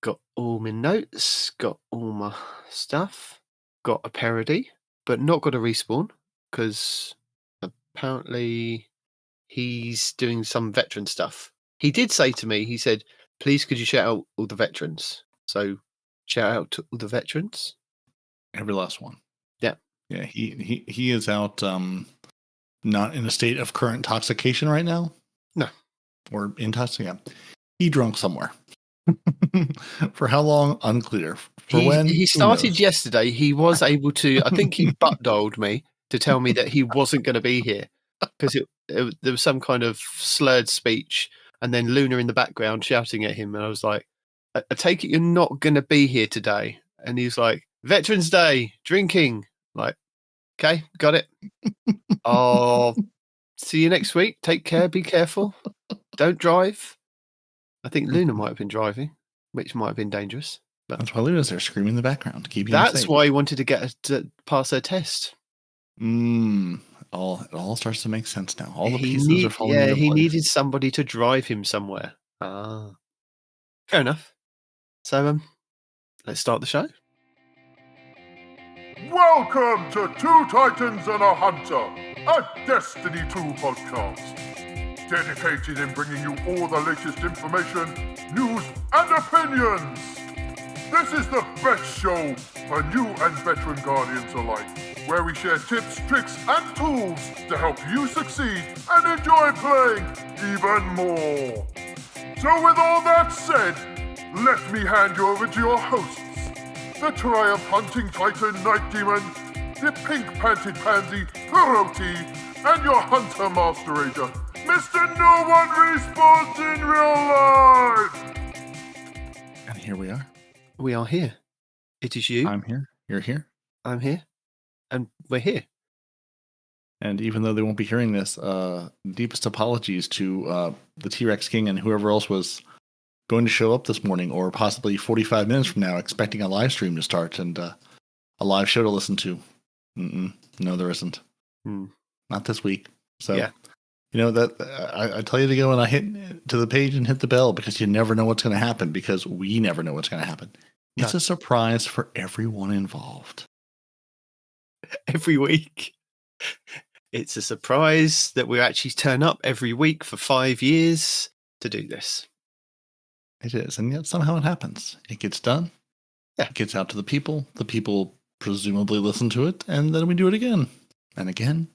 got all my notes, got all my stuff, got a Peroty, but not got a respawn because apparently he's doing some veteran stuff. He did say to me, he said, please could you shout out all the veterans? So shout out to all the veterans. Every last one. Yeah. Yeah, he is out not in a state of current intoxication right now. No. Or intoxicated. He drunk somewhere. For how long? Unclear. For when? He started yesterday. He was able to, I think he butt-dialed me to tell me that he wasn't going to be here because there was some kind of slurred speech and then Luna in the background shouting at him. And I was like, I take it you're not going to be here today. And he's like, Veterans Day, drinking. Like, okay, got it. I'll see you next week. Take care. Be careful. Don't drive. I think Luna might have been driving, which might have been dangerous. But that's why Luna's there screaming in the background to keep you That's safe. why he wanted to get her to pass her test. It all starts to make sense now. All the pieces are falling into place. He needed somebody to drive him somewhere. Ah, fair enough. So, let's start the show. Welcome to Two Titans and a Hunter, a Destiny 2 podcast. Dedicated in bringing you all the latest information, news, and opinions. This is the best show for new and veteran guardians alike, where we share tips, tricks, and tools to help you succeed and enjoy playing even more. So with all that said, let me hand you over to your hosts, the Triumph Hunting Titan Nitedemon, the pink-panted pansy Peroty, and your Hunter Master Ranger, Mr. No One Respawns in Real Life! And here we are. We are here. It is you. I'm here. You're here. I'm here. And we're here. And even though they won't be hearing this, deepest apologies to the T-Rex King and whoever else was going to show up this morning or possibly 45 minutes from now expecting a live stream to start and a live show to listen to. No, there isn't. Not this week. So, yeah. You know, that I tell you to go and I hit to the page and hit the bell because you never know what's going to happen because we never know what's going to happen. It's a surprise for everyone involved. Every week. It's a surprise that we actually turn up every week for 5 years to do this. It is. And yet somehow it happens. It gets done. Yeah. It gets out to the people. The people presumably listen to it. And then we do it again and again.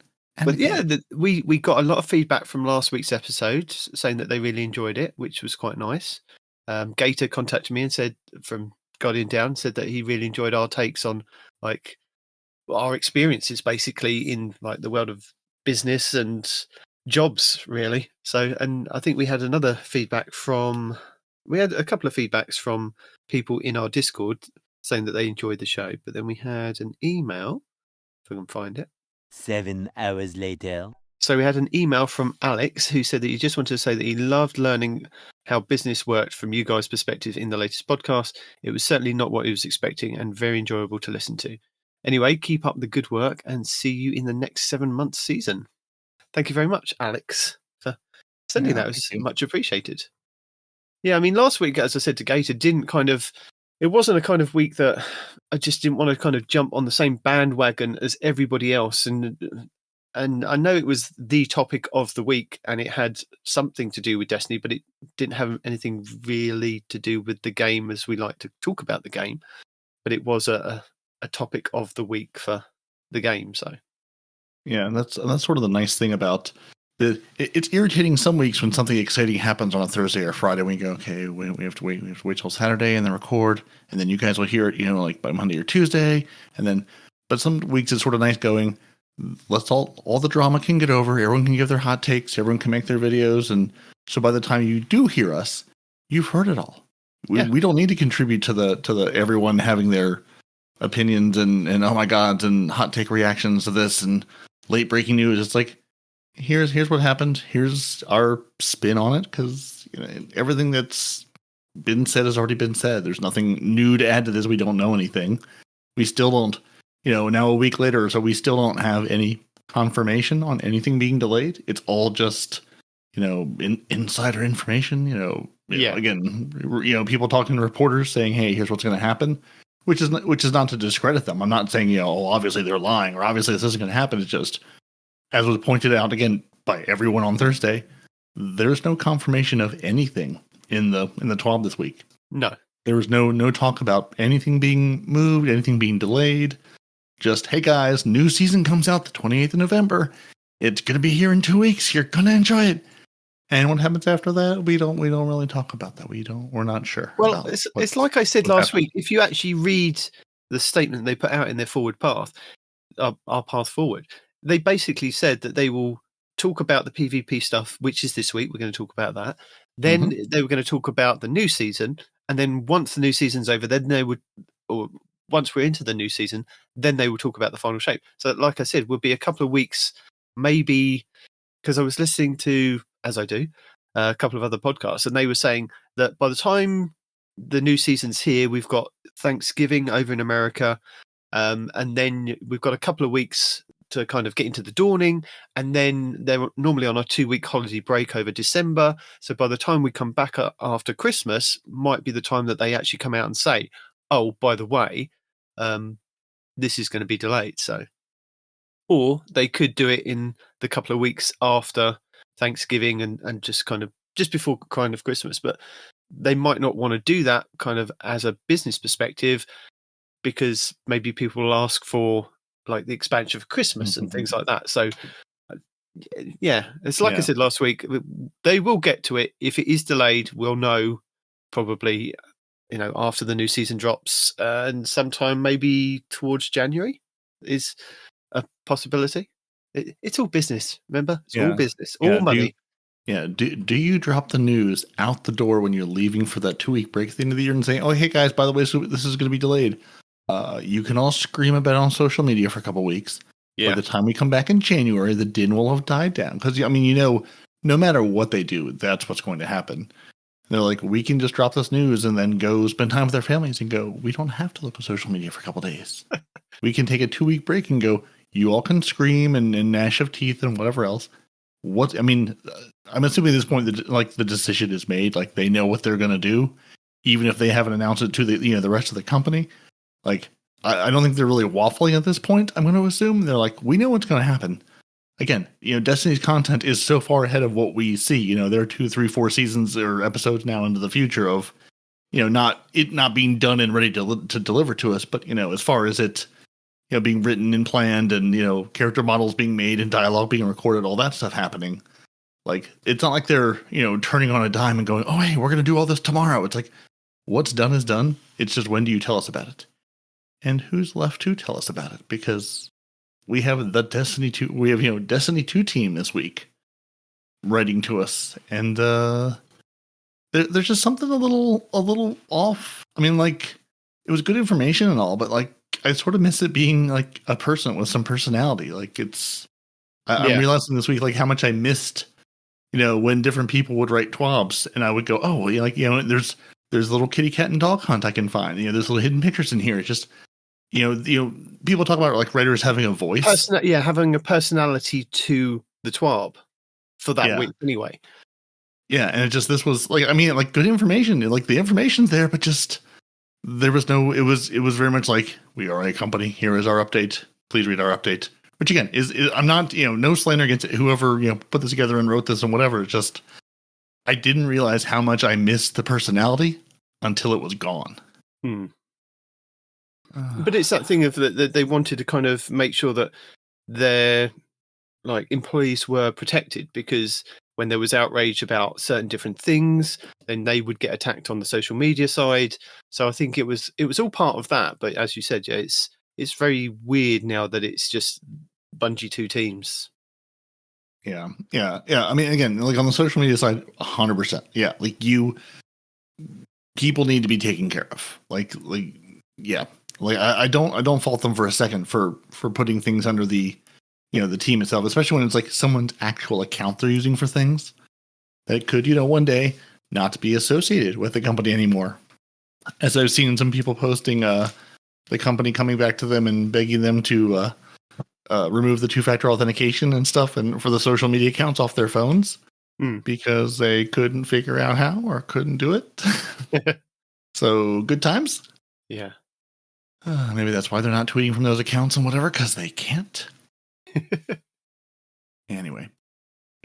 But yeah, we got a lot of feedback from last week's episode saying that they really enjoyed it, which was quite nice. Gator contacted me and said from Guardian Down, said that he really enjoyed our takes on like our experiences basically in like the world of business and jobs, really. So, and I think we had a couple of feedbacks from people in our Discord saying that they enjoyed the show. But then we had an email, if I can find it. 7 hours later. So we had an email from Alex who said that he just wanted to say that he loved learning how business worked from you guys' perspective in the latest podcast. It was certainly not what he was expecting and very enjoyable to listen to. Anyway, keep up the good work and see you in the next 7-month season. Thank you very much, Alex, for sending that. It was much appreciated. Yeah, I mean, last week, as I said to Gator, it wasn't a kind of week that I just didn't want to kind of jump on the same bandwagon as everybody else. And I know it was the topic of the week and it had something to do with Destiny, but it didn't have anything really to do with the game as we like to talk about the game. But it was a topic of the week for the game. So, yeah, and that's sort of the nice thing about it's irritating some weeks when something exciting happens on a Thursday or Friday. We go, okay, we have to wait till Saturday and then record, and then you guys will hear it, like by Monday or Tuesday, and then. But some weeks it's sort of nice going. Let's all the drama can get over. Everyone can give their hot takes. Everyone can make their videos, and so by the time you do hear us, you've heard it all. We don't need to contribute to the everyone having their opinions and oh my god and hot take reactions to this and late breaking news. It's like. Here's what happened. Here's our spin on it because everything that's been said has already been said. There's nothing new to add to this. We don't know anything. We still don't, now a week later, so we still don't have any confirmation on anything being delayed. It's all just, insider information. again, people talking to reporters saying, "Hey, here's what's going to happen," which is not to discredit them. I'm not saying obviously they're lying or obviously this isn't going to happen. It's just, as was pointed out again by everyone on Thursday, there's no confirmation of anything in the 12 this week. No, there was no talk about anything being moved, anything being delayed. Just, hey guys, new season comes out the 28th of November. It's going to be here in 2 weeks. You're going to enjoy it. And what happens after that? We don't really talk about that. We're not sure. Well, it's like I said last week. If you actually read the statement they put out in their forward path, our path forward, they basically said that they will talk about the PvP stuff, which is this week. We're going to talk about that. Then they were going to talk about the new season, and then once the new season's over, then they would, or once we're into the new season, then they will talk about the final shape. So, like I said, would be a couple of weeks, maybe, because I was listening to, as I do, a couple of other podcasts, and they were saying that by the time the new season's here, we've got Thanksgiving over in America, and then we've got a couple of weeks to kind of get into the dawning, and then they're normally on a 2-week holiday break over December. So by the time we come back after Christmas, might be the time that they actually come out and say, "Oh, by the way, this is going to be delayed." So, or they could do it in the couple of weeks after Thanksgiving and just before kind of Christmas, but they might not want to do that kind of as a business perspective, because maybe people will ask for like the expansion for Christmas and things like that. So yeah, it's like I said last week, they will get to it. If it is delayed, we'll know probably, after the new season drops, and sometime maybe towards January is a possibility. It's all business, remember? It's all business, all money. Do you drop the news out the door when you're leaving for that 2-week break at the end of the year and say, "Oh, hey guys, by the way, so this is going to be delayed"? You can all scream about it on social media for a couple of weeks. By the time we come back in January, the din will have died down. Because, no matter what they do, that's what's going to happen. They're like, we can just drop this news and then go spend time with their families and go, we don't have to look at social media for a couple of days. We can take a 2-week break and go, you all can scream and gnash of teeth and whatever else. I'm assuming at this point that the decision is made. Like, they know what they're going to do, even if they haven't announced it to the rest of the company. Like, I don't think they're really waffling at this point. I'm going to assume they're like, we know what's going to happen. Again, Destiny's content is so far ahead of what we see. There are 2, 3, 4 seasons or episodes now into the future of, not being done and ready to deliver to us. But, as far as it, being written and planned and, character models being made and dialogue being recorded, all that stuff happening. Like, it's not like they're, turning on a dime and going, oh, hey, we're going to do all this tomorrow. It's like, what's done is done. It's just, when do you tell us about it? And who's left to tell us about it? Because we have the Destiny 2, Destiny 2 team this week writing to us. And there's just something a little off. I mean, like, it was good information and all, but like, I sort of miss it being like a person with some personality. Like, I'm realizing this week, like, how much I missed, when different people would write twabs and I would go, oh, there's little kitty cat and dog hunt I can find. There's little hidden pictures in here. It's just, people talk about like writers having a voice. Having a personality to the twab for that week anyway. Yeah, and this was like, good information. Like, the information's there, but just there was no. It was very much like, we are a company. Here is our update. Please read our update. Which again is I'm not no slander against whoever put this together and wrote this and whatever. It's just, I didn't realize how much I missed the personality until it was gone. But it's that thing of that they wanted to kind of make sure that their employees were protected, because when there was outrage about certain different things, then they would get attacked on the social media side. So I think it was all part of that. But as you said, it's very weird now that it's just Bungie 2 teams. Yeah. I mean, again, like on the social media side, 100%. Yeah, like people need to be taken care of. Like I don't fault them for a second for putting things under the the team itself, especially when it's like someone's actual account they're using for things that could one day not be associated with the company anymore. As I've seen some people posting the company coming back to them and begging them to remove the 2-factor authentication and stuff, and for the social media accounts off their phones. because they couldn't figure out how or couldn't do it. So good times. Yeah. Maybe that's why they're not tweeting from those accounts and whatever, because they can't. Anyway,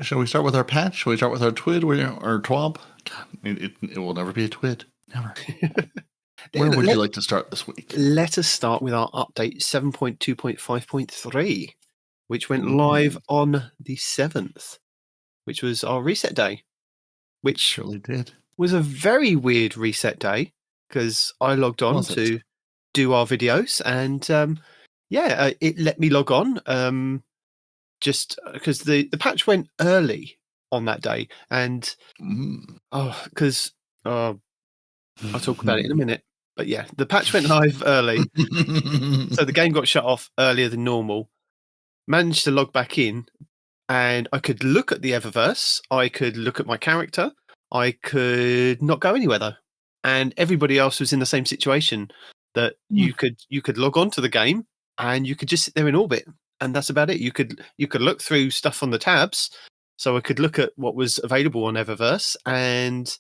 shall we start with our patch? Shall we start with our twid or twab? God, it will never be a twid. Never. Where would you like to start this week? Let us start with our update 7.2.5.3, which went live on the 7th, which was our reset day, which surely did. Was a very weird reset day because I logged on to do our videos and it let me log on just because the patch went early on that day and because I'll talk about it in a minute. But yeah, the patch went live early. So the game got shut off earlier than normal. Managed to log back in and I could look at the Eververse. I could look at my character. I could not go anywhere though. And everybody else was in the same situation that you could log on to the game and you could just sit there in orbit. And that's about it. You could look through stuff on the tabs. So I could look at what was available on Eververse and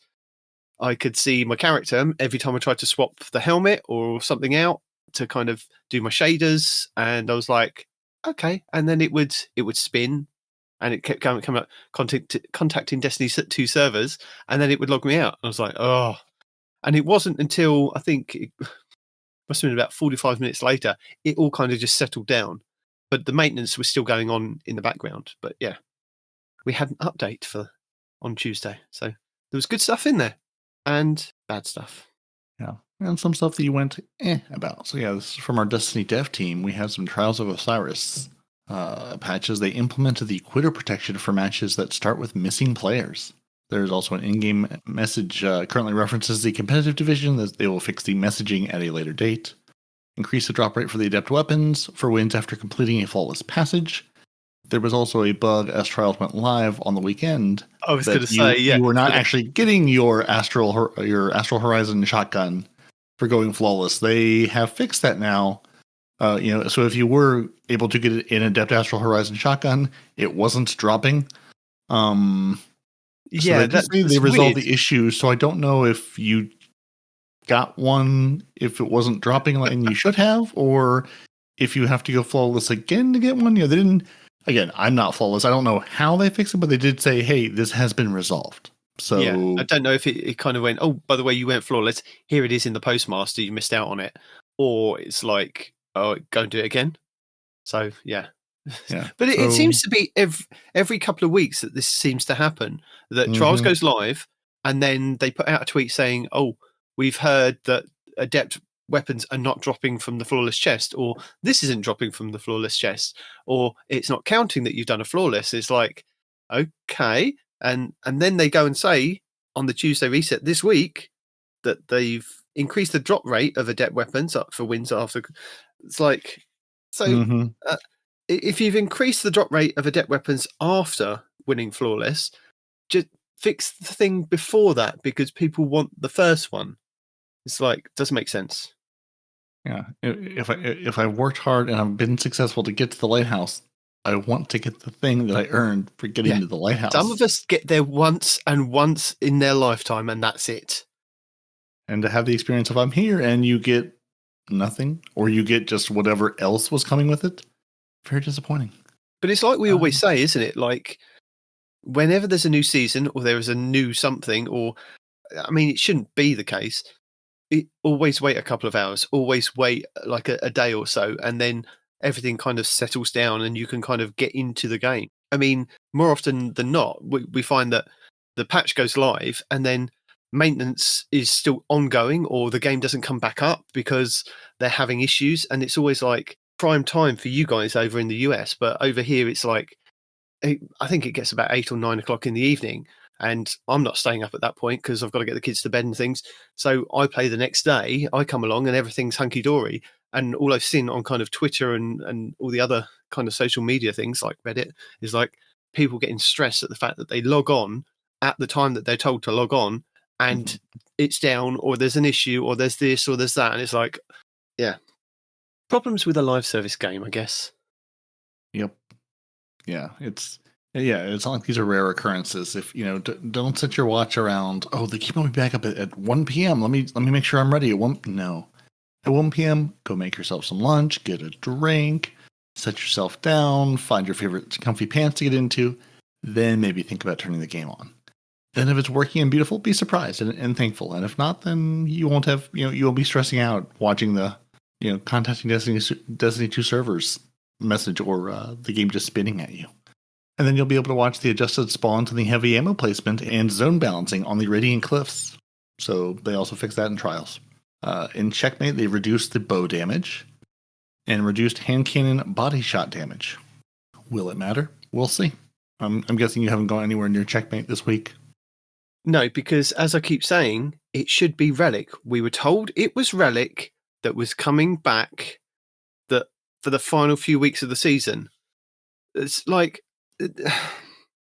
I could see my character every time I tried to swap the helmet or something out to kind of do my shaders. And I was like, okay. And then it would spin and it kept coming up, contacting Destiny 2 servers. And then it would log me out. I was like, oh. And it wasn't until I think it must have been about 45 minutes later, it all kind of just settled down. But the maintenance was still going on in the background. But yeah, we had an update on Tuesday. So there was good stuff in there. And bad stuff. Yeah. And some stuff that you went about. So yeah, this is from our Destiny dev team. We have some Trials of Osiris patches. They implemented the quitter protection for matches that start with missing players. There's also an in-game message currently references the competitive division that they will fix the messaging at a later date. Increase the drop rate for the adept weapons for wins after completing a flawless passage. There was also a bug as Trials went live on the weekend. I was going to say, you were not actually getting your Astral Horizon shotgun for going flawless. They have fixed that now. So if you were able to get it in Adept Astral Horizon shotgun, it wasn't dropping. They resolved the issue. So I don't know if you got one, if it wasn't dropping and you should have, or if you have to go flawless again to get one. They didn't. Again, I'm not flawless. I don't know how they fixed it, but they did say, hey, this has been resolved. So yeah, I don't know if it kind of went, oh, by the way, you went flawless. Here it is in the postmaster. You missed out on it. Or it's like, oh, go and do it again. So, yeah. But it seems to be every couple of weeks that this seems to happen, that Trials goes live and then they put out a tweet saying, oh, we've heard that Adept weapons are not dropping from the flawless chest, or this isn't dropping from the flawless chest, or it's not counting that you've done a flawless. It's like, okay. And then they go and say on the Tuesday reset this week that they've increased the drop rate of adept weapons up for wins after. It's like, so if you've increased the drop rate of adept weapons after winning flawless, just fix the thing before that because people want the first one. It's like, doesn't make sense. Yeah, if I've worked hard and I've been successful to get to the lighthouse, I want to get the thing that I earned for getting to the lighthouse. Some of us get there once in their lifetime, and that's it. And to have the experience of I'm here and you get nothing, or you get just whatever else was coming with it, very disappointing. But it's like we always say, isn't it? Like, whenever there's a new season or there is a new something, or, I mean, it shouldn't be the case. Always wait a couple of hours, always wait like a day or so, and then everything kind of settles down and you can kind of get into the game. I mean, more often than not, we find that the patch goes live and then maintenance is still ongoing, or the game doesn't come back up because they're having issues. And it's always like prime time for you guys over in the US. But over here, it's like, I think it gets about 8 or 9 o'clock in the evening. And I'm not staying up at that point because I've got to get the kids to bed and things. So I play the next day. I come along and everything's hunky-dory. And all I've seen on kind of Twitter and all the other kind of social media things like Reddit is like people getting stressed at the fact that they log on at the time that they're told to log on and it's down, or there's an issue, or there's this or there's that. And it's like, yeah, problems with a live service game, I guess. Yep. Yeah, it's Yeah, it's not like these are rare occurrences. If don't set your watch around. Oh, they keep me back up at 1 p.m. Let me make sure I'm ready at 1. No, at 1 p.m. Go make yourself some lunch, get a drink, set yourself down, find your favorite comfy pants to get into, then maybe think about turning the game on. Then if it's working and beautiful, be surprised and thankful. And if not, then you won't have you won't be stressing out watching the contacting Destiny 2 servers message or the game just spinning at you. And then you'll be able to watch the adjusted spawns and the heavy ammo placement and zone balancing on the Radiant Cliffs. So they also fixed that in Trials. In Checkmate, they reduced the bow damage and reduced hand cannon body shot damage. Will it matter? We'll see. I'm guessing you haven't gone anywhere near Checkmate this week. No, because as I keep saying, it should be Relic. We were told it was Relic that was coming back for the final few weeks of the season. It's like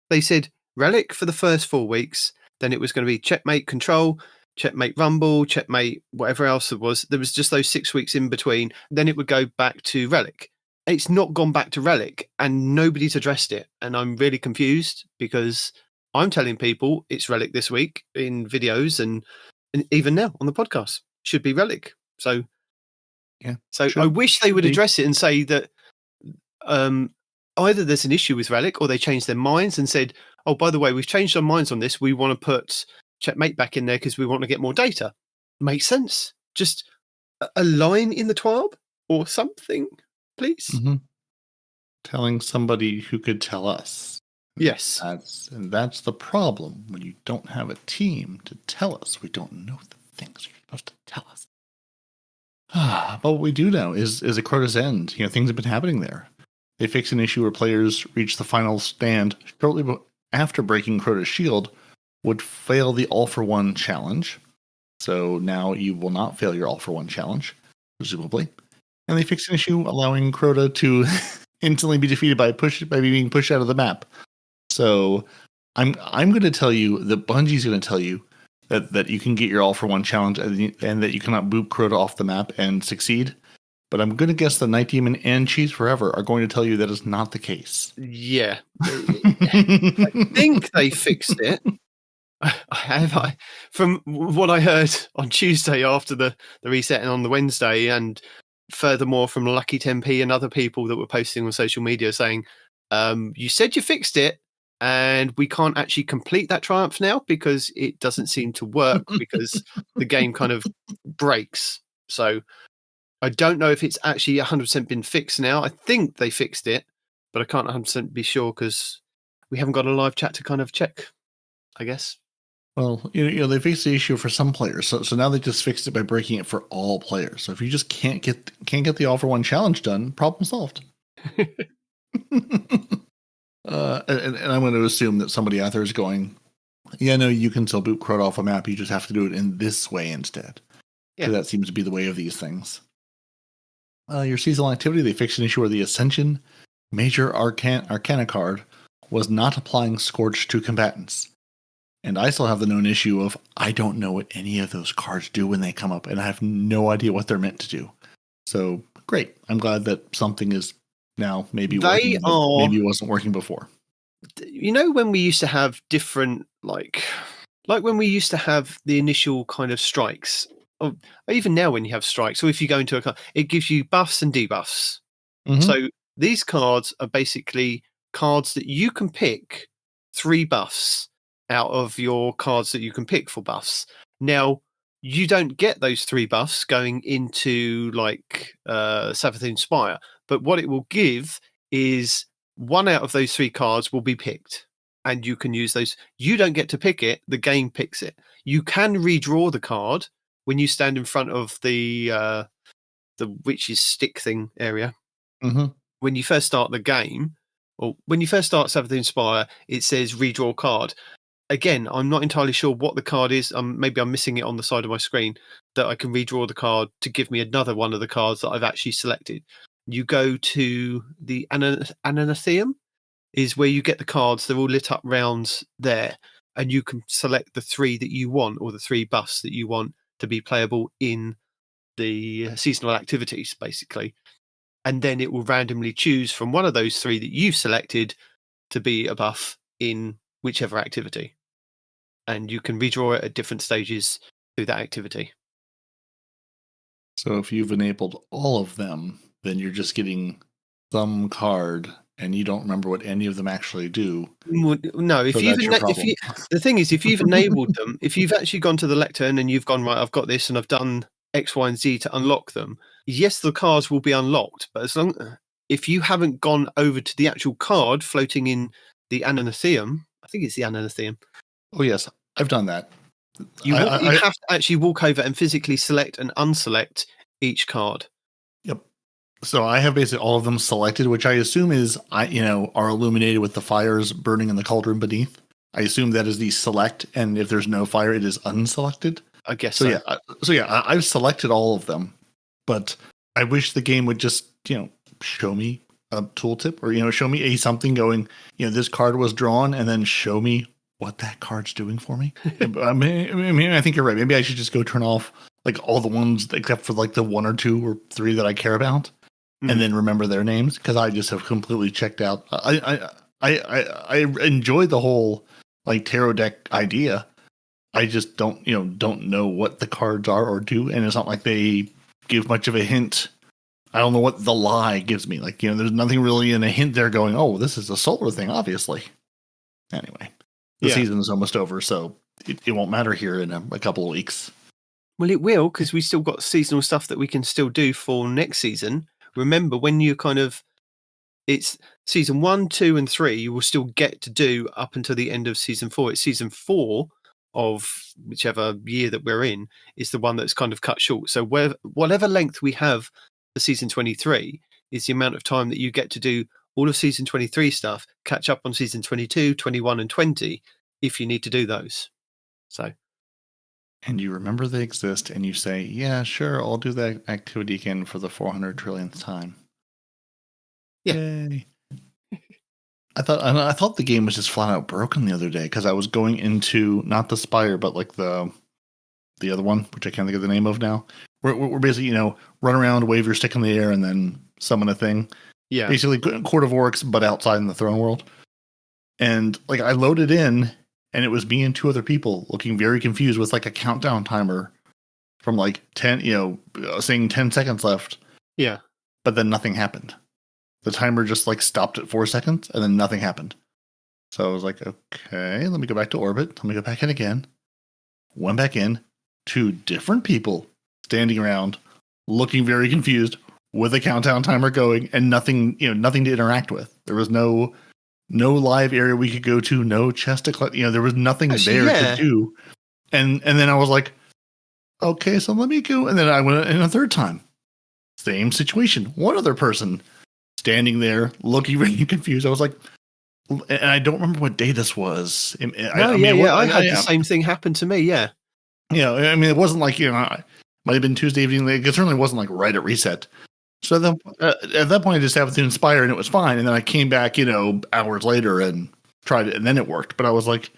they said Relic for the first 4 weeks, then it was going to be Checkmate Control, Checkmate Rumble, Checkmate whatever else there was. There was just those 6 weeks in between. Then it would go back to Relic. It's not gone back to Relic, and nobody's addressed it. And I'm really confused because I'm telling people it's Relic this week in videos and even now on the podcast. Should be Relic. So yeah. I wish they would address it and say that either there's an issue with Relic or they changed their minds and said, oh, by the way, we've changed our minds on this. We want to put Checkmate back in there because we want to get more data. Makes sense. Just a line in the TWAB or something, please. Mm-hmm. Telling somebody who could tell us. Yes. That's the problem. When you don't have a team to tell us, we don't know the things you're supposed to tell us. But what we do know is at Crota's End, things have been happening there. They fixed an issue where players reached the final stand shortly after breaking Crota's shield would fail the all-for-one challenge. So now you will not fail your all-for-one challenge, presumably. And they fixed an issue allowing Crota to instantly be defeated by being pushed out of the map. So I'm going to tell you that Bungie's going to tell you that you can get your all-for-one challenge and that you cannot boot Crota off the map and succeed. But I'm going to guess that Nitedemon and Cheese Forever are going to tell you that is not the case. Yeah. I think they fixed it. From what I heard on Tuesday after the reset and on the Wednesday, and furthermore from Lucky 10p and other people that were posting on social media saying, you said you fixed it, and we can't actually complete that triumph now because it doesn't seem to work because the game kind of breaks. So I don't know if it's actually 100% been fixed now. I think they fixed it, but I can't 100% be sure because we haven't got a live chat to kind of check, I guess. Well, they fixed the issue for some players, so now they just fixed it by breaking it for all players. So if you just can't get the all-for-one challenge done, problem solved. And I'm going to assume that somebody out there is going, yeah, no, you can still boot Crota off a map. You just have to do it in this way instead. Yeah. That seems to be the way of these things. Your seasonal activity, they fixed an issue where the Ascension Major Arcana card was not applying Scorch to combatants. And I still have the known issue of I don't know what any of those cards do when they come up, and I have no idea what they're meant to do. So, great. I'm glad that something is now maybe working, maybe it wasn't working before. When we used to have different, like when we used to have the initial kind of strikes, or even now when you have strikes, or if you go into a card, it gives you buffs and debuffs. Mm-hmm. So these cards are basically cards that you can pick 3 buffs out of your cards that you can pick for buffs. Now, you don't get those 3 buffs going into like Savathun Spire, but what it will give is 1 out of those 3 cards will be picked, and you can use those. You don't get to pick it; the game picks it. You can redraw the card when you stand in front of the witch's stick thing area. Mm-hmm. When you first start the game, or when you first start Savathun Spire, it says redraw card. Again, I'm not entirely sure what the card is. Maybe I'm missing it on the side of my screen, that I can redraw the card to give me another one of the cards that I've actually selected. You go to the Anatheum, is where you get the cards. They're all lit up rounds there, and you can select the 3 that you want, or the 3 buffs that you want to be playable in the seasonal activities, basically. And then it will randomly choose from one of those 3 that you've selected to be a buff in whichever activity. And you can redraw it at different stages through that activity. So if you've enabled all of them, then you're just getting some card and you don't remember what any of them actually do. No, if So you've that's your problem. the thing is, if you've enabled them, if you've actually gone to the lectern and you've gone, right, I've got this and I've done X, Y, and Z to unlock them, yes, the cards will be unlocked, but if you haven't gone over to the actual card floating in the Ananatheum, I think it's the Ananatheum. Oh yes, I've done that. You have to actually walk over and physically select and unselect each card. Yep. So I have basically all of them selected, which I assume is are illuminated with the fires burning in the cauldron beneath. I assume that is the select, and if there's no fire, it is unselected. I guess so. I've selected all of them, but I wish the game would just show me a tooltip or show me something going this card was drawn, and then show me what that card's doing for me. I mean, I think you're right. Maybe I should just go turn off like all the ones except for like the 1 or 2 or 3 that I care about, and then remember their names, because I just have completely checked out. I enjoy the whole like tarot deck idea. I just don't know what the cards are or do, and it's not like they give much of a hint. I don't know what the lie gives me. Like there's nothing really in a hint there going, oh, this is a solar thing, obviously. Anyway. The season is almost over, so it won't matter here in a couple of weeks. Well, it will, because we still got seasonal stuff that we can still do for next season. Remember, when you it's season 1, 2, and 3, you will still get to do up until the end of season 4. It's season 4 of whichever year that we're in is the one that's kind of cut short. So whatever length we have for season 23 is the amount of time that you get to do all of season 23 stuff, catch up on season 22, 21, and 20 if you need to do those. So, and you remember they exist, and you say, "Yeah, sure, I'll do that activity again for the 400 trillionth time." Yeah. Yay. I thought the game was just flat out broken the other day, because I was going into not the Spire, but like the other one, which I can't think of the name of now. We're basically run around, wave your stick in the air, and then summon a thing. Yeah, basically Court of Oryx, but outside in the throne world. And like I loaded in, and it was me and 2 other people looking very confused with like a countdown timer from like 10, saying 10 seconds left. Yeah, but then nothing happened. The timer just like stopped at 4 seconds, and then nothing happened. So I was like, okay, let me go back to orbit. Let me go back in again. Went back in. 2 different people standing around, looking very confused, with a countdown timer going, and nothing to interact with. There was no live area we could go to, no chest to collect. There was nothing to do. And then I was like, okay, so let me go. And then I went in a third time. Same situation. 1 other person standing there looking really confused. I was like, and I don't remember what day this was. I had the same thing happen to me. Yeah. I mean, it wasn't like, it might have been Tuesday evening. It certainly wasn't like right at reset. So then, at that point, I just happened to Inspire, and it was fine. And then I came back, hours later and tried it, and then it worked. But I was like,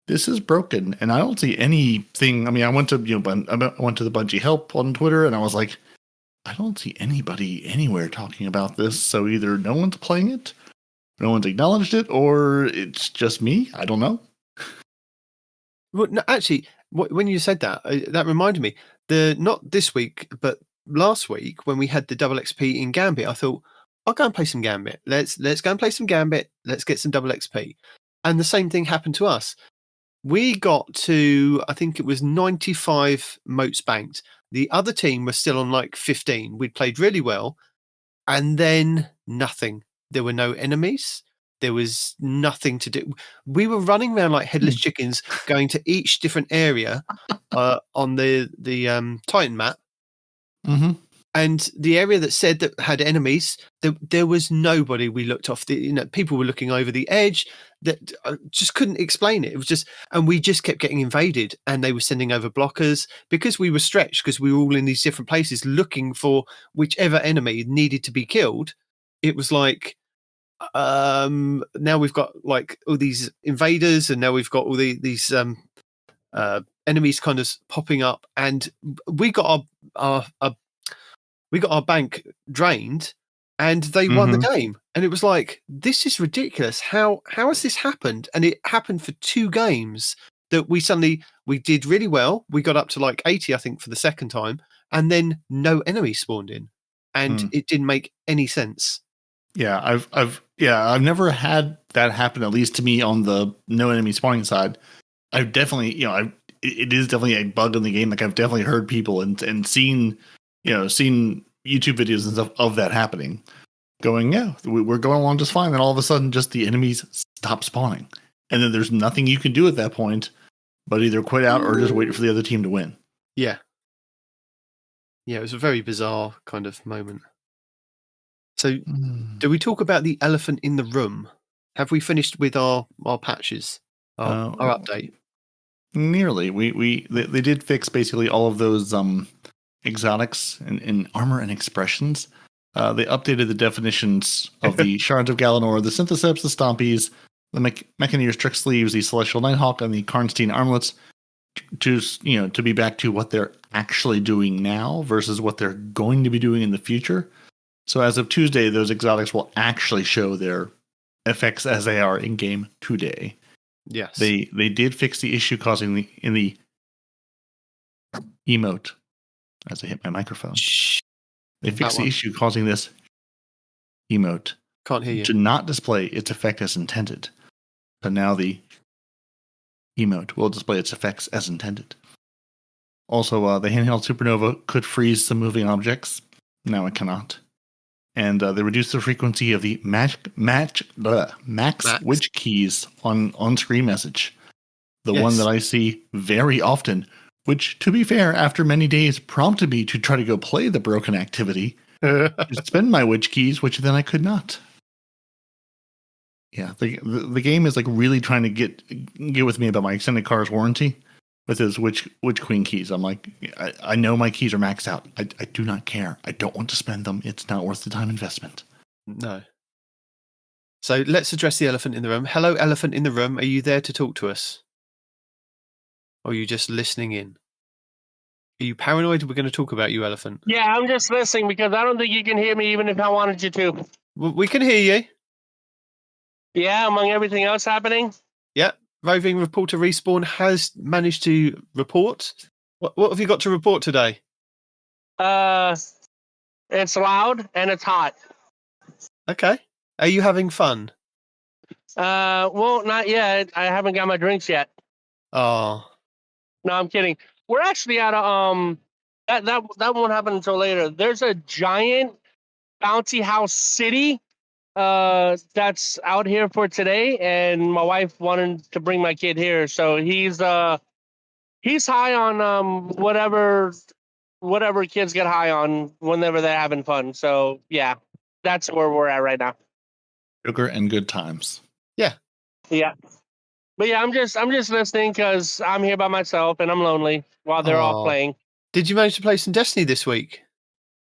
"This is broken," and I don't see anything. I mean, I went to the Bungie help on Twitter, and I was like, "I don't see anybody anywhere talking about this." So either no one's playing it, no one's acknowledged it, or it's just me. I don't know. Well, no, actually, when you said that, that reminded me. Not this week, but last week when we had the double XP in Gambit, I thought I'll go and play some Gambit. Let's go and play some Gambit. Let's get some double XP. And the same thing happened to us. We got to, I think it was 95 motes banked. The other team was still on like 15. We'd played really well, and then nothing. There were no enemies. There was nothing to do. We were running around like headless chickens, going to each different area on the Titan map. Mm-hmm. And the area that said that had enemies, there was nobody. We looked off people were looking over the edge. That just couldn't explain it. It was just, and we just kept getting invaded, and they were sending over blockers because we were stretched, because we were all in these different places looking for whichever enemy needed to be killed. It was like, now we've got like all these invaders, and now we've got all these enemies kind of popping up, and we got our bank drained, and they won the game. And it was like, this is ridiculous. How has this happened? And it happened for 2 games that we did really well. We got up to like 80, I think, for the second time, and then no enemy spawned in, and it didn't make any sense. Yeah, I've never had that happen, at least to me, on the no enemy spawning side. I've definitely, it is definitely a bug in the game. Like, I've definitely heard people and seen YouTube videos and stuff of that happening, going, yeah, we're going along just fine. And all of a sudden, just the enemies stop spawning. And then there's nothing you can do at that point but either quit out or just wait for the other team to win. Yeah. Yeah, it was a very bizarre kind of moment. So, do we talk about the elephant in the room? Have we finished with our patches, our update? Nearly. They did fix basically all of those exotics in armor and expressions. They updated the definitions of the Shards of Galanor, the Syntheseps, the Stompies, the Mechaneer's Trick Sleeves, the Celestial Nighthawk, and the Karnstein Armlets to be back to what they're actually doing now versus what they're going to be doing in the future. So as of Tuesday, those exotics will actually show their effects as they are in game today. Yes. They did fix the issue causing the emote as I hit my microphone. Shh. They fixed the issue causing this emote Can't hear you. to not display its effect as intended. So now the emote will display its effects as intended. Also, the handheld supernova could freeze some moving objects. Now it cannot. And they reduced the frequency of the max witch keys on screen message. The one that I see very often, which, to be fair, after many days prompted me to try to go play the broken activity, to spend my witch keys, which then I could not. Yeah, the game is like really trying to get with me about my extended car's warranty with his witch queen keys. I'm like, I know my keys are maxed out. I do not care. I don't want to spend them. It's not worth the time investment. No. So let's address the elephant in the room. Hello, elephant in the room. Are you there to talk to us? Or are you just listening in? Are you paranoid we're going to talk about you, elephant? Yeah, I'm just listening because I don't think you can hear me even if I wanted you to. Well, we can hear you. Yeah, among everything else happening? Yeah. Roving reporter Respawn has managed to report. What have you got to report today? It's loud and it's hot. Okay. Are you having fun? Well, not yet. I haven't got my drinks yet. Oh. No, I'm kidding. We're actually at a that won't happen until later. There's a giant bouncy house city that's out here for today, and my wife wanted to bring my kid here, so he's high on whatever kids get high on whenever they're having fun. So yeah, that's where we're at right now. Sugar and good times. Yeah. But yeah, I'm just listening because I'm here by myself and I'm lonely while they're all playing. Did you manage to play some Destiny this week?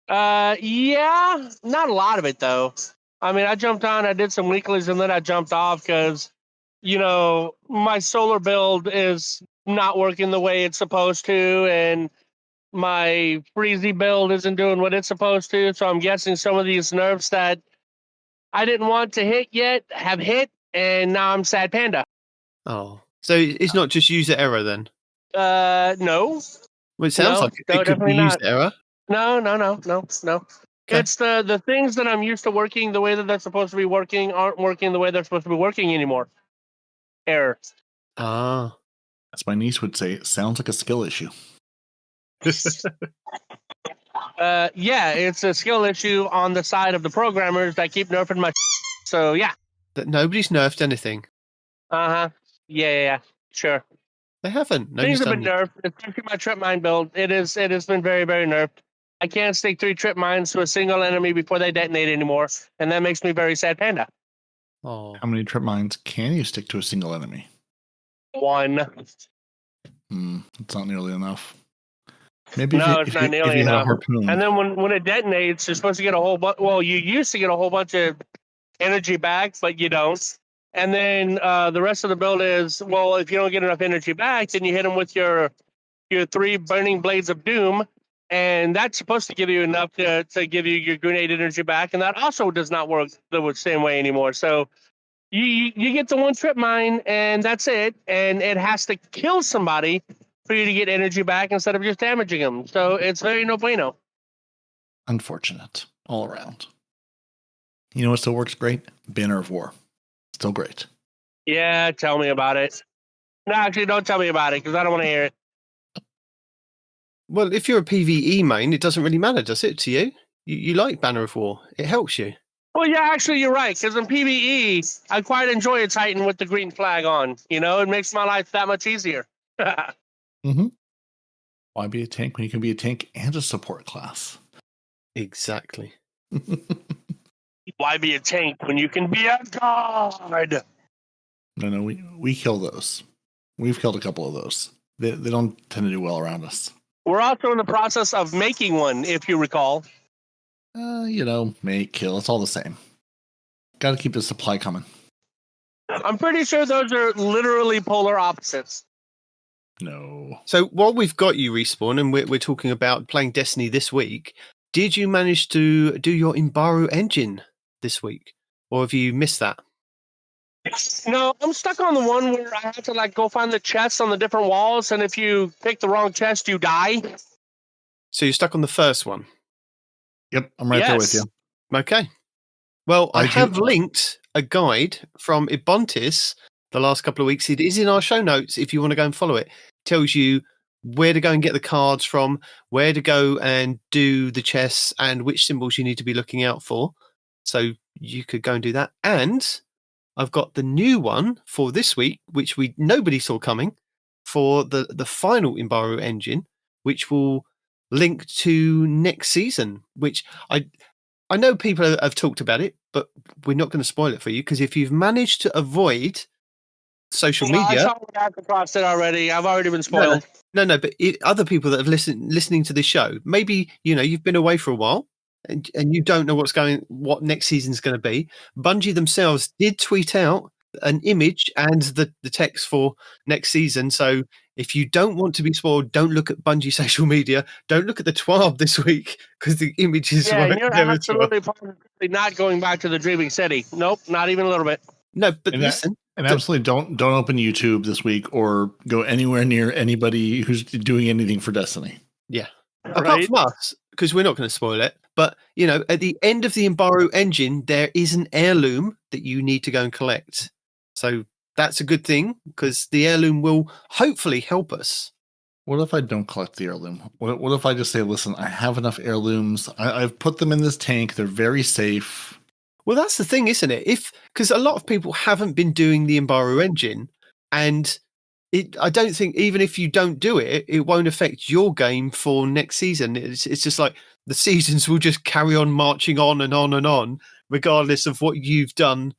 Yeah, not a lot of it though. I mean, I jumped on, I did some weeklies, and then I jumped off because, my solar build is not working the way it's supposed to, and my Freezy build isn't doing what it's supposed to. So I'm guessing some of these nerfs that I didn't want to hit yet have hit, and now I'm sad panda. Oh, so it's not just user error then? No. Well, it sounds like it could be user error. No. Okay. It's the things that I'm used to working the way that they're supposed to be working aren't working the way they're supposed to be working anymore. Error. Ah. As my niece would say, it sounds like a skill issue. Yeah, it's a skill issue on the side of the programmers that keep nerfing my so yeah. That nobody's nerfed anything. Uh-huh. Yeah, sure. They haven't. Things have been nerfed, especially my trip mine build. It has been very, very nerfed. I can't stick 3 trip mines to a single enemy before they detonate anymore, and that makes me very sad panda. Oh. How many trip mines can you stick to a single enemy? 1. It's not nearly enough. Maybe it's not nearly enough. And then when it detonates, you're supposed to get a whole bunch. Well, you used to get a whole bunch of energy back, but you don't. And then the rest of the build is, well, if you don't get enough energy back, then you hit them with your 3 burning blades of doom, and that's supposed to give you enough to give you your grenade energy back, and that also does not work the same way anymore. So you get the one trip mine, and that's it, and it has to kill somebody for you to get energy back instead of just damaging them. So it's very no bueno. Unfortunate all around. You know what still works great? Banner of War. Still great. Yeah, tell me about it. No, actually, don't tell me about it because I don't want to hear it. Well, if you're a PvE main, it doesn't really matter, does it, to you? You like Banner of War. It helps you. Well, yeah, actually, you're right. Because in PvE, I quite enjoy a Titan with the green flag on. You know, it makes my life that much easier. Mm-hmm. Why be a tank when you can be a tank and a support class? Exactly. Why be a tank when you can be a god? No, we kill those. We've killed a couple of those. They don't tend to do well around us. We're also in the process of making one, if you recall. Make, kill, it's all the same. Got to keep the supply coming. I'm pretty sure those are literally polar opposites. No. So while we've got you, Respawn, and we're talking about playing Destiny this week, did you manage to do your Imbaru Engine this week? Or have you missed that? No, I'm stuck on the one where I have to go find the chests on the different walls, and if you pick the wrong chest, you die. So you're stuck on the first one? Yep, I'm right there with you. Okay. Well, I I have do- linked a guide from Ibontis the last couple of weeks. It is in our show notes if you want to go and follow it. Tells you where to go and get the cards from, where to go and do the chests, and which symbols you need to be looking out for. So you could go and do that. And I've got the new one for this week, which nobody saw coming, for the final Imbaru engine, which will link to next season, which I know people have talked about it, but we're not going to spoil it for you, because if you've managed to avoid social I media, saw that across it already. I've already been spoiled. no, but other people that have listening to this show, maybe you've been away for a while and you don't know what next season's going to be. Bungie themselves did tweet out an image and the text for next season. So if you don't want to be spoiled, don't look at Bungie social media. Don't look at the TWAB this week, because the images Yeah, were and you're there as well. absolutely positively not going back to the Dreaming City. Nope, not even a little bit. No, but And listen. And absolutely don't open YouTube this week or go anywhere near anybody who's doing anything for Destiny. Yeah. Apart from us, because we're not going to spoil it. But, at the end of the Imbaru engine, there is an heirloom that you need to go and collect. So that's a good thing, because the heirloom will hopefully help us. What if I don't collect the heirloom? What if I just say, listen, I have enough heirlooms. I've put them in this tank. They're very safe. Well, that's the thing, isn't it? Because a lot of people haven't been doing the Imbaru engine, and I don't think, even if you don't do it, it won't affect your game for next season. It's just like the seasons will just carry on marching on and on and on, regardless of what you've done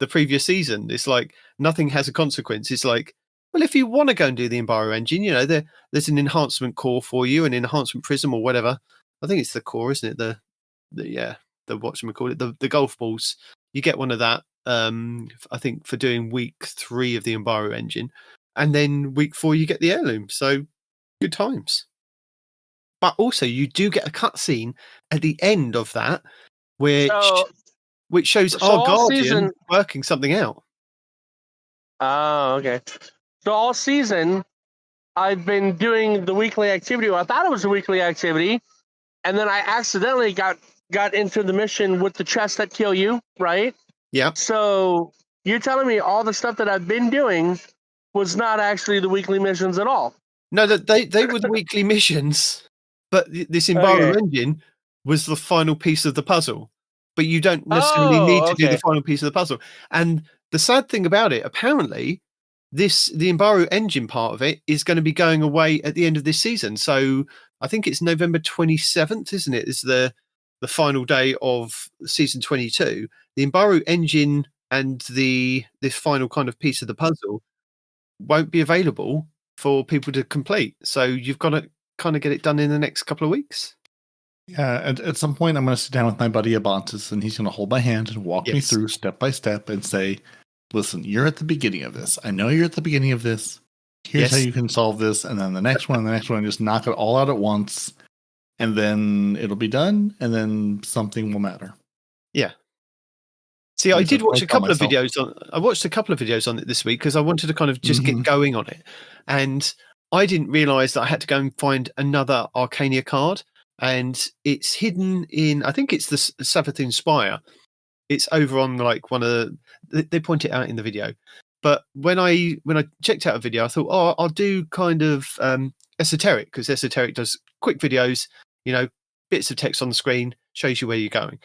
the previous season. It's like nothing has a consequence. It's like, well, if you want to go and do the Imbaru engine, there's an enhancement core for you, an enhancement prism or whatever. I think it's the core, isn't it? The whatchamacallit, the golf balls. You get one of that, I think, for doing week 3 of the Imbaru engine. And then week 4, you get the heirloom. So good times. But also, you do get a cutscene at the end of that, which shows our Guardian working something out. Oh, okay. So all season, I've been doing the weekly activity. Well, I thought it was a weekly activity, and then I accidentally got into the mission with the chests that kill you, right? Yeah. So you're telling me all the stuff that I've been doing was not actually the weekly missions at all? No, they were the weekly missions, but this Imbaru engine was the final piece of the puzzle. But you don't necessarily need to do the final piece of the puzzle. And the sad thing about it, apparently, the Imbaru engine part of it is going to be going away at the end of this season. So I think it's November 27th, isn't it? Is the final day of season 22. The Imbaru engine and this final kind of piece of the puzzle won't be available for people to complete. So you've got to kind of get it done in the next couple of weeks. Yeah, at some point I'm going to sit down with my buddy Abontis, and he's going to hold my hand and walk me through step by step and say, listen, you're at the beginning of this. I know you're at the beginning of this. Here's how you can solve this. And then the next one, just knock it all out at once. and then it'll be done, and then something will matter. Yeah. See, I did watch a couple of myself. videos on. I watched a couple of videos on it this week because I wanted to kind of just get going on it, and I didn't realize that I had to go and find another Arcania card, and it's hidden in. I think it's the Savathun Spire. It's over on like one of they point it out in the video. But when I checked out a video, I thought, oh, I'll do kind of esoteric, because esoteric does quick videos, bits of text on the screen, shows you where you're going.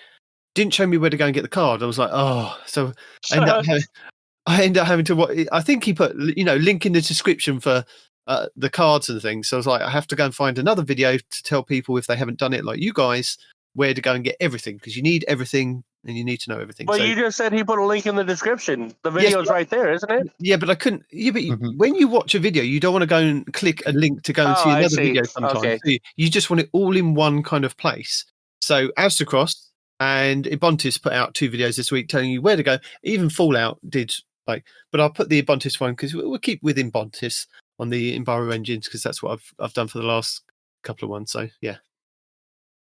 Didn't show me where to go and get the card. I was like, oh, so I end up having to watch. I think he put link in the description for the cards and things. So I was like, I have to go and find another video to tell people, if they haven't done it like you guys, where to go and get everything, because you need everything and you need to know everything. But you just said he put a link in the description. The video's right there, isn't it? Yeah, but I couldn't. Yeah, but when you watch a video, you don't want to go and click a link to go and see another video sometimes. Okay. You just want it all in one kind of place. So Aztecross and Ibontis put out 2 videos this week telling you where to go. Even Fallout did, but I'll put the Ibontis one because we'll keep with Ibontis on the Imbaru engines, because that's what I've done for the last couple of ones. So yeah.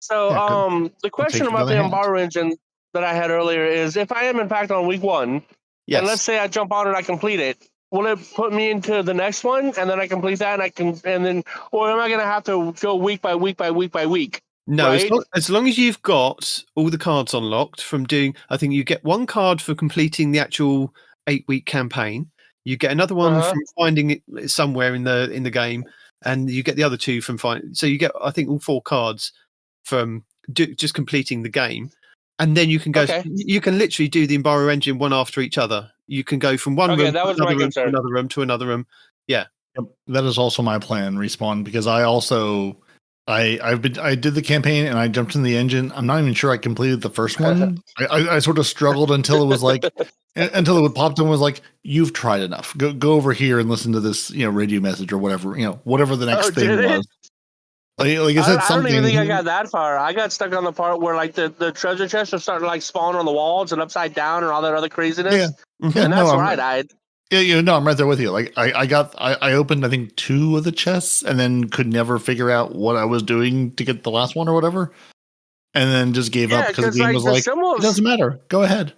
So the question about the Imbaru engine that I had earlier is, if I am in fact on week 1, and let's say I jump on and I complete it, will it put me into the next one and then I complete that or am I going to have to go week by week by week by week? No, right? as long as you've got all the cards unlocked from doing, I think you get 1 card for completing the actual 8-week campaign. You get another one from finding it somewhere in the game, and you get the other 2 from finding. So you get, I think, all 4 cards from just completing the game. And then you can go. Okay. You can literally do the Imbaru engine one after each other. You can go from one room to another room to another room to another room. Yeah, that is also my plan. Respawn, because I did the campaign and I jumped in the engine. I'm not even sure I completed the first one. I sort of struggled until it was like until it popped and was like, "You've tried enough. Go over here and listen to this radio message or whatever whatever the next thing was." Like I said, I don't even think I got that far. I got stuck on the part where the treasure chests are starting to spawn on the walls and upside down and all that other craziness. Yeah. And that's where I died. Yeah, I'm right there with you. Like I opened, I think, 2 of the chests and then could never figure out what I was doing to get the last one or whatever. And then just gave up because the game was like, it doesn't matter. Go ahead.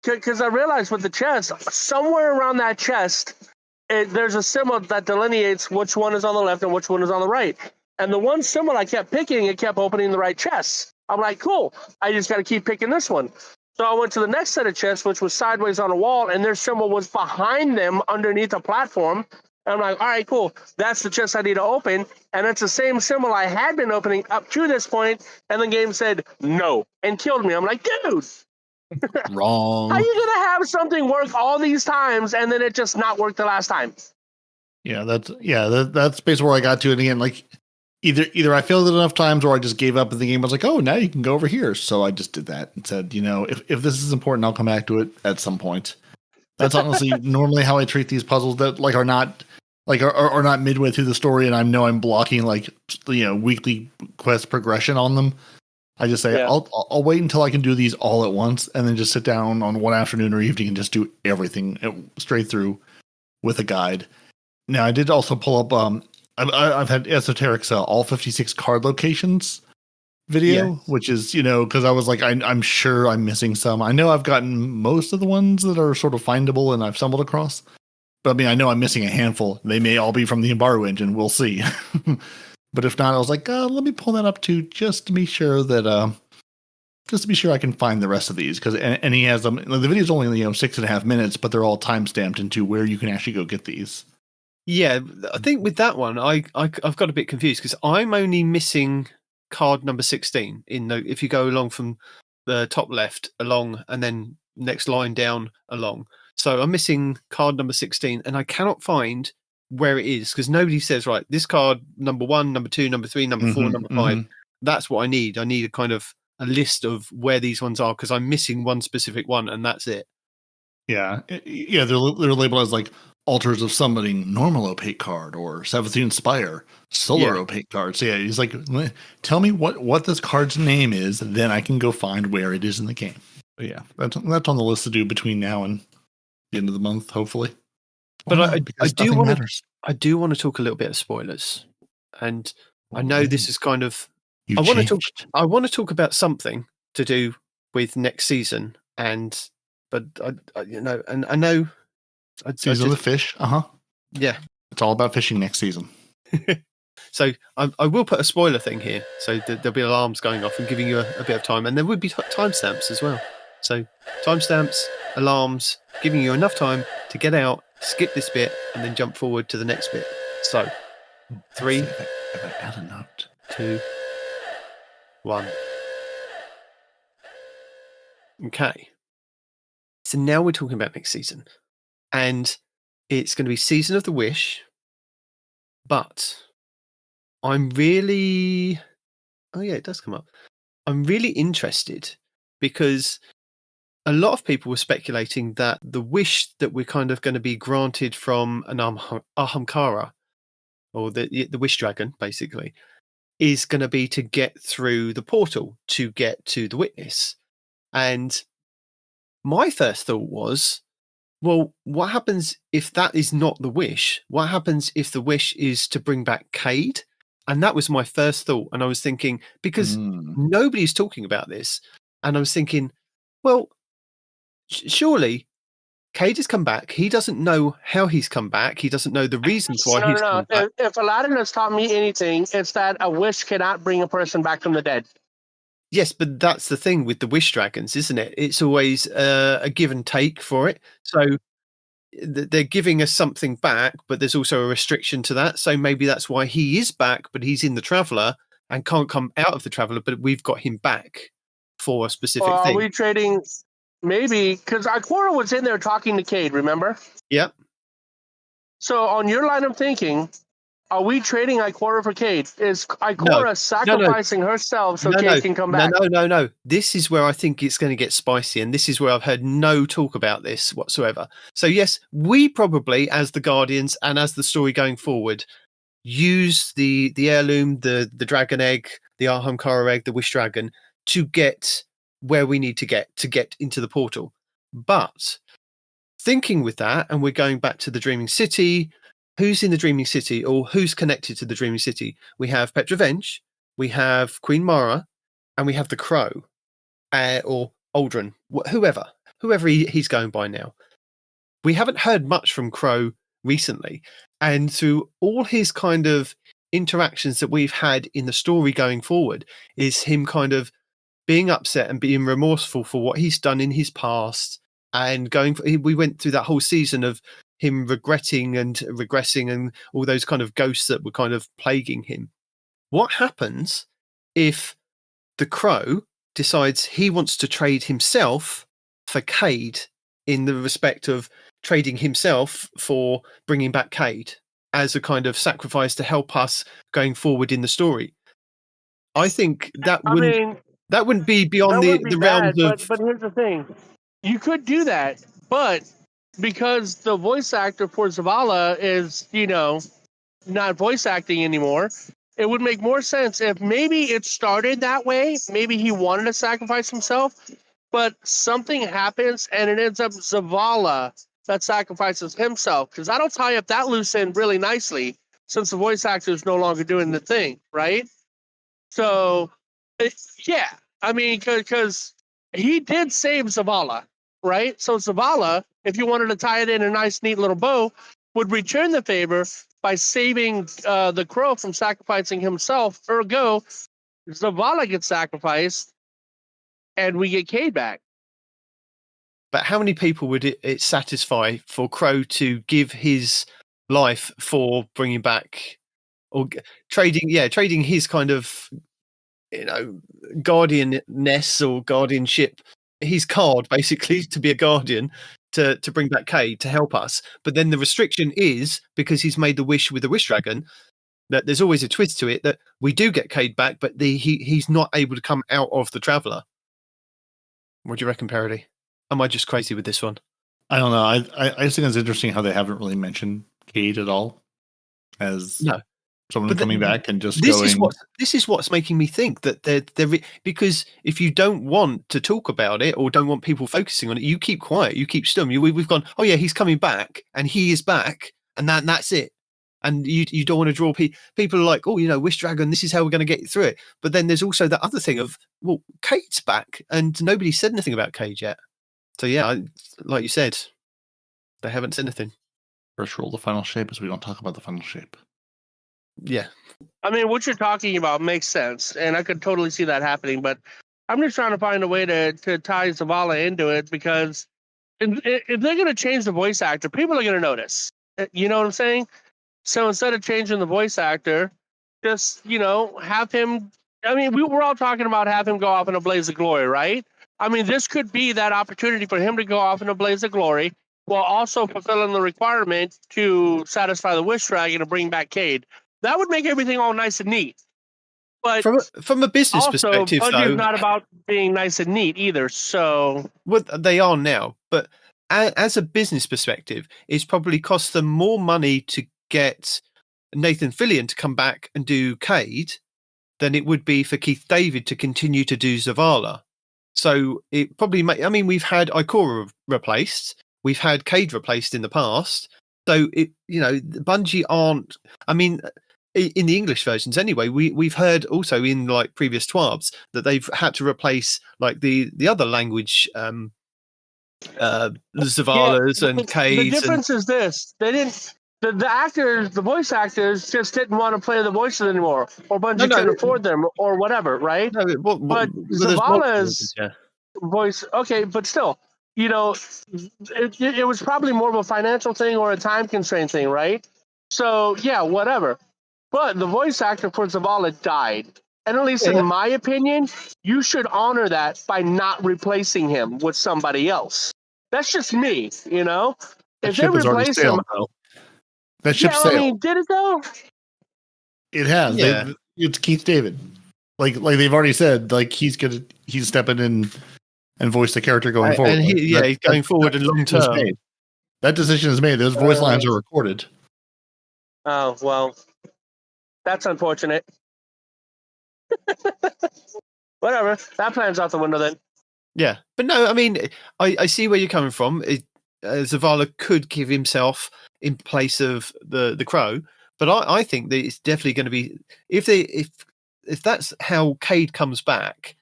Because I realized with the chest, somewhere around that chest, there's a symbol that delineates which one is on the left and which one is on the right. And the one symbol I kept picking, it kept opening the right chests. I'm like, cool. I just got to keep picking this one. So I went to the next set of chests, which was sideways on a wall, and their symbol was behind them underneath a platform. And I'm like, all right, cool. That's the chest I need to open. And it's the same symbol I had been opening up to this point. And the game said no and killed me. I'm like, dude. Wrong. How are you going to have something work all these times and then it just not work the last time? Yeah, that's basically where I got to it again. Like, Either I failed it enough times or I just gave up and the game was like, oh, now you can go over here. So I just did that and said, if this is important, I'll come back to it at some point. That's honestly normally how I treat these puzzles that are not midway through the story and I know I'm blocking weekly quest progression on them. I just say, I'll wait until I can do these all at once and then just sit down on one afternoon or evening and just do everything straight through with a guide. Now, I did also pull up I've had Esoteric's all 56 card locations video, which is, because I was like, I'm sure I'm missing some. I know I've gotten most of the ones that are sort of findable and I've stumbled across. But I mean, I know I'm missing a handful. They may all be from the Imbaru engine. We'll see. But if not, I was like, let me pull that up too, just to be sure that, I can find the rest of these. And he has them. The video's only 6.5 minutes, but they're all time stamped into where you can actually go get these. Yeah, I think with that one, I've got a bit confused because I'm only missing card number 16 if you go along from the top left along and then next line down along. So I'm missing card number 16 and I cannot find where it is because nobody says, right, this card number 1, number 2, number 3, number 4, number 5. That's what I need. I need a kind of a list of where these ones are because I'm missing one specific one and that's it. Yeah. Yeah, they're labeled as like Altars of Summoning, normal opaque card, or Savathun Spire, solar opaque card. So yeah, he's like, tell me what this card's name is, then I can go find where it is in the game. But yeah, that's on the list to do between now and the end of the month, hopefully. But I do want to talk a little bit of spoilers, and I know this is kind of You I want to changed. talk. I want to talk about something to do with next season, but I and I know. Season of the fish. Yeah. It's all about fishing next season. So I will put a spoiler thing here. So there'll be alarms going off and giving you a bit of time, and there would be timestamps as well. So timestamps, alarms, giving you enough time to get out, skip this bit, and then jump forward to the next bit. So 3, If I add a note. 2, 1. Okay. So now we're talking about next season, and it's going to be Season of the Wish, but I'm really... Oh yeah, it does come up. I'm really interested because a lot of people were speculating that the wish that we're kind of going to be granted from an Ahamkara, or the wish dragon, basically, is going to be to get through the portal to get to the witness. And my first thought was, well, what happens if that is not the wish? What happens if the wish is to bring back Cade? And that was my first thought. And I was thinking, because nobody's talking about this, and I was thinking, well, surely Cade has come back. He doesn't know how he's come back. He doesn't know the reasons why he's come back. If Aladdin has taught me anything, it's that a wish cannot bring a person back from the dead. Yes, but that's the thing with the wish dragons, isn't it? It's always a give and take for it. So they're giving us something back, but there's also a restriction to that. So maybe that's why he is back, but he's in the Traveller and can't come out of the Traveller, but we've got him back for a specific thing. Are we trading? Maybe, because Ikora was in there talking to Cade, remember? Yep. So on your line of thinking, are we trading Ikora for Cade? Is Ikora sacrificing herself so Cade can come back? No. This is where I think it's going to get spicy, and this is where I've heard no talk about this whatsoever. So yes, we probably, as the Guardians and as the story going forward, use the heirloom, the dragon egg, the Ahamkara egg, the wish dragon, to get where we need to get into the portal. But thinking with that, and we're going back to the Dreaming City. Who's in the Dreaming City, or who's connected to the Dreaming City? We have Petrovenge, we have Queen Mara, and we have the Crow, or Aldrin, whoever he's going by now. We haven't heard much from Crow recently, and through all his kind of interactions that we've had in the story going forward, is him kind of being upset and being remorseful for what he's done in his past, and we went through that whole season of him regretting and regressing and all those kind of ghosts that were kind of plaguing him. What happens if the Crow decides he wants to trade himself for Cade, in the respect of trading himself for bringing back Cade as a kind of sacrifice to help us going forward in the story? I think that wouldn't be beyond the realms of... But here's the thing. You could do that, but because the voice actor for Zavala is, not voice acting anymore, it would make more sense if maybe it started that way. Maybe he wanted to sacrifice himself, but something happens and it ends up Zavala that sacrifices himself. Because that'll tie up that loose end really nicely, since the voice actor is no longer doing the thing, right? So, yeah. I mean, because he did save Zavala, right? So Zavala, if you wanted to tie it in a nice, neat little bow, would return the favor by saving the Crow from sacrificing himself. Ergo, Zavala gets sacrificed, and we get Cade back. But how many people would it satisfy for Crow to give his life for bringing back, or trading his kind of, guardianness or guardianship, his card basically to be a guardian, to bring back Cade to help us? But then the restriction is, because he's made the wish with the wish dragon, that there's always a twist to it, that we do get Cade back, but he's not able to come out of the Traveller. What do you reckon, Peroty? Am I just crazy with this one? I don't know. I just think it's interesting how they haven't really mentioned Cade at all as someone coming back and just going. This is what's making me think that they're because if you don't want to talk about it or don't want people focusing on it, you keep quiet, you keep still. We've gone, oh yeah, he's coming back, and he is back, and that's it. And you don't want to draw people like, oh, Wish Dragon, this is how we're going to get through it. But then there's also that other thing of, well, Kate's back, and nobody said anything about Kate yet. So yeah, like you said, they haven't said anything. First rule of the final shape is we don't talk about the final shape. Yeah. I mean, what you're talking about makes sense, and I could totally see that happening. But I'm just trying to find a way to tie Zavala into it, because if they're going to change the voice actor, people are going to notice. You know what I'm saying? So instead of changing the voice actor, just have him. I mean, we were all talking about have him go off in a blaze of glory, right? I mean, this could be that opportunity for him to go off in a blaze of glory while also fulfilling the requirement to satisfy the Wish Dragon and bring back Cade. That would make everything all nice and neat. But from a business also, perspective, Bungie though, is not about being nice and neat either. So, well, they are now. But as a business perspective, it's probably cost them more money to get Nathan Fillion to come back and do Cade than it would be for Keith David to continue to do Zavala. So it probably we've had Ikora replaced, we've had Cade replaced in the past. So Bungie aren't. I mean, in the English versions anyway, we've heard also in like previous TWABs that they've had to replace like the other language Zavalas and Cades. The difference is this: they didn't. The actors, the voice actors, just didn't want to play the voices anymore, or Bungie couldn't afford them, or whatever, right? No, but Zavala's voice, okay, but still, it was probably more of a financial thing or a time constraint thing, right? So yeah, whatever. But the voice actor for Zavala died, and at least in my opinion, you should honor that by not replacing him with somebody else. That's just me, That If ship they has already replace sailed, him, though. That ship sailed. I mean, did it though? It has. Yeah. It's Keith David. Like they've already said, like he's stepping in and voice the character going forward. And he's going forward and long term. That decision is made. Those voice lines are recorded. Oh well, that's unfortunate. Whatever. That plan's out the window then. Yeah, but no, I mean, I see where you're coming from. Zavala could give himself in place of the Crow, but I think that it's definitely going to be if that's how Cade comes back.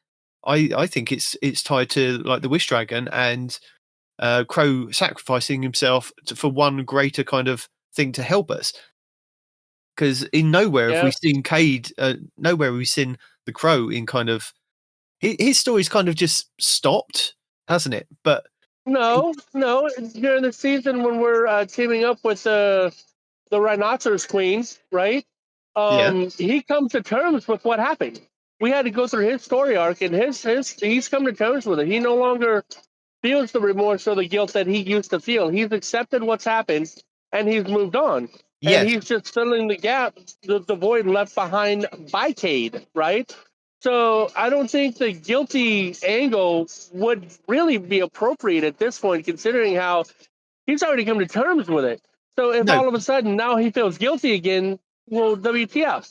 I think it's tied to like the Wish Dragon and Crow sacrificing himself for one greater kind of thing to help us. Because in nowhere have we seen Cade. Nowhere have we seen the Crow in kind of his story's kind of just stopped, hasn't it? But no. During the season when we're teaming up with the Rhinoceros Queen, right? He comes to terms with what happened. We had to go through his story arc, and he's come to terms with it. He no longer feels the remorse or the guilt that he used to feel. He's accepted what's happened, and he's moved on. Yes. And he's just filling the gap, the void left behind by Cade, right? So I don't think the guilty angle would really be appropriate at this point, considering how he's already come to terms with it. So if all of a sudden now he feels guilty again, well, WTF,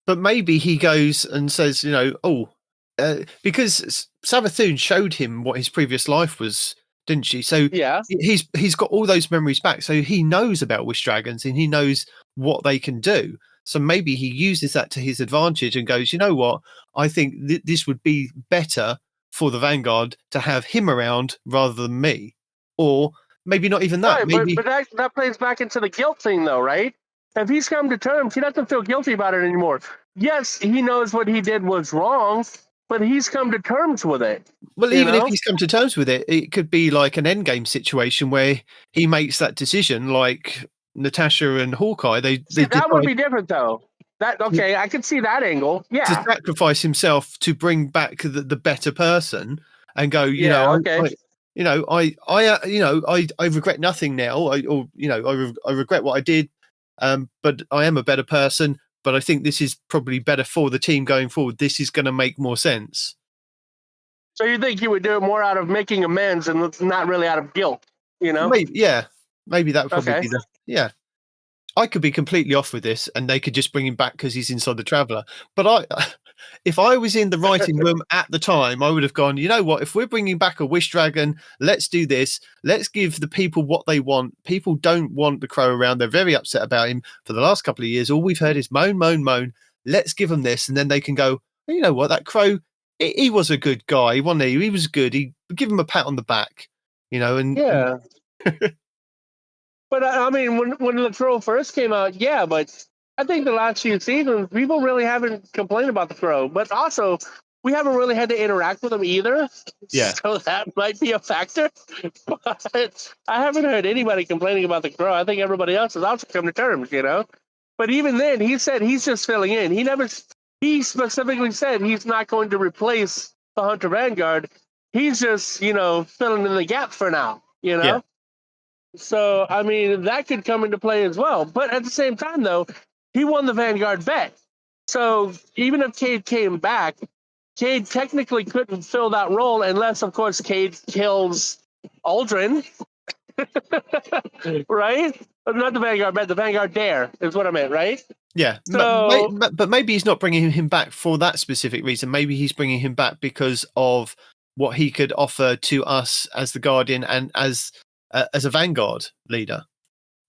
But maybe he goes and says, because Savathun showed him what his previous life was, didn't she? So yeah, he's got all those memories back. So he knows about Wish Dragons and he knows what they can do. So maybe he uses that to his advantage and goes, you know what? I think this would be better for the Vanguard to have him around rather than me. Or maybe not even that. Right, maybe... but that plays back into the guilt thing, though, right? If he's come to terms, he doesn't feel guilty about it anymore. Yes, he knows what he did was wrong, but he's come to terms with it. Well, even if he's come to terms with it, it could be like an endgame situation where he makes that decision, like Natasha and Hawkeye. That would be different, though. I can see that angle. Yeah, to sacrifice himself to bring back the better person and go. I regret nothing now. I regret what I did, but I am a better person. But I think this is probably better for the team going forward. This is going to make more sense. So you think he would do it more out of making amends and not really out of guilt, Maybe that would probably be I could be completely off with this, and they could just bring him back because he's inside the Traveller. But if I was in the writing room at the time, I would have gone, you know what? If we're bringing back a Wish Dragon, let's do this. Let's give the people what they want. People don't want the Crow around. They're very upset about him. For the last couple of years, all we've heard is moan, moan, moan. Let's give them this, and then they can go, you know what? That Crow, he was a good guy, wasn't he? He was good. He give him a pat on the back, and Yeah. But I mean, when the Crow first came out, yeah, but I think the last few seasons, people really haven't complained about the Crow. But also, we haven't really had to interact with him either. Yeah. So that might be a factor. But I haven't heard anybody complaining about the Crow. I think everybody else has also come to terms, But even then, he said he's just filling in. He specifically said he's not going to replace the Hunter Vanguard. He's just, filling in the gap for now, Yeah. So, I mean, that could come into play as well. But at the same time, though, he won the Vanguard bet. So even if Cade came back, Cade technically couldn't fill that role unless, of course, Cade kills Aldrin. Right? Not the Vanguard bet, the Vanguard Dare is what I meant, right? Yeah. So, but maybe he's not bringing him back for that specific reason. Maybe he's bringing him back because of what he could offer to us as the Guardian and as a Vanguard leader.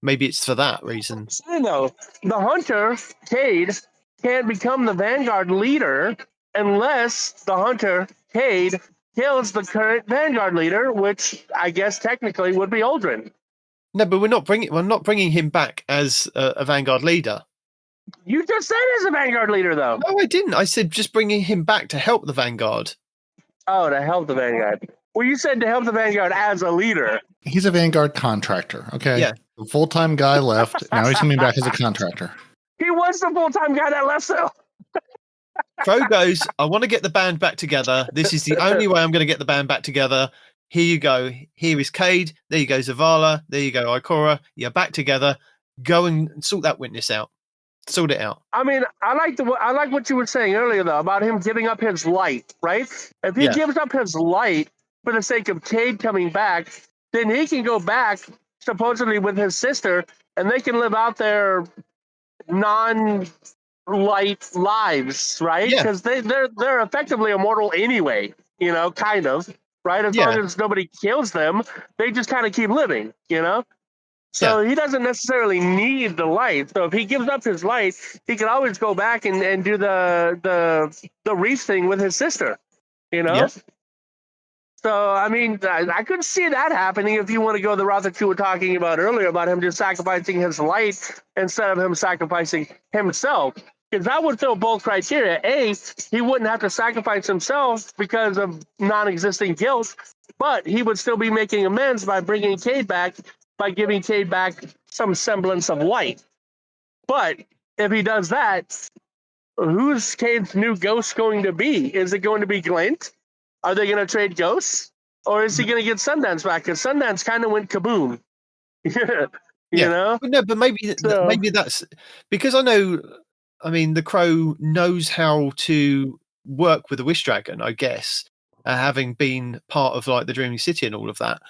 Maybe it's for that reason. I know. The Hunter, Cade, can't become the Vanguard leader unless the Hunter, Cade, kills the current Vanguard leader, which I guess technically would be Aldrin. No, but we're not bringing him back as a Vanguard leader. You just said as a Vanguard leader, though. No, I didn't. I said just bringing him back to help the Vanguard. Oh, to help the Vanguard. Well, you said to help the Vanguard as a leader. He's a Vanguard contractor. Okay. Yeah. The full-time guy left. Now he's coming back as a contractor. He was the full-time guy that left, though. Crow goes, I want to get the band back together. This is the only way I'm going to get the band back together. Here you go. Here is Cade. There you go, Zavala. There you go, Ikora. You're back together. Go and sort that witness out. Sort it out. I mean, I like what you were saying earlier, though, about him giving up his light, right? If he gives up his light for the sake of Cade coming back, then he can go back, supposedly with his sister, and they can live out their non-light lives, right? Because they're effectively immortal anyway, kind of, right? As long as nobody kills them, they just kind of keep living, So he doesn't necessarily need the light. So if he gives up his light, he can always go back and do the reef thing with his sister, Yeah. So, I mean, I could see that happening if you want to go the route that you were talking about earlier, about him just sacrificing his light instead of him sacrificing himself. Because that would fill both criteria. A, he wouldn't have to sacrifice himself because of non-existing guilt, but he would still be making amends by bringing Cade back, by giving Cade back some semblance of light. But if he does that, who's Cade's new ghost going to be? Is it going to be Glint? Are they going to trade ghosts? Or is he going to get Sundance back? Because Sundance kind of went kaboom. You know? But no, but maybe that's because I know, I mean, the Crow knows how to work with a Wish Dragon, I guess, having been part of like the Dreaming City and all of that.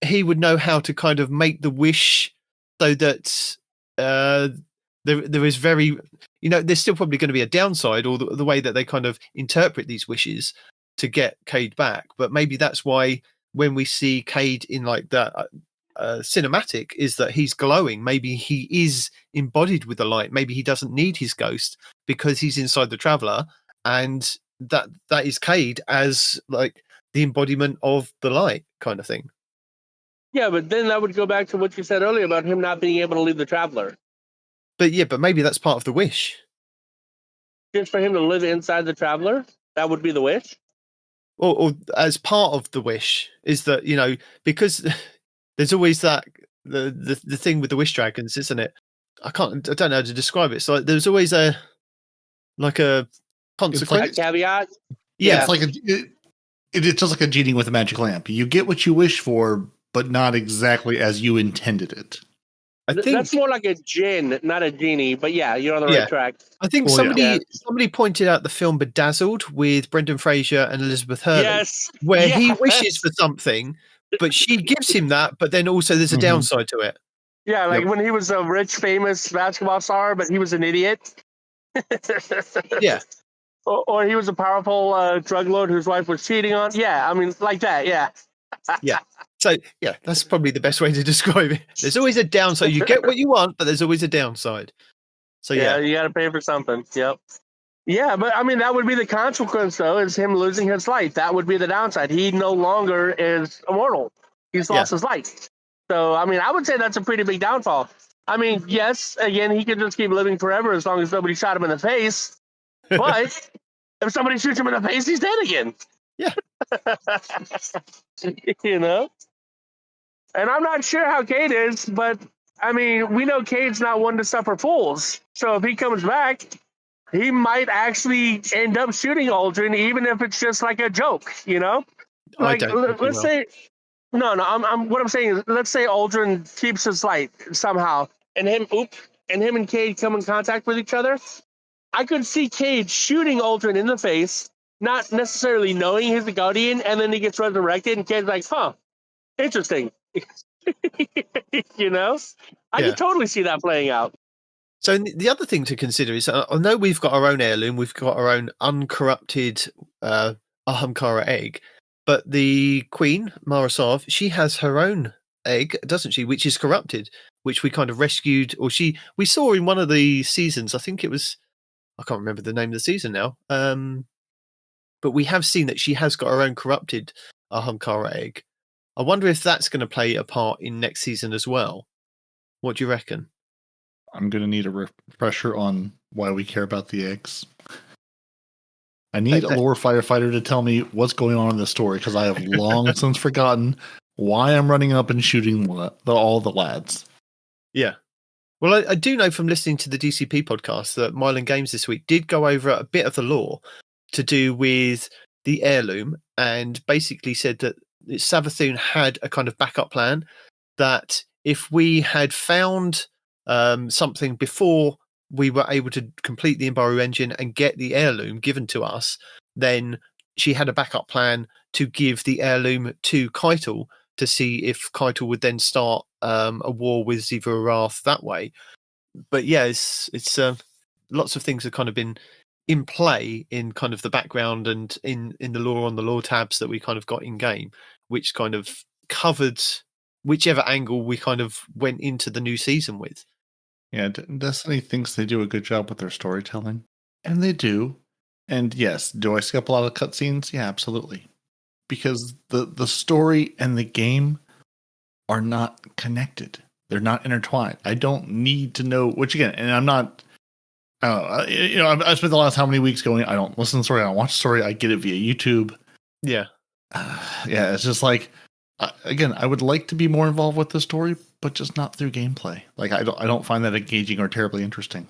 He would know how to kind of make the wish so that there is very, there's still probably going to be a downside, or the way that they kind of interpret these wishes to get Cade back. But maybe that's why when we see Cade in like that cinematic, is that he's glowing. Maybe he is embodied with the light. Maybe he doesn't need his ghost because he's inside the Traveller, and that is Cade as like the embodiment of the light kind of thing. Yeah, but then that would go back to what you said earlier about him not being able to leave the Traveller. But maybe that's part of the wish. Just for him to live inside the Traveller? That would be the wish? Or as part of the wish is that, because there's always that, the thing with the Wish Dragons, isn't it? I don't know how to describe it. So there's always a consequence. A caveat? Yeah. It's just like a genie with a magic lamp. You get what you wish for, but not exactly as you intended it. I think that's more like a djinn, not a genie. But yeah, you're on the right track. I think somebody pointed out the film Bedazzled with Brendan Fraser and Elizabeth Hurley, where he wishes for something, but she gives him that, but then also there's a downside to it. Yeah, like when he was a rich, famous basketball star, but he was an idiot. Yeah. Or he was a powerful drug lord whose wife was cheating on. Yeah, I mean, like that. Yeah. Yeah. So, yeah, that's probably the best way to describe it. There's always a downside. You get what you want, but there's always a downside. So, Yeah, yeah. you got to pay for something. Yep. Yeah, but I mean, that would be the consequence, though, is him losing his light. That would be the downside. He no longer is immortal. He's lost his light. So, I mean, I would say that's a pretty big downfall. I mean, yes, again, he could just keep living forever as long as nobody shot him in the face. But if somebody shoots him in the face, he's dead again. Yeah. You know? And I'm not sure how Cade is, but I mean, we know Cade's not one to suffer fools. So if he comes back, he might actually end up shooting Aldrin, even if it's just like a joke, you know? Like, let's say, I'm what I'm saying is, let's say Aldrin keeps his light somehow, and him and Cade come in contact with each other. I could see Cade shooting Aldrin in the face, not necessarily knowing he's the Guardian, and then he gets resurrected, and Cade's like, huh, interesting. You know? I could totally see that playing out. So the other thing to consider is, I know we've got our own heirloom, we've got our own uncorrupted Ahamkara egg, but the queen, Marasov, she has her own egg, doesn't she, which is corrupted, which we kind of rescued, or we saw in one of the seasons. I think it was, I can't remember the name of the season now, but we have seen that she has got her own corrupted Ahamkara egg. I wonder if that's going to play a part in next season as well. What do you reckon? I'm going to need a refresher on why we care about the eggs. I need a lore firefighter to tell me what's going on in this story, because I have long since forgotten why I'm running up and shooting all the lads. Yeah. Well, I do know from listening to the DCP podcast that Mylan Games this week did go over a bit of the lore to do with the heirloom, and basically said that Savathun had a kind of backup plan, that if we had found something before we were able to complete the Imbaru Engine and get the heirloom given to us, then she had a backup plan to give the heirloom to Keitel to see if Keitel would then start a war with Ziva Arath that way. But yeah, it's lots of things have kind of been in play in kind of the background and in the lore on the lore tabs that we kind of got in game, which kind of covered whichever angle we kind of went into the new season with. Yeah, Destiny thinks they do a good job with their storytelling, and they do. And yes, do I skip a lot of cutscenes? Yeah, absolutely. Because the story and the game are not connected. They're not intertwined. I don't need to know, which again, and I'm not, I spent the last how many weeks going, I don't listen to the story, I don't watch the story, I get it via YouTube. Yeah. Yeah, it's just like, again, I would like to be more involved with the story, but just not through gameplay. Like, I don't find that engaging or terribly interesting.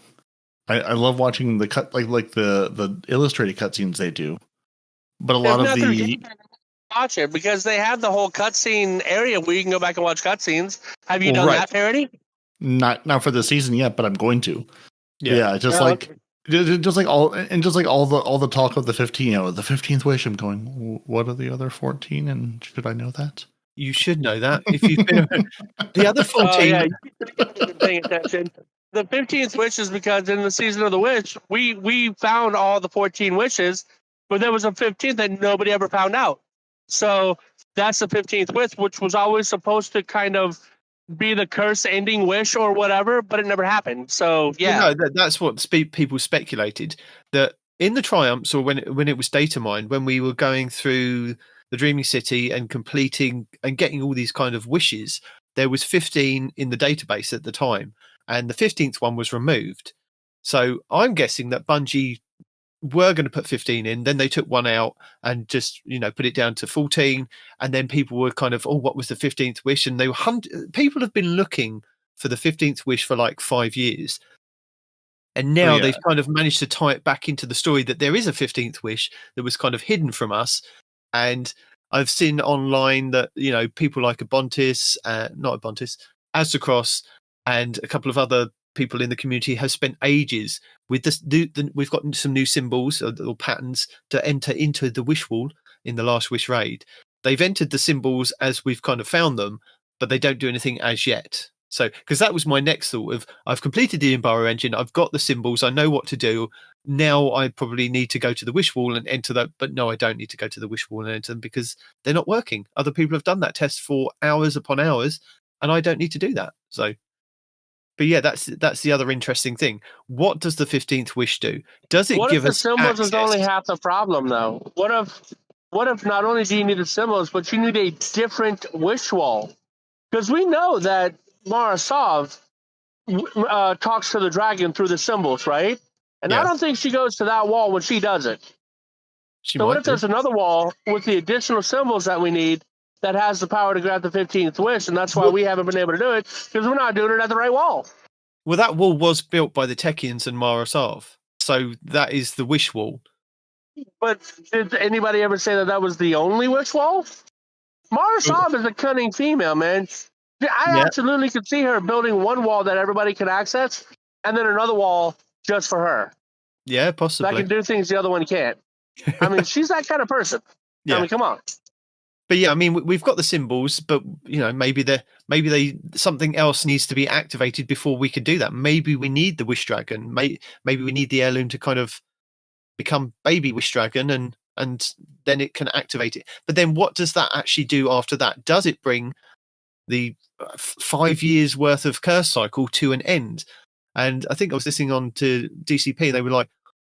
I love watching the the illustrated cutscenes they do, but a lot of the watch it, because they have the whole cutscene area where you can go back and watch cutscenes. Have you done that, Peroty? Not for the season yet, but I'm going to. Yeah, just like all the talk of the 15, the 15th wish. I'm going, what are the other 14, and should I know that? You should know that if you've been the other 14. Oh, yeah, you've been paying attention. The 15th wish is because in the season of the witch, we found all the 14 wishes, but there was a 15th that nobody ever found out. So that's the 15th wish, which was always supposed to kind of be the curse ending wish or whatever, but it never happened. So yeah, well, no, that's what people speculated, that in the triumphs, or when it was data mined, when we were going through the Dreaming City and completing and getting all these kind of wishes, there was 15 in the database at the time, and the 15th one was removed. So I'm guessing that Bungie were going to put 15 in, then they took one out and just put it down to 14, and then people were kind of, what was the 15th wish? And they were people have been looking for the 15th wish for like 5 years, and now they've kind of managed to tie it back into the story that there is a 15th wish that was kind of hidden from us. And I've seen online that people like Aztecross and a couple of other people in the community have spent ages with this. We've got some new symbols or patterns to enter into the wish wall in the last wish raid. They've entered the symbols as we've kind of found them, but they don't do anything as yet. So, because that was my next thought of, I've completed the Imbaru engine, I've got the symbols, I know what to do. Now I probably need to go to the wish wall and enter that, but no, I don't need to go to the wish wall and enter them because they're not working. Other people have done that test for hours upon hours, and I don't need to do that. So, but yeah, that's the other interesting thing. What does the 15th wish do? Does it What if give the us symbols is only access? half the problem, though? What if not only do you need the symbols, but you need a different wish wall? Because we know that Marasov talks to the dragon through the symbols, right? And I Yeah, don't think she goes to that wall when she does it. she So what might if do. there's another wall with the additional symbols that we need that has the power to grant the 15th wish, and that's why we haven't been able to do it, because we're not doing it at the right wall. Well, that wall was built by the Techians and Marasov, so that is the wish wall. But did anybody ever say that was the only wish wall? Marasov is a cunning female, man. I Yeah. absolutely could see her building one wall that everybody can access, and then another wall just for her. Yeah, That possibly. can do things the other one can't. I mean, she's that kind of person. Yeah. I mean, come on. But yeah, I mean, we've got the symbols, but maybe something else needs to be activated before we can do that. Maybe we need the Wish Dragon. Maybe we need the heirloom to kind of become baby Wish Dragon, and then it can activate it. But then, what does that actually do after that? Does it bring the 5 years worth of curse cycle to an end? And I think I was listening on to DCP. They were like,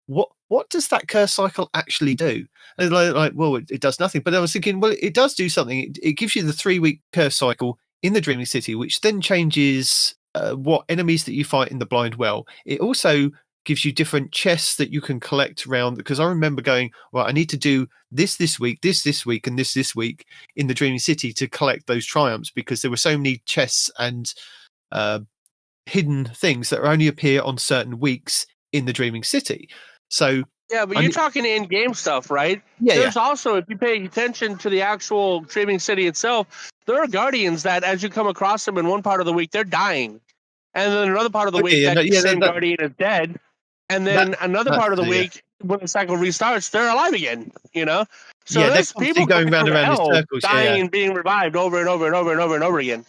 what does that curse cycle actually do? And like, well, it does nothing. But I was thinking, well, it does do something. It gives you the 3-week curse cycle in the Dreaming City, which then changes what enemies that you fight in the Blind Well. It also gives you different chests that you can collect around, because I remember going, well, I need to do this week, this week, and this week in the Dreaming City to collect those triumphs, because there were so many chests and hidden things that only appear on certain weeks in the Dreaming City. So yeah, but you're talking in-game stuff, right? Yeah, There's also, if you pay attention to the actual Dreaming City itself, there are guardians that, as you come across them in one part of the week, they're dying, and then another part of the week, same guardian is dead, and then another part of the week, when the cycle restarts, they're alive again. So there's people going round in in hell circles, dying and being revived over and over and over and over and over again.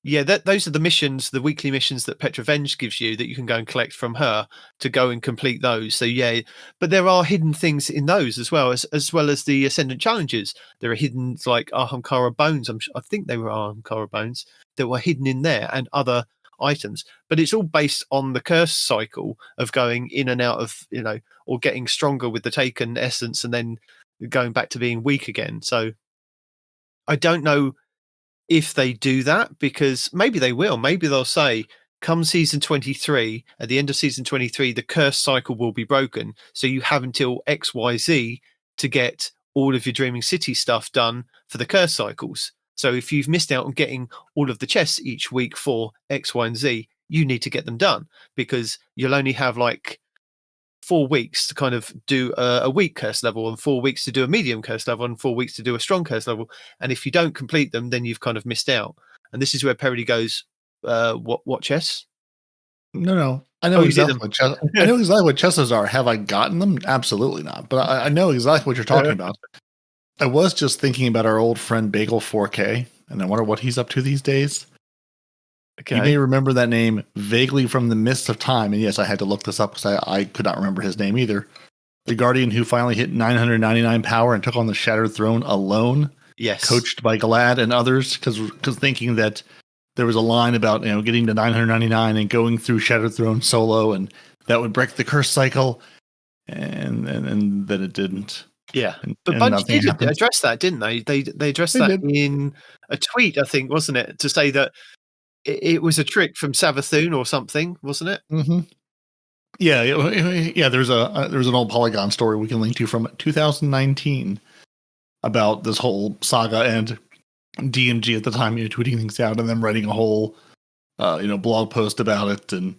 Yeah, those are the missions, the weekly missions that Petrovenge gives you that you can go and collect from her to go and complete those. So yeah, but there are hidden things in those as well as the Ascendant challenges. There are hidden like Ahamkara bones. I think they were Ahamkara bones that were hidden in there, and other items. But it's all based on the curse cycle of going in and out of, or getting stronger with the taken essence and then going back to being weak again. So I don't know if they do that, because maybe they will. Maybe they'll say, come season 23, at the end of season 23, the curse cycle will be broken. So you have until XYZ to get all of your Dreaming City stuff done for the curse cycles. So if you've missed out on getting all of the chests each week for X, Y, and Z, you need to get them done, because you'll only have like 4 weeks to kind of do a weak curse level, and 4 weeks to do a medium curse level, and 4 weeks to do a strong curse level. And if you don't complete them, then you've kind of missed out. And this is where Peroty goes, what chests? No. I know exactly what I know exactly what chests are. Have I gotten them? Absolutely not. But I know exactly what you're talking about. I was just thinking about our old friend Bagel 4K, and I wonder what he's up to these days. Okay. You may remember that name vaguely from the Mist of Time, and yes, I had to look this up because I could not remember his name either. The Guardian who finally hit 999 power and took on the Shattered Throne alone. Yes, coached by Glad and others, because thinking that there was a line about getting to 999 and going through Shattered Throne solo, and that would break the curse cycle, and then it didn't. Yeah, but Bungie did address that, didn't they? They addressed that in a tweet, I think, wasn't it? To say that it was a trick from Savathun or something, wasn't it? Mm-hmm. Yeah. There's an old Polygon story we can link to from 2019 about this whole saga, and DMG at the time tweeting things out and then writing a whole blog post about it. And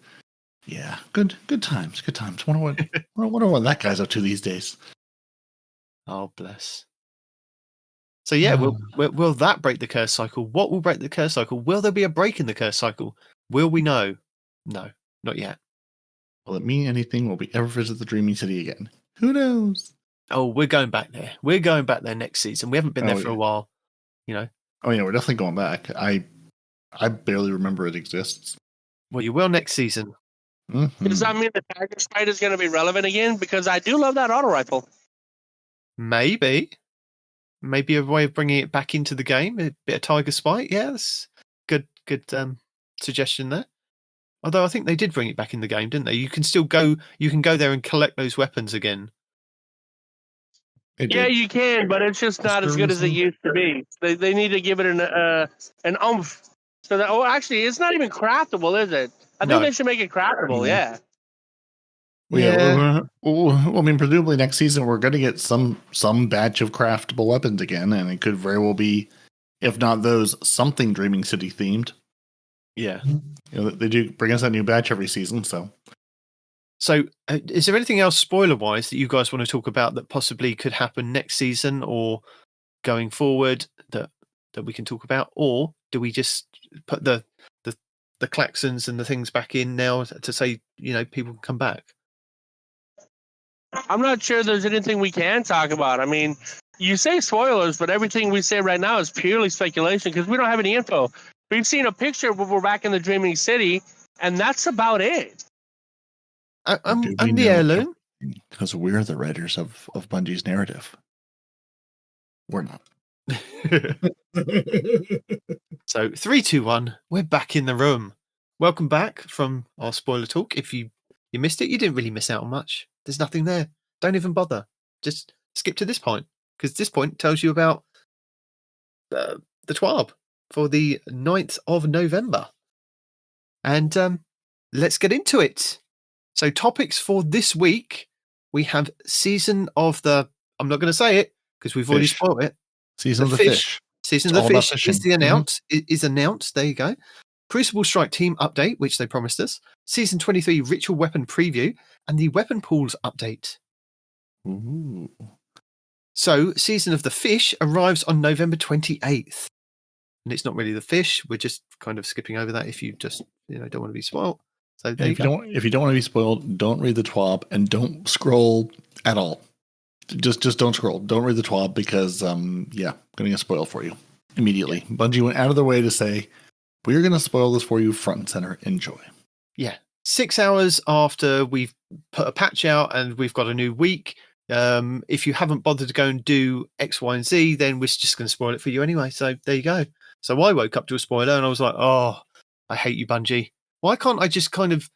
yeah, good times. Wonder what that guy's up to these days. Oh, bless. So yeah, will that break the curse cycle? What will break the curse cycle? Will there be a break in the curse cycle? Will we know? No, not yet. Will it mean anything? Will we ever visit the Dreaming City again? Who knows? Oh, we're going back there. We're going back there next season. We haven't been there for a while, Oh yeah, we're definitely going back. I barely remember it exists. Well, you will next season. Mm-hmm. Does that mean the Tiger Sprite is going to be relevant again? Because I do love that auto rifle. Maybe a way of bringing it back into the game. A bit of Tiger Spite. Yeah, that's good suggestion there. Although I think they did bring it back in the game, didn't they? You can still go. You can go there and collect those weapons again. Yeah, you can, but it's just not as good as it used to be. They need to give it an oomph. So that actually, it's not even craftable, is it? I think they should make it craftable. Yeah. Well, I mean, presumably next season we're going to get some batch of craftable weapons again, and it could very well be, if not those, something Dreaming City themed. Yeah, they do bring us a new batch every season. So, is there anything else spoiler-wise that you guys want to talk about that possibly could happen next season or going forward that we can talk about, or do we just put the klaxons and the things back in now to say people can come back? I'm not sure there's anything we can talk about. I mean, you say spoilers, but everything we say right now is purely speculation because we don't have any info. We've seen a picture where we're back in the Dreaming City, and that's about it. And the heirloom? Because we're the writers of Bungie's narrative. We're not. So 3, 2, 1, we're back in the room. Welcome back from our spoiler talk. If you missed it, you didn't really miss out on much. There's nothing there. Don't even bother. Just skip to this point, because this point tells you about the TWAB for the 9th of November. And let's get into it. So topics for this week, we have season of the, I'm not going to say it because we've already spoiled it. Season of the fish. Season of the fish is the is announced. There you go. Crucible Strike Team update, which they promised us. Season 23 Ritual Weapon preview and the Weapon Pools update. Ooh. So Season of the Fish arrives on November 28th. And it's not really the fish. We're just kind of skipping over that if you just don't want to be spoiled. So if you don't want to be spoiled, don't read the TWAB and don't scroll at all. Just don't scroll. Don't read the TWAB because going to get spoiled for you immediately. Yeah. Bungie went out of their way to say, we're going to spoil this for you front and center. Enjoy. Yeah. 6 hours after we've put a patch out and we've got a new week. If you haven't bothered to go and do X, Y, and Z, then we're just going to spoil it for you anyway. So there you go. So I woke up to a spoiler and I was like, oh, I hate you, Bungie. Why can't I just kind of...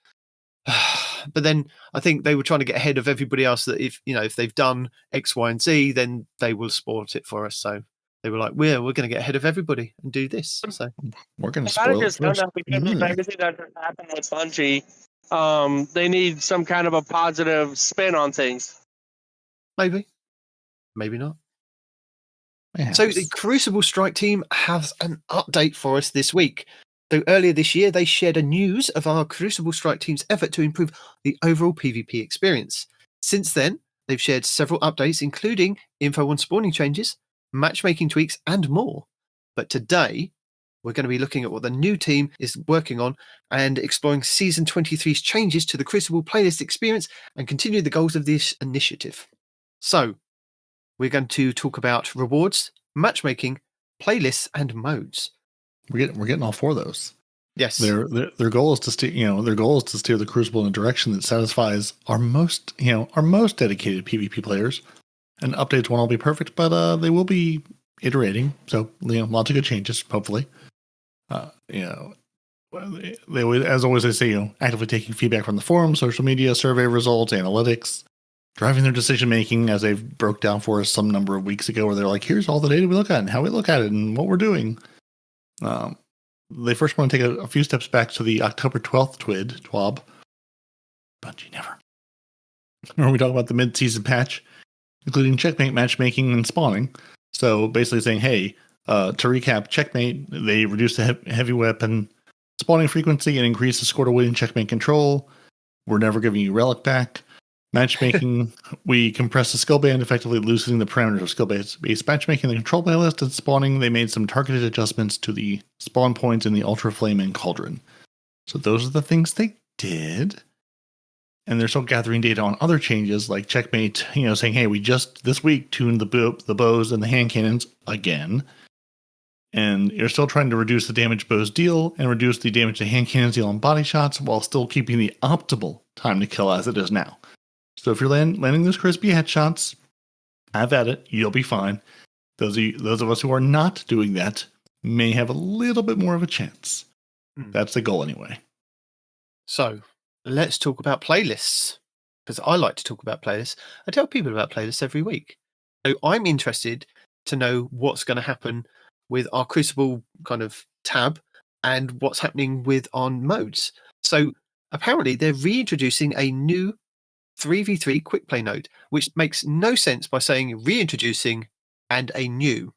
But then I think they were trying to get ahead of everybody else that if they've done X, Y, and Z, then they will spoil it for us. So they were like, we're going to get ahead of everybody and do this. So we're going to spoil it first. Because of everything that has happened with Bungie, they need some kind of a positive spin on things. Maybe not. Yes. So the Crucible Strike team has an update for us this week. Though earlier this year, they shared a news of our Crucible Strike team's effort to improve the overall PvP experience. Since then, they've shared several updates, including info on spawning changes, matchmaking tweaks, and more. But today, we're going to be looking at what the new team is working on and exploring Season 23's changes to the Crucible playlist experience and continue the goals of this initiative. So, we're going to talk about rewards, matchmaking, playlists, and modes. We're getting all four of those. Yes. Their goal is to steer the Crucible in a direction that satisfies our most dedicated PvP players. And updates won't all be perfect, but they will be iterating. So lots of good changes, hopefully. They always, as always, they say actively taking feedback from the forums, social media, survey results, analytics, driving their decision making, as they've broke down for us some number of weeks ago, where they're like, here's all the data we look at and how we look at it and what we're doing. They first want to take a few steps back to the October 12th TWAB. Bungie never. Where we talk about the mid-season patch, including checkmate matchmaking and spawning. So basically saying, hey, to recap, checkmate, they reduced the heavy weapon spawning frequency and increased the score to win checkmate control. We're never giving you relic back. Matchmaking, we compressed the skill band, effectively loosening the parameters of skill-based matchmaking. The control playlist and spawning, they made some targeted adjustments to the spawn points in the Ultra Flame and Cauldron. So those are the things they did. And they're still gathering data on other changes, like checkmate, saying, hey, we just this week tuned the bows and the hand cannons again. and you're still trying to reduce the damage bows deal and reduce the damage the hand cannons deal on body shots while still keeping the optimal time to kill as it is now. So if you're landing those crispy headshots, have at it. You'll be fine. Those of us who are not doing that may have a little bit more of a chance. That's the goal anyway. So let's talk about playlists, because I like to talk about playlists. I tell people about playlists every week. So I'm interested to know what's going to happen with our Crucible kind of tab and what's happening with our modes. So apparently they're reintroducing a new 3v3 quick play node, which makes no sense by saying reintroducing and a new.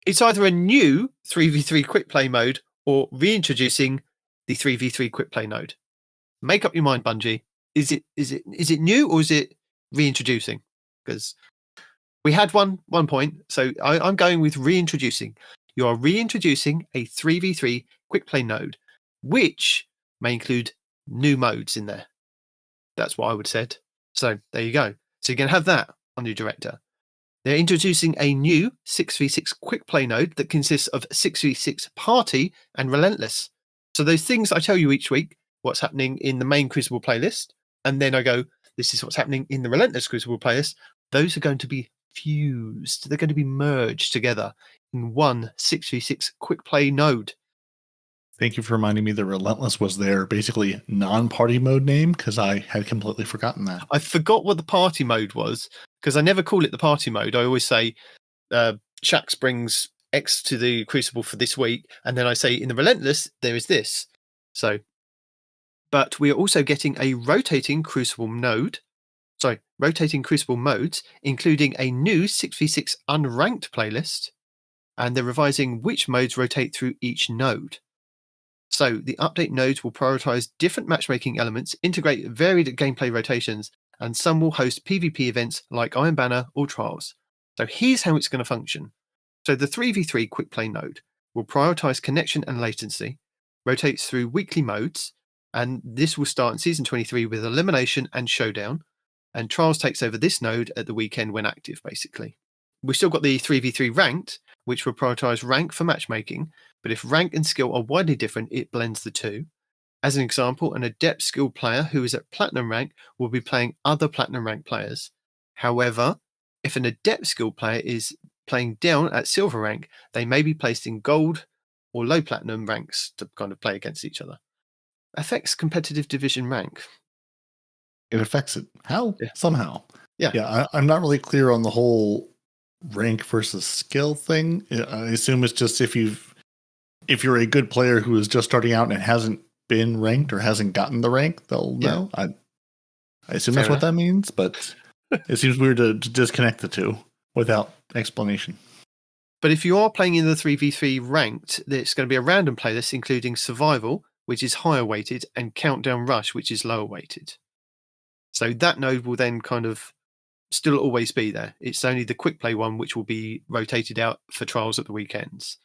It's either a new 3v3 quick play mode or reintroducing the 3v3 quick play node. Make up your mind, Bungie. Is it new or is it reintroducing? Because we had one point, so I'm going with reintroducing. You are reintroducing a 3v3 quick play node, which may include new modes in there. That's what I would have said. So there you go. So you're going to have that on your director. They're introducing a new 6v6 quick play node that consists of 6v6 party and relentless. So those things I tell you each week, what's happening in the main Crucible playlist, and then I go, this is what's happening in the relentless Crucible playlist. Those are going to be fused. They're going to be merged together in one 6v6 quick play node. Thank you for reminding me that Relentless was their basically non-party mode name, because I had completely forgotten that. I forgot what the party mode was, because I never call it the party mode. I always say Shax brings X to the Crucible for this week, and then I say in the Relentless, there is this. So, but we are also getting a rotating Crucible modes, including a new 6v6 unranked playlist, and they're revising which modes rotate through each node. So the update nodes will prioritize different matchmaking elements, integrate varied gameplay rotations, and some will host PvP events like Iron Banner or Trials. So here's how it's going to function. So the 3v3 quick play node will prioritize connection and latency, rotates through weekly modes, and this will start in Season 23 with Elimination and Showdown, and Trials takes over this node at the weekend when active, basically. We've still got the 3v3 ranked, which will prioritize rank for matchmaking, but if rank and skill are widely different, it blends the two. As an example, an adept skilled player who is at platinum rank will be playing other platinum rank players. However, if an adept skilled player is playing down at silver rank, they may be placed in gold or low platinum ranks to kind of play against each other. Affects competitive division rank. It affects it. How? Yeah. Somehow. Yeah. I'm not really clear on the whole rank versus skill thing. I assume it's just if you're a good player who is just starting out and hasn't been ranked or hasn't gotten the rank, they'll know. I assume that's what that means, but it seems weird to disconnect the two without explanation. But if you are playing in the 3v3 ranked, it's going to be a random playlist including Survival, which is higher weighted, and Countdown Rush, which is lower weighted. So that node will then kind of still always be there. It's only the quick play one which will be rotated out for Trials at the weekends.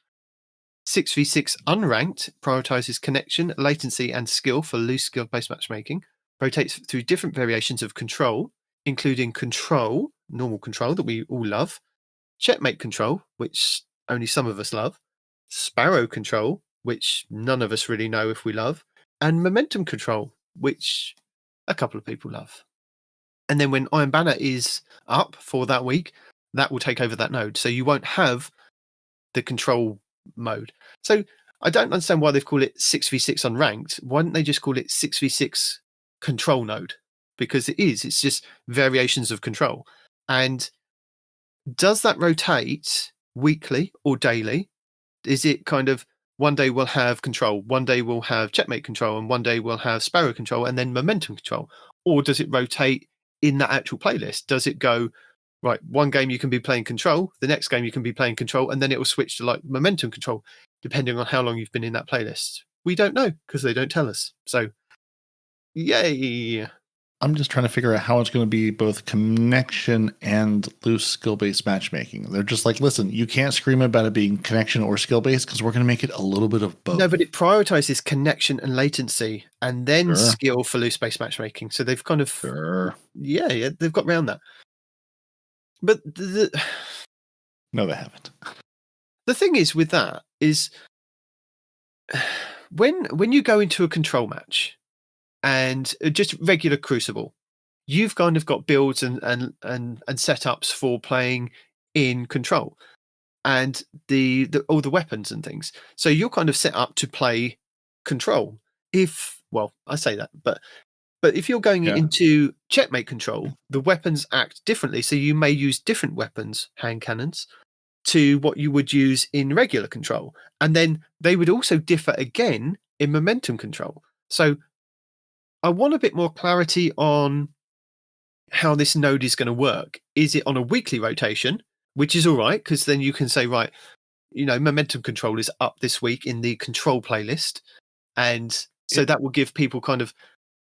6v6 unranked prioritizes connection, latency, and skill for loose skill-based matchmaking. Rotates through different variations of control, including control, normal control that we all love, checkmate control, which only some of us love, sparrow control, which none of us really know if we love, and momentum control, which a couple of people love. And then when Iron Banner is up for that week, that will take over that node. So you won't have the control mode. So I don't understand why they've called it 6v6 unranked. Why don't they just call it 6v6 control node? Because it's just variations of control. And does that rotate weekly or daily? Is it kind of one day we'll have control, one day we'll have checkmate control, and one day we'll have sparrow control and then momentum control? Or does it rotate in that actual playlist? Does it go, right, one game you can be playing control, the next game you can be playing control, and then it will switch to like momentum control, depending on how long you've been in that playlist? We don't know because they don't tell us. So, yay. I'm just trying to figure out how it's going to be both connection and loose skill-based matchmaking. They're just like, listen, you can't scream about it being connection or skill-based because we're going to make it a little bit of both. No, but it prioritizes connection and latency and then skill for loose-based matchmaking. So they've kind of, yeah, they've got around that. But No, they haven't. The thing is with that is when you go into a control match and just regular Crucible, you've kind of got builds and setups for playing in control and the all the weapons and things. So you're kind of set up to play control. I say that, but if you're going into checkmate control, the weapons act differently. So you may use different weapons, hand cannons, to what you would use in regular control. And then they would also differ again in momentum control. So I want a bit more clarity on how this node is going to work. Is it on a weekly rotation, which is all right, because then you can say, right, momentum control is up this week in the control playlist. And so that will give people kind of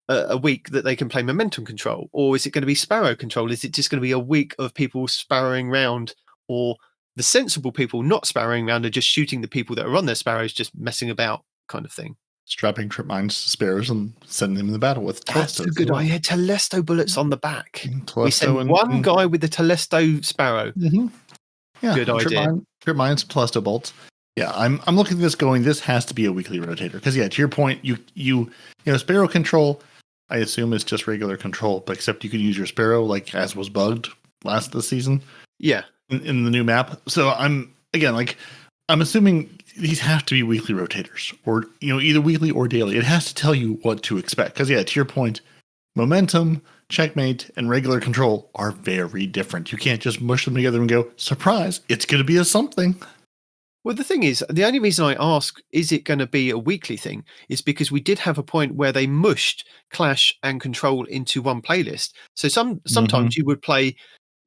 a week that they can play momentum control. Or is it going to be sparrow control? Is it just going to be a week of people sparrowing around, or the sensible people not sparrowing around and just shooting the people that are on their sparrows, just messing about kind of thing? Strapping trip mines to sparrows and sending them in the battle with Telesto. That's a good idea. Telesto bullets on the back. Telesto we send one guy with the Telesto sparrow. Mm-hmm. Yeah, good idea. Trip mines, Telesto bolts. Yeah, I'm looking at this going, this has to be a weekly rotator. Because to your point, you sparrow control, I assume is just regular control, but except you can use your sparrow like as was bugged last this season. Yeah. In the new map. So I'm assuming these have to be weekly rotators, or either weekly or daily. It has to tell you what to expect. Because to your point, momentum, checkmate, and regular control are very different. You can't just mush them together and go, surprise, it's going to be a something. Well, the thing is, the only reason I ask, is it going to be a weekly thing, is because we did have a point where they mushed Clash and Control into one playlist. So sometimes you would play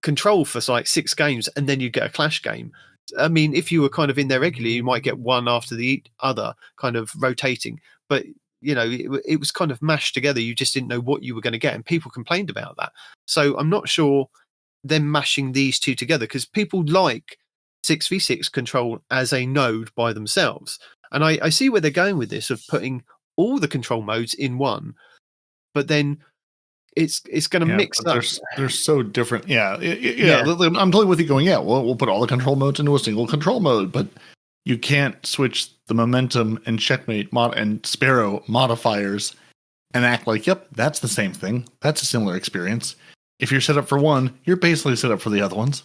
Control for like 6 games and then you get a Clash game. I mean, if you were kind of in there regularly, you might get one after the other, kind of rotating. But it was kind of mashed together. You just didn't know what you were going to get, and people complained about that. So I'm not sure them mashing these two together, because people like 6v6 Control as a node by themselves. And I see where they're going with this, of putting all the control modes in one, but then it's going to mix up. They're so different. Yeah. I'm totally with you going, we'll put all the control modes into a single control mode, but you can't switch the momentum and checkmate and sparrow modifiers and act like, yep, that's the same thing. That's a similar experience. If you're set up for one, you're basically set up for the other ones.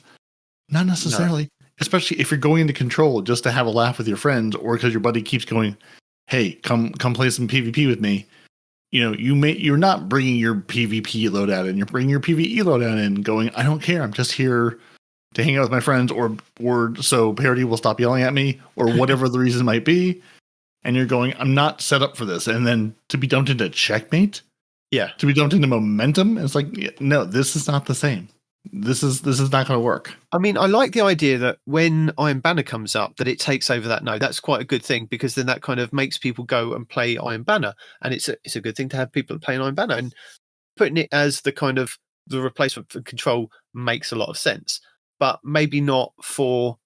Not necessarily. No. Especially if you're going into control just to have a laugh with your friends, or because your buddy keeps going, hey, come play some PvP with me. You're not bringing your PvP loadout in. You're bringing your PvE loadout in, going, I don't care. I'm just here to hang out with my friends, or so Peroty will stop yelling at me, or whatever the reason might be. And you're going, I'm not set up for this. And then to be dumped into checkmate, to be dumped into momentum, it's like, no, this is not the same. This is not going to work. I mean, I like the idea that when Iron Banner comes up, that it takes over that node. That's quite a good thing, because then that kind of makes people go and play Iron Banner, and it's a good thing to have people playing Iron Banner. And putting it as the kind of the replacement for Control makes a lot of sense, but maybe not for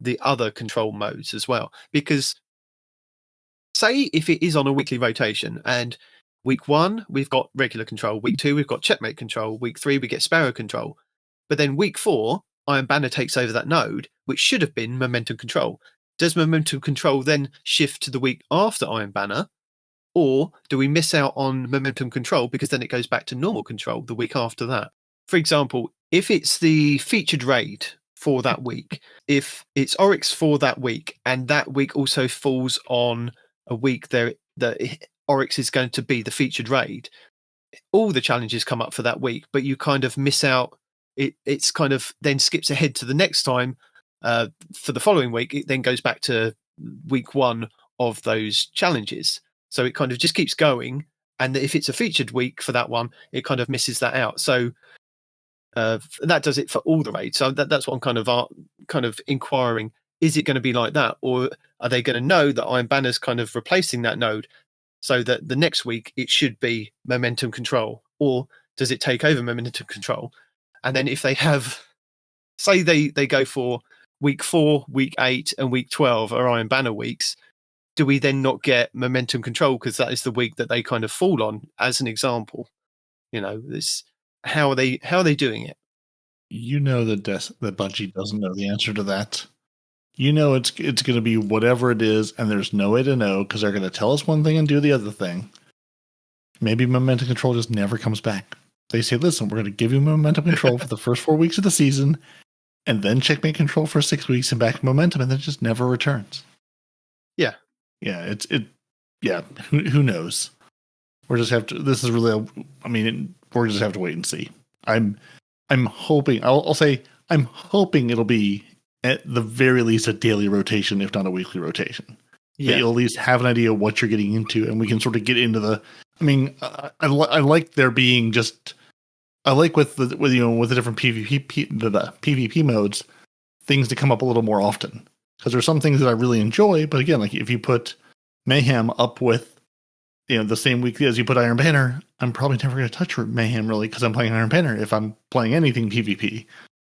the other control modes as well. Because say if it is on a weekly rotation, and week 1 we've got regular control, week 2 we've got checkmate control, week 3 we get sparrow control. But then week 4, Iron Banner takes over that node, which should have been momentum control. Does momentum control then shift to the week after Iron Banner? Or do we miss out on momentum control, because then it goes back to normal control the week after that? For example, if it's the featured raid for that week, if it's Oryx for that week, and that week also falls on a week that Oryx is going to be the featured raid, all the challenges come up for that week, but you kind of miss out. It's kind of then skips ahead to the next time for the following week. It then goes back to week 1 of those challenges. So it kind of just keeps going. And if it's a featured week for that one, it kind of misses that out. So that does it for all the raids. So that's what I'm kind of inquiring. Is it going to be like that? Or are they going to know that Iron Banner's kind of replacing that node, so that the next week it should be momentum control? Or does it take over momentum control? And then if they have, say they go for week 4, week 8, and week 12 are Iron Banner weeks, do we then not get momentum control because that is the week that they kind of fall on, as an example? This how are they doing it? You know that that Bungie doesn't know the answer to that. You know it's going to be whatever it is, and there's no way to know because they're going to tell us one thing and do the other thing. Maybe momentum control just never comes back. They say, listen, we're going to give you momentum control for the first 4 weeks of the season, and then checkmate control for 6 weeks and back momentum, and then it just never returns. Yeah. Yeah, yeah, who knows? We're just have to, this is really, we're just have to wait and see. I'm hoping, I'll say, I'm hoping it'll be at the very least a daily rotation, if not a weekly rotation. Yeah. That you'll at least have an idea of what you're getting into, and we can sort of get into the, I like there being just, I like with the different PvP modes, things to come up a little more often. Because there's some things that I really enjoy, but again, like if you put Mayhem up with, the same week as you put Iron Banner, I'm probably never going to touch Mayhem really because I'm playing Iron Banner if I'm playing anything PvP.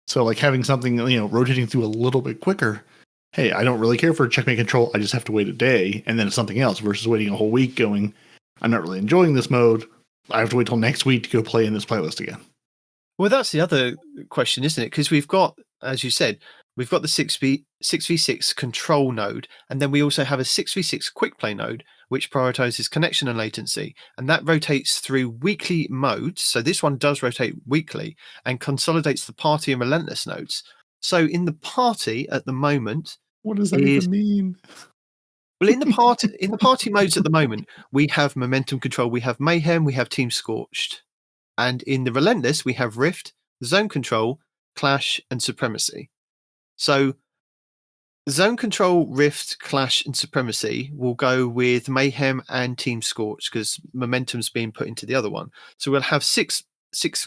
So like having something, rotating through a little bit quicker. Hey, I don't really care for checkmate control. I just have to wait a day and then it's something else versus waiting a whole week going, I'm not really enjoying this mode. I have to wait till next week to go play in this playlist again. Well, that's the other question, isn't it? Because we've got, as you said, we've got the 6v6 control node, and then we also have a 6v6 quick play node, which prioritizes connection and latency, and that rotates through weekly modes. So this one does rotate weekly and consolidates the party and relentless nodes. So in the party at the moment, what does that even mean? Well, in the party modes at the moment, we have momentum control, we have mayhem, we have team scorched. And in the Relentless, we have Rift, Zone Control, Clash, and Supremacy. So Zone Control, Rift, Clash, and Supremacy will go with Mayhem and Team Scorch because Momentum's being put into the other one. So we'll have six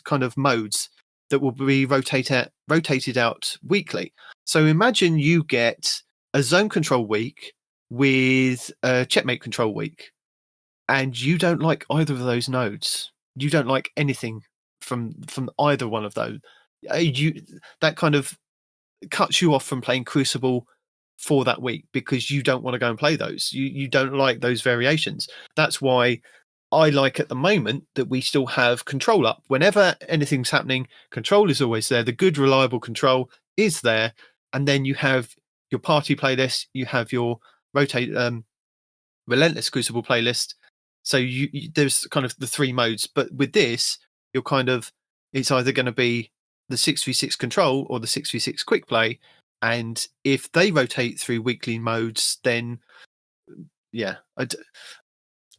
kind of modes that will be rotated out weekly. So imagine you get a Zone Control week with a Checkmate Control week, and you don't like either of those nodes. You don't like anything from either one of those. That kind of cuts you off from playing Crucible for that week because you don't want to go and play those. You don't like those variations. That's why I like at the moment that we still have control up. Whenever anything's happening, control is always there. The good, reliable control is there. And then you have your party playlist, you have your Relentless Crucible playlist. So there's kind of the three modes, but with this, you're kind of, it's either going to be the 6v6 control or the 6v6 quick play. And if they rotate through weekly modes, then yeah,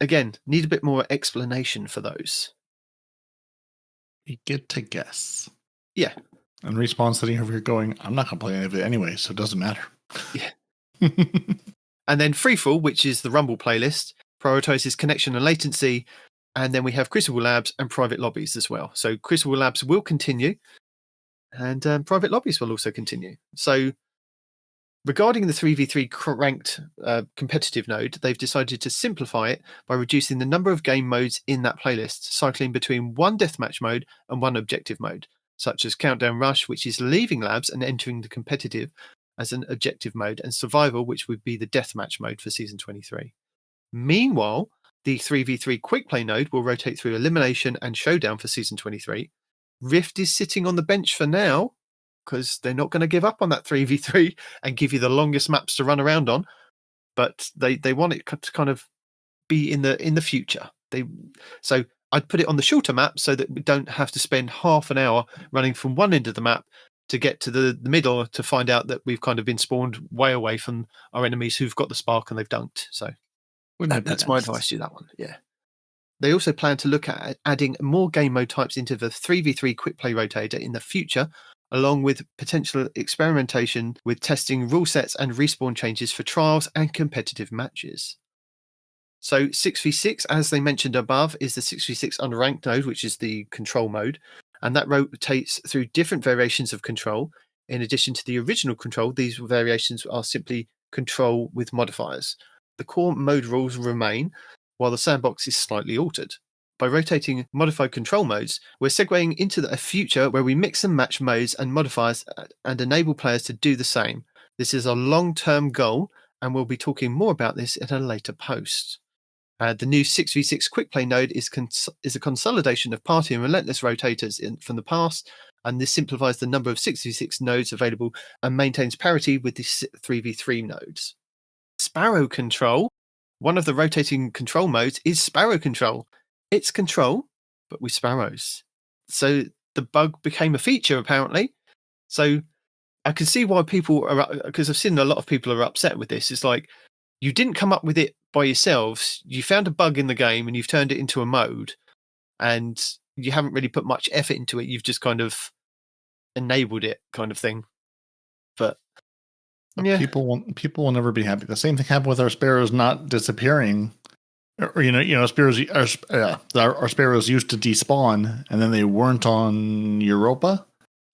again, need a bit more explanation for those. You get to guess. Yeah. And Respawn sitting over here going, I'm not going to play any of it anyway, so it doesn't matter. Yeah. And then Freefall, which is the Rumble playlist, prioritizes connection and latency. And then we have Crucible Labs and private lobbies as well. So Crucible Labs will continue and private lobbies will also continue. So regarding the 3v3 ranked competitive node, they've decided to simplify it by reducing the number of game modes in that playlist, cycling between one deathmatch mode and one objective mode, such as Countdown Rush, which is leaving labs and entering the competitive as an objective mode, and Survival, which would be the deathmatch mode for Season 23. Meanwhile, the 3v3 quick play node will rotate through Elimination and Showdown for Season 23. Rift is sitting on the bench for now because they're not going to give up on that 3v3 and give you the longest maps to run around on, but they want it to kind of be in the future. So I'd put it on the shorter map so that we don't have to spend half an hour running from one end of the map to get to the middle to find out that we've kind of been spawned way away from our enemies who've got the spark and they've dunked. So that's my advice to that one. Yeah. They also plan to look at adding more game mode types into the 3v3 quick play rotator in the future, along with potential experimentation with testing rule sets and respawn changes for trials and competitive matches. So 6v6, as they mentioned above, is the 6v6 unranked node, which is the control mode, and that rotates through different variations of control. In addition to the original control, these variations are simply control with modifiers. The core mode rules remain, while the sandbox is slightly altered. By rotating modified control modes, we're segueing into a future where we mix and match modes and modifiers and enable players to do the same. This is a long-term goal, and we'll be talking more about this in a later post. The new 6v6 quick play node is a consolidation of party and relentless rotators from the past, and this simplifies the number of 66 nodes available and maintains parity with the 3v3 nodes. Sparrow Control. One of the rotating control modes is Sparrow Control. It's control, but with sparrows. So the bug became a feature, apparently. So I can see why people are, because I've seen a lot of people are upset with this. It's like, you didn't come up with it by yourselves. You found a bug in the game and you've turned it into a mode, and you haven't really put much effort into it. You've just kind of enabled it, kind of thing. But yeah, people will never be happy. The same thing happened with our sparrows not disappearing. Or sparrows. Our sparrows used to despawn, and then they weren't on Europa.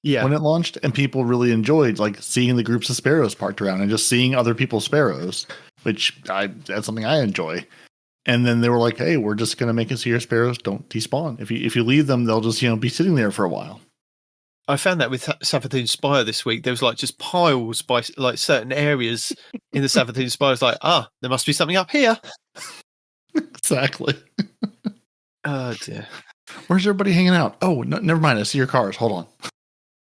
Yeah. When it launched, and people really enjoyed like seeing the groups of sparrows parked around and just seeing other people's sparrows, which that's something I enjoy. And then they were like, "Hey, we're just going to make it so your sparrows don't despawn. If you leave them, they'll just be sitting there for a while." I found that with Savathûn Spire this week. There was like just piles by like certain areas in the Savathûn Spire. It's like, there must be something up here. Exactly. Oh dear. Where's everybody hanging out? Oh, no, never mind. I see your cars. Hold on.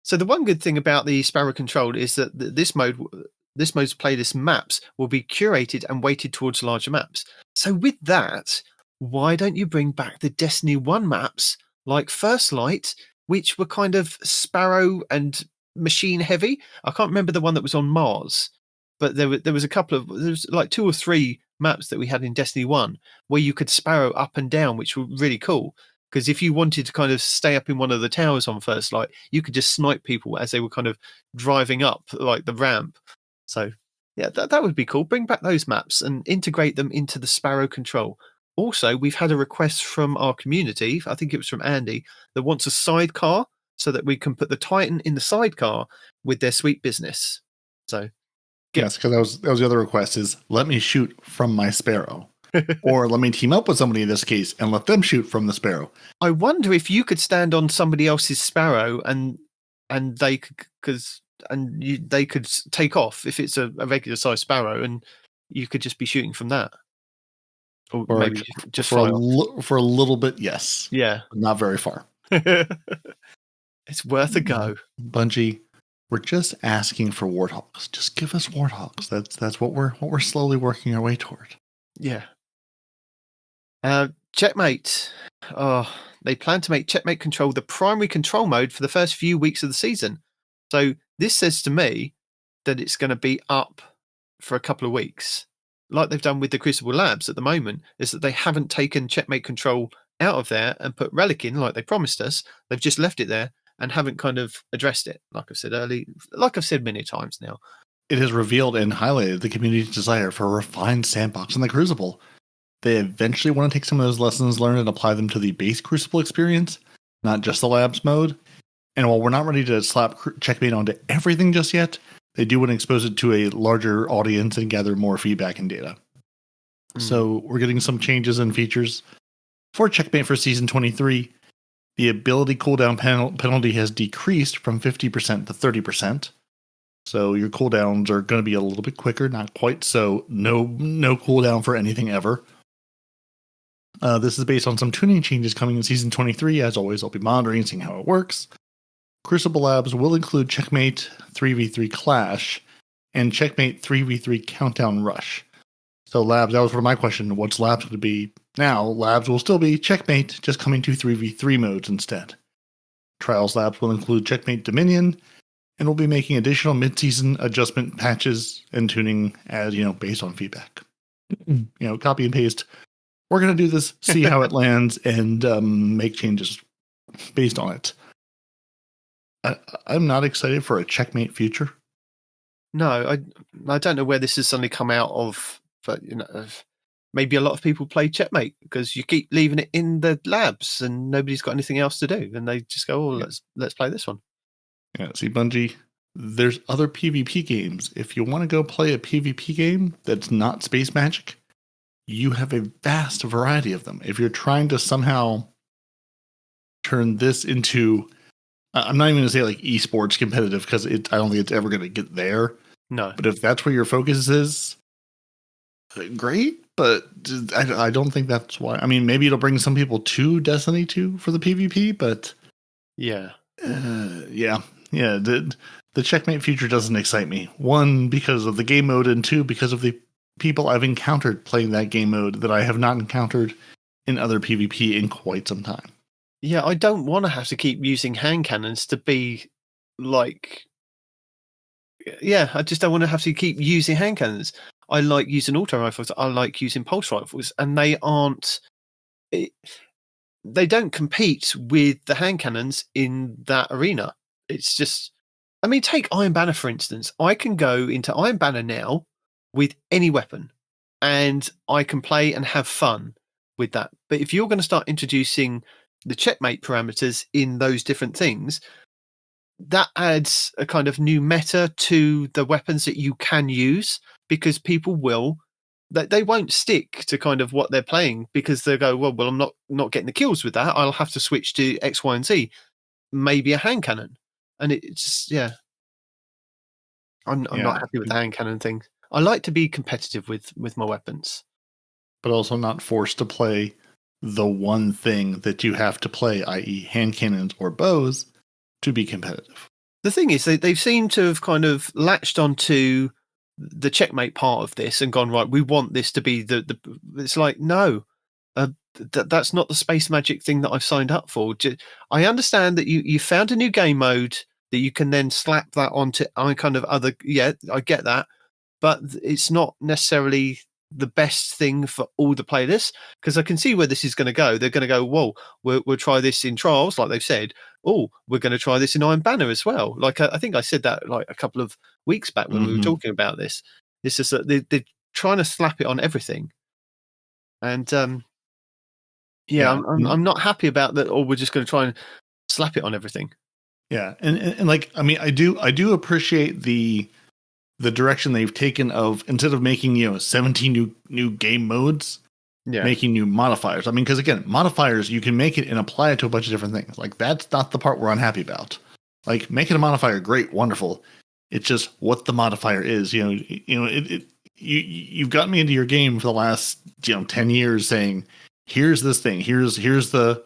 So the one good thing about the Sparrow Control is that this mode's playlist maps will be curated and weighted towards larger maps. So with that, why don't you bring back the Destiny 1 maps like First Light, which were kind of Sparrow and machine heavy? I can't remember the one that was on Mars, but there was a couple of, there was like 2 or 3 maps that we had in Destiny 1 where you could Sparrow up and down, which were really cool. Because if you wanted to kind of stay up in one of the towers on First Light, you could just snipe people as they were kind of driving up like the ramp. So yeah, that would be cool. Bring back those maps and integrate them into the Sparrow Control. Also, we've had a request from our community, I think it was from Andy, that wants a sidecar so that we can put the Titan in the sidecar with their sweet business. So yes, because that was the other request is let me shoot from my sparrow. Or let me team up with somebody in this case and let them shoot from the sparrow. I wonder if you could stand on somebody else's sparrow and they could, they could take off if it's a regular size sparrow, and you could just be shooting from that. Or maybe just for a little bit, yes. Yeah, but not very far. It's worth a go. Bungie, we're just asking for warthogs. Just give us warthogs. That's what we're slowly working our way toward. Yeah. Checkmate. They plan to make Checkmate Control the primary control mode for the first few weeks of the season. So this says to me that it's going to be up for a couple of weeks. Like they've done with the Crucible Labs at the moment, is that they haven't taken Checkmate Control out of there and put Relic in like they promised us. They've just left it there and haven't kind of addressed it. Like I've said earlier, like I've said many times now. It has revealed and highlighted the community's desire for a refined sandbox in the Crucible. They eventually want to take some of those lessons learned and apply them to the base Crucible experience, not just the Labs mode. And while we're not ready to slap Checkmate onto everything just yet, they do want to expose it to a larger audience and gather more feedback and data. So we're getting some changes and features for Checkmate for Season 23. The ability cooldown penalty has decreased from 50% to 30%. So your cooldowns are going to be a little bit quicker, not quite so no cooldown for anything ever. This is based on some tuning changes coming in Season 23. As always, I'll be monitoring and seeing how it works. Crucible Labs will include Checkmate 3v3 Clash and Checkmate 3v3 Countdown Rush. So Labs, that was one of my question. What's Labs going to be now? Labs will still be Checkmate, just coming to 3v3 modes instead. Trials Labs will include Checkmate Dominion, and we'll be making additional mid-season adjustment patches and tuning as, based on feedback. Copy and paste. We're going to do this, see how it lands, and make changes based on it. I'm not excited for a Checkmate future. No, I don't know where this has suddenly come out of, but maybe a lot of people play Checkmate because you keep leaving it in the labs and nobody's got anything else to do, and they just go, let's play this one. Yeah, see, Bungie, there's other PvP games. If you want to go play a PvP game that's not Space Magic, you have a vast variety of them. If you're trying to somehow turn this into, I'm not even going to say like esports competitive because I don't think it's ever going to get there. No. But if that's where your focus is, great. But I don't think that's why. I mean, maybe it'll bring some people to Destiny 2 for the PvP, but yeah, Yeah. The checkmate feature doesn't excite me. One, because of the game mode, and two, because of the people I've encountered playing that game mode that I have not encountered in other PvP in quite some time. Yeah, I don't want to have to keep using hand cannons to be like. Yeah, I just don't want to have to keep using hand cannons. I like using auto rifles. I like using pulse rifles, and they aren't. They don't compete with the hand cannons in that arena. It's just. I mean, take Iron Banner for instance. I can go into Iron Banner now with any weapon, and I can play and have fun with that. But if you're going to start introducing the checkmate parameters in those different things, that adds a kind of new meta to the weapons that you can use, because people will they won't stick to kind of what they're playing, because they'll go, well, I'm not getting the kills with that. I'll have to switch to X, Y, and Z, maybe a hand cannon, and it's I'm not happy with the hand cannon thing. I like to be competitive with my weapons, but also not forced to play the one thing that you have to play, i.e., hand cannons or bows, to be competitive. The thing is, they seem to have kind of latched onto the checkmate part of this and gone, right, we want this to be the it's like, no, that's not the space magic thing that I've signed up for. I understand that you found a new game mode that you can then slap that onto kind of other. Yeah, I get that, but it's not necessarily the best thing for all the playlists, because I can see where this is going to go. They're going to go, whoa, we'll try this in trials, like they've said. Oh, we're going to try this in Iron Banner as well. Like I think I said that like a couple of weeks back when we were talking about this. It's just that they're trying to slap it on everything, and I'm not happy about that. Or we're just going to try and slap it on everything. Yeah, and like, I mean, I do appreciate the direction they've taken of, instead of making 17 new game modes, making new modifiers. I mean, because again, modifiers, you can make it and apply it to a bunch of different things. Like, that's not the part we're unhappy about. Like, making a modifier, great, wonderful. It's just what the modifier is. You've gotten me into your game for the last 10 years saying, here's this thing, here's the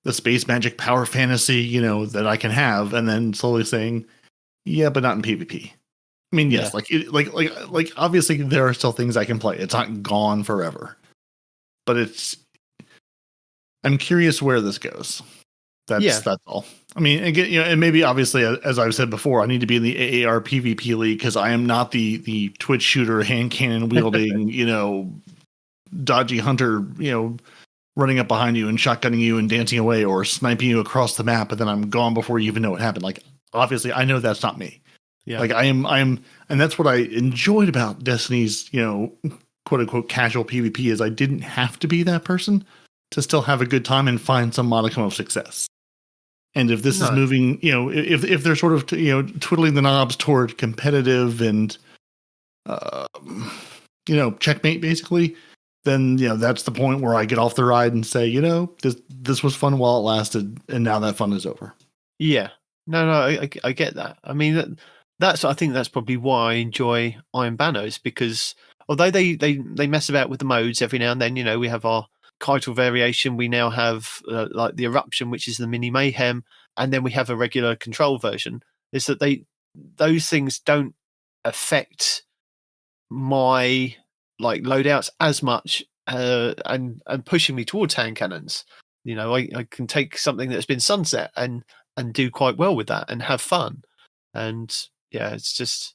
space magic power fantasy that I can have, and then slowly saying, yeah, but not in PvP. I mean, yes, like obviously there are still things I can play. It's not gone forever, but I'm curious where this goes. That's all. I mean, again, and maybe obviously, as I've said before, I need to be in the AAR PvP league, because I am not the Twitch shooter, hand cannon wielding, dodgy hunter, running up behind you and shotgunning you and dancing away, or sniping you across the map, and then I'm gone before you even know what happened. Like, obviously, I know that's not me. Yeah. Like, I am, and that's what I enjoyed about Destiny's, quote unquote casual PvP, is I didn't have to be that person to still have a good time and find some modicum of success. And if this is moving, if they're sort of, twiddling the knobs toward competitive and, checkmate basically, then, that's the point where I get off the ride and say, this was fun while it lasted, and now that fun is over. Yeah. No, I get that. I mean, I think that's probably why I enjoy Iron Banners, because although they mess about with the modes every now and then, we have our Keitel variation, we now have like the Eruption, which is the mini mayhem, and then we have a regular control version. Is that those things don't affect my like loadouts as much, and pushing me towards hand cannons. I can take something that's been sunset and do quite well with that and have fun. And yeah, it's just,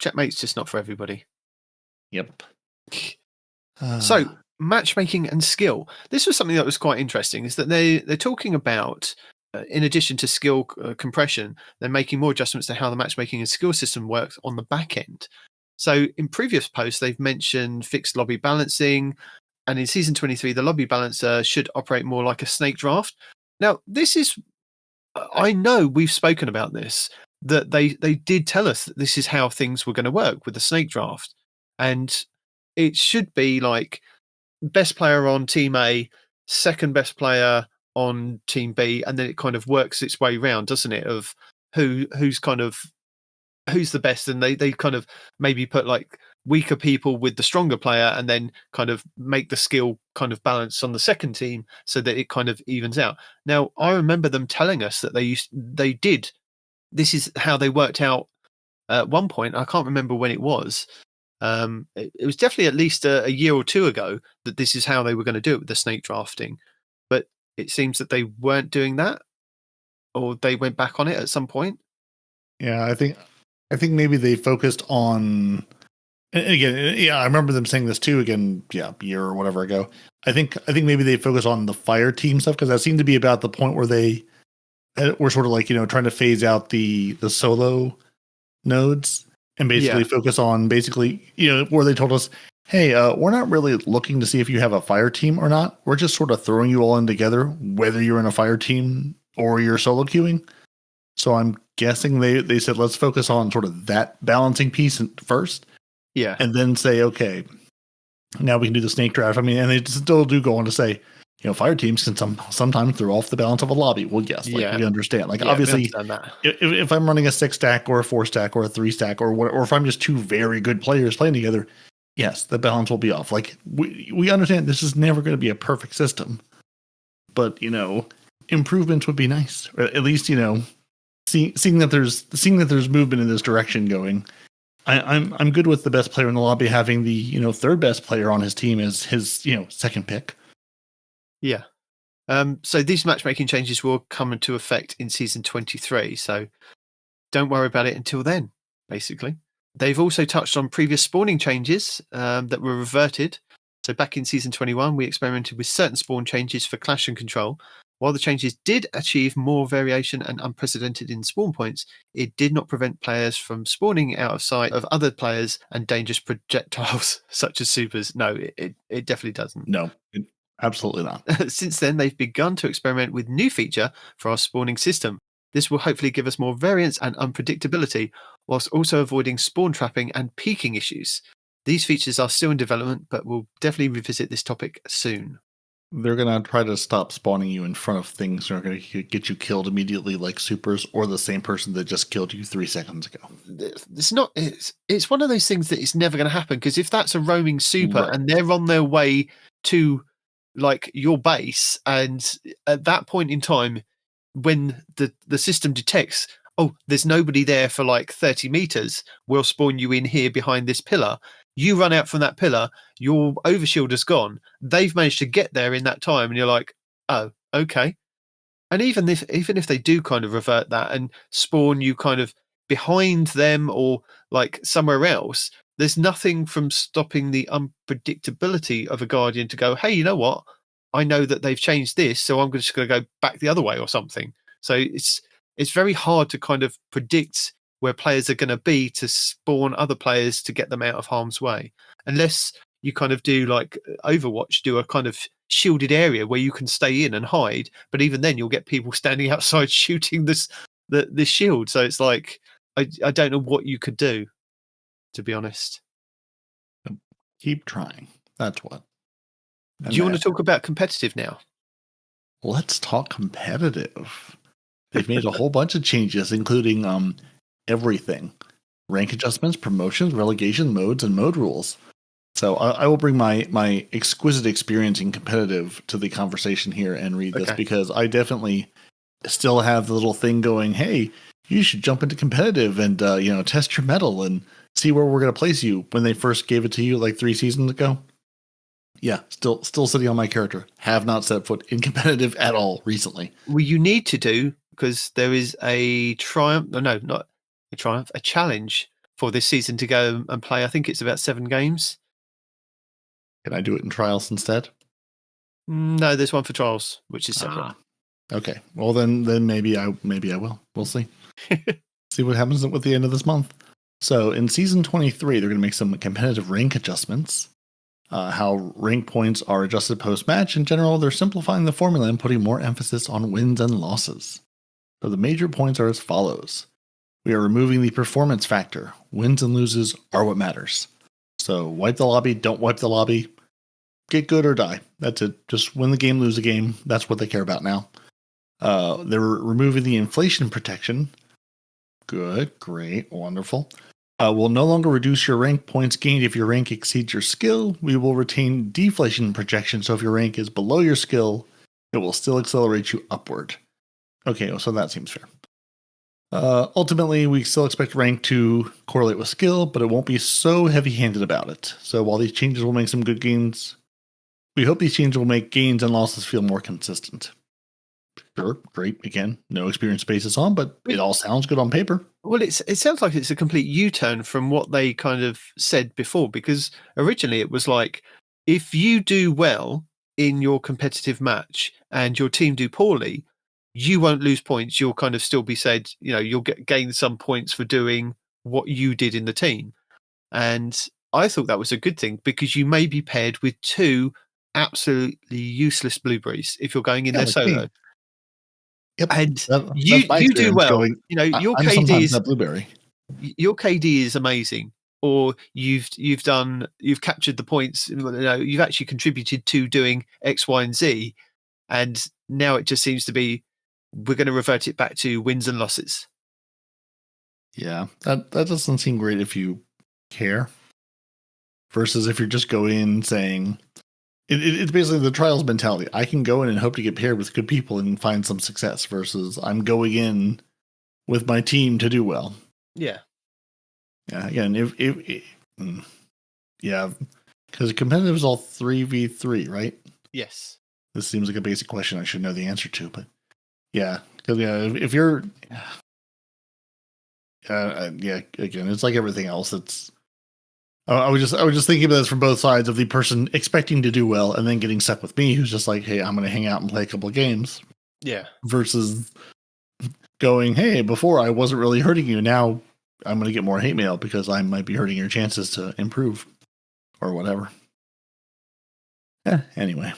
checkmate's just not for everybody. Yep. So matchmaking and skill. This was something that was quite interesting, is that they're talking about, in addition to skill compression, they're making more adjustments to how the matchmaking and skill system works on the back end. So in previous posts, they've mentioned fixed lobby balancing, and in Season 23, the lobby balancer should operate more like a snake draft. Now, this is, I know we've spoken about this, that they did tell us that this is how things were going to work with the snake draft. And it should be like best player on Team A, second best player on Team B, and then it kind of works its way round, doesn't it, of who's the best, and they kind of maybe put like weaker people with the stronger player and then kind of make the skill kind of balance on the second team so that it kind of evens out. Now, I remember them telling us that they did. This is how they worked out at one point. I can't remember when it was. It was definitely at least a year or two ago that this is how they were going to do it with the snake drafting. But it seems that they weren't doing that, or they went back on it at some point. Yeah, I think maybe they focused on. And again, yeah, I remember them saying this too. Again, yeah, a year or whatever ago. I think maybe they focus on the fire team stuff because that seemed to be about the point where they were sort of like trying to phase out the solo nodes and basically focus on where they told us, hey, we're not really looking to see if you have a fire team or not. We're just sort of throwing you all in together, whether you're in a fire team or you're solo queuing. So I'm guessing they said let's focus on sort of that balancing piece first. Yeah. And then say, okay, now we can do the snake draft. I mean, and they still do go on to say, fire teams can sometimes throw off the balance of a lobby. Well, yes, we understand. Like, obviously, if I'm running a 6-stack or a 4-stack or a 3-stack or if I'm just two very good players playing together, yes, the balance will be off. Like, we understand this is never going to be a perfect system, but improvements would be nice. Or at least seeing that there's movement in this direction going. I'm good with the best player in the lobby having the third best player on his team as his second pick. Yeah. So these matchmaking changes will come into effect in season 23. So don't worry about it until then. Basically, they've also touched on previous spawning changes that were reverted. So back in season 21, we experimented with certain spawn changes for clash and control. While the changes did achieve more variation and unprecedented in spawn points, it did not prevent players from spawning out of sight of other players and dangerous projectiles such as supers. No, it definitely doesn't. No, absolutely not. Since then, they've begun to experiment with new feature for our spawning system. This will hopefully give us more variance and unpredictability, whilst also avoiding spawn trapping and peaking issues. These features are still in development, but we'll definitely revisit this topic soon. They're going to try to stop spawning you in front of things that are going to get you killed immediately, like supers or the same person that just killed you 3 seconds ago. It's one of those things that it's never going to happen, because if that's a roaming super and they're on their way to like your base, and at that point in time, when the system detects, oh, there's nobody there for like 30 meters, we'll spawn you in here behind this pillar. You run out from that pillar, your overshield is gone. They've managed to get there in that time, and you're like, oh, okay. And even if they do kind of revert that and spawn you kind of behind them or like somewhere else, there's nothing from stopping the unpredictability of a Guardian to go, hey, you know what? I know that they've changed this, so I'm just going to go back the other way or something. So it's very hard to kind of predict where players are going to be to spawn other players to get them out of harm's way. Unless you kind of do like Overwatch, do a kind of shielded area where you can stay in and hide. But even then you'll get people standing outside shooting this shield. So it's like, I don't know what you could do, to be honest. Keep trying. That's what. Do you want to talk about competitive now? Let's talk competitive. They've made a whole bunch of changes, including everything: rank adjustments, promotions, relegation modes, and mode rules. So I will bring my exquisite experience in competitive to the conversation here and read this, because I definitely still have the little thing going, hey, you should jump into competitive and test your mettle and see where we're going to place you, when they first gave it to you like 3 seasons ago. Yeah, still sitting on my character. Have not set foot in competitive at all recently. Well, you need to do, because there is a a challenge for this season to go and play. I think it's about 7 games. Can I do it in trials instead? No, there's one for trials, which is separate. Okay. Well, then maybe I will. We'll see. See what happens with the end of this month. So in season 23, they're going to make some competitive rank adjustments. How rank points are adjusted post-match. In general, they're simplifying the formula and putting more emphasis on wins and losses. So the major points are as follows. We are removing the performance factor. Wins and loses are what matters. So wipe the lobby, don't wipe the lobby. Get good or die. That's it. Just win the game, lose the game. That's what they care about now. They're removing the inflation protection. Good, great, wonderful. Will no longer reduce your rank points gained if your rank exceeds your skill. We will retain deflation projection, so if your rank is below your skill, it will still accelerate you upward. Okay, so that seems fair. Ultimately, we still expect rank to correlate with skill, but it won't be so heavy-handed about it. So while these changes will make some good gains, we hope these changes will make gains and losses feel more consistent. Sure, great. Again, no experience basis on, but it all sounds good on paper. Well, it sounds like it's a complete U-turn from what they kind of said before, because originally it was like, if you do well in your competitive match and your team do poorly, you won't lose points. You'll kind of still be said, you'll gain some points for doing what you did in the team. And I thought that was a good thing, because you may be paired with two absolutely useless blueberries if you're going in there solo. Yep. And that's my you do well. Going, your I'm KD sometimes is that blueberry. Your KD is amazing, or you've captured the points. You've actually contributed to doing X, Y, and Z, and now it just seems to be we're going to revert it back to wins and losses. Yeah, that doesn't seem great if you care. Versus if you're just going in saying it's basically the trials mentality. I can go in and hope to get paired with good people and find some success. Versus I'm going in with my team to do well. Yeah. Yeah. Again, because competitive is all 3v3, right? Yes. This seems like a basic question I should know the answer to, but yeah, because if you're, again, it's like everything else. It's I was just thinking about this from both sides of the person expecting to do well and then getting stuck with me, who's just like, hey, I'm going to hang out and play a couple of games. Yeah. Versus going, hey, before I wasn't really hurting you, now I'm going to get more hate mail because I might be hurting your chances to improve or whatever. Yeah. Anyway.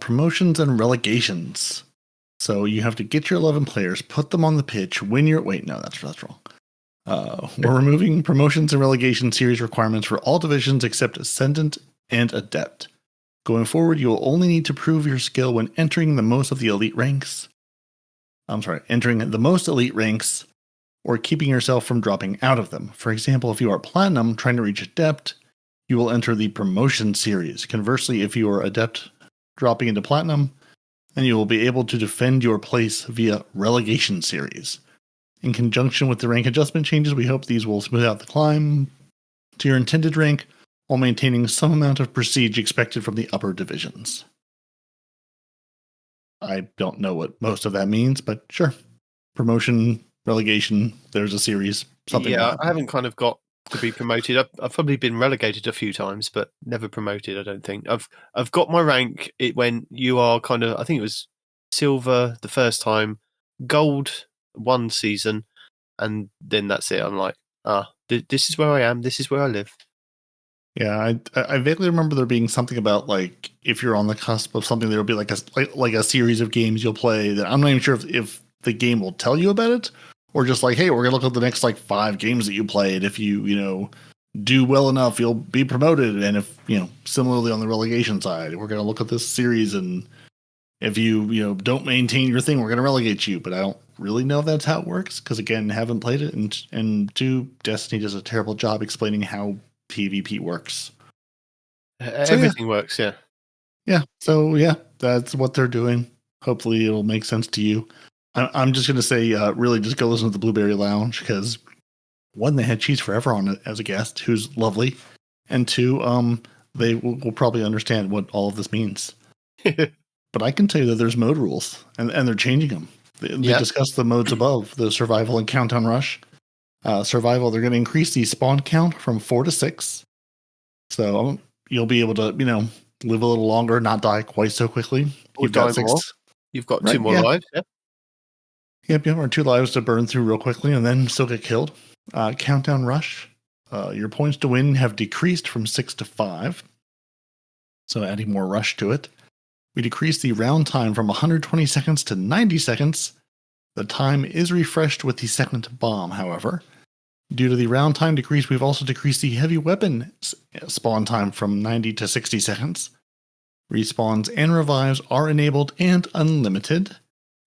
Promotions and relegations. So you have to get your 11 players, put them on the pitch, win your... Wait, no, that's wrong. We're removing promotions and relegation series requirements for all divisions except Ascendant and Adept. Going forward, you will only need to prove your skill when entering the most elite ranks, or keeping yourself from dropping out of them. For example, if you are Platinum trying to reach Adept, you will enter the Promotion series. Conversely, if you are Adept dropping into Platinum, then you will be able to defend your place via Relegation series. In conjunction with the rank adjustment changes, we hope these will smooth out the climb to your intended rank while maintaining some amount of prestige expected from the upper divisions. I don't know what most of that means, but sure. Promotion, relegation, there's a series. Something. Yeah, I haven't kind of got to be promoted. I've probably been relegated a few times, but never promoted, I don't think. I've got my rank. It went, you are kind of, I think it was silver the first time, gold one season, and then that's it. I'm like, this is where I am. This is where I live. Yeah, I vaguely remember there being something about like if you're on the cusp of something, there'll be like a series of games you'll play that I'm not even sure if the game will tell you about it, or just like, hey, we're gonna look at the next like 5 games that you played. If you do well enough, you'll be promoted, and if similarly on the relegation side, we're gonna look at this series, and if you don't maintain your thing, we're gonna relegate you. But I don't really know if that's how it works because again, haven't played it, and 2, Destiny does a terrible job explaining how PvP works. Everything works, yeah. Yeah. So yeah, that's what they're doing. Hopefully it'll make sense to you. I'm just going to say, really just go listen to the Blueberry Lounge because 1, they had Cheese Forever on it as a guest, who's lovely. And 2, they will probably understand what all of this means. But I can tell you that there's mode rules and they're changing them. They discussed the modes above, the survival and countdown rush. Survival, they're going to increase the spawn count from 4 to 6. So you'll be able to, live a little longer, not die quite so quickly. You've got 6. More. You've got 2 more lives. Yeah. Yep, or 2 lives to burn through real quickly and then still get killed. Countdown rush. Your points to win have decreased from 6 to 5. So adding more rush to it. We decreased the round time from 120 seconds to 90 seconds. The time is refreshed with the second bomb, however. Due to the round time decrease, we've also decreased the heavy weapon spawn time from 90 to 60 seconds. Respawns and revives are enabled and unlimited.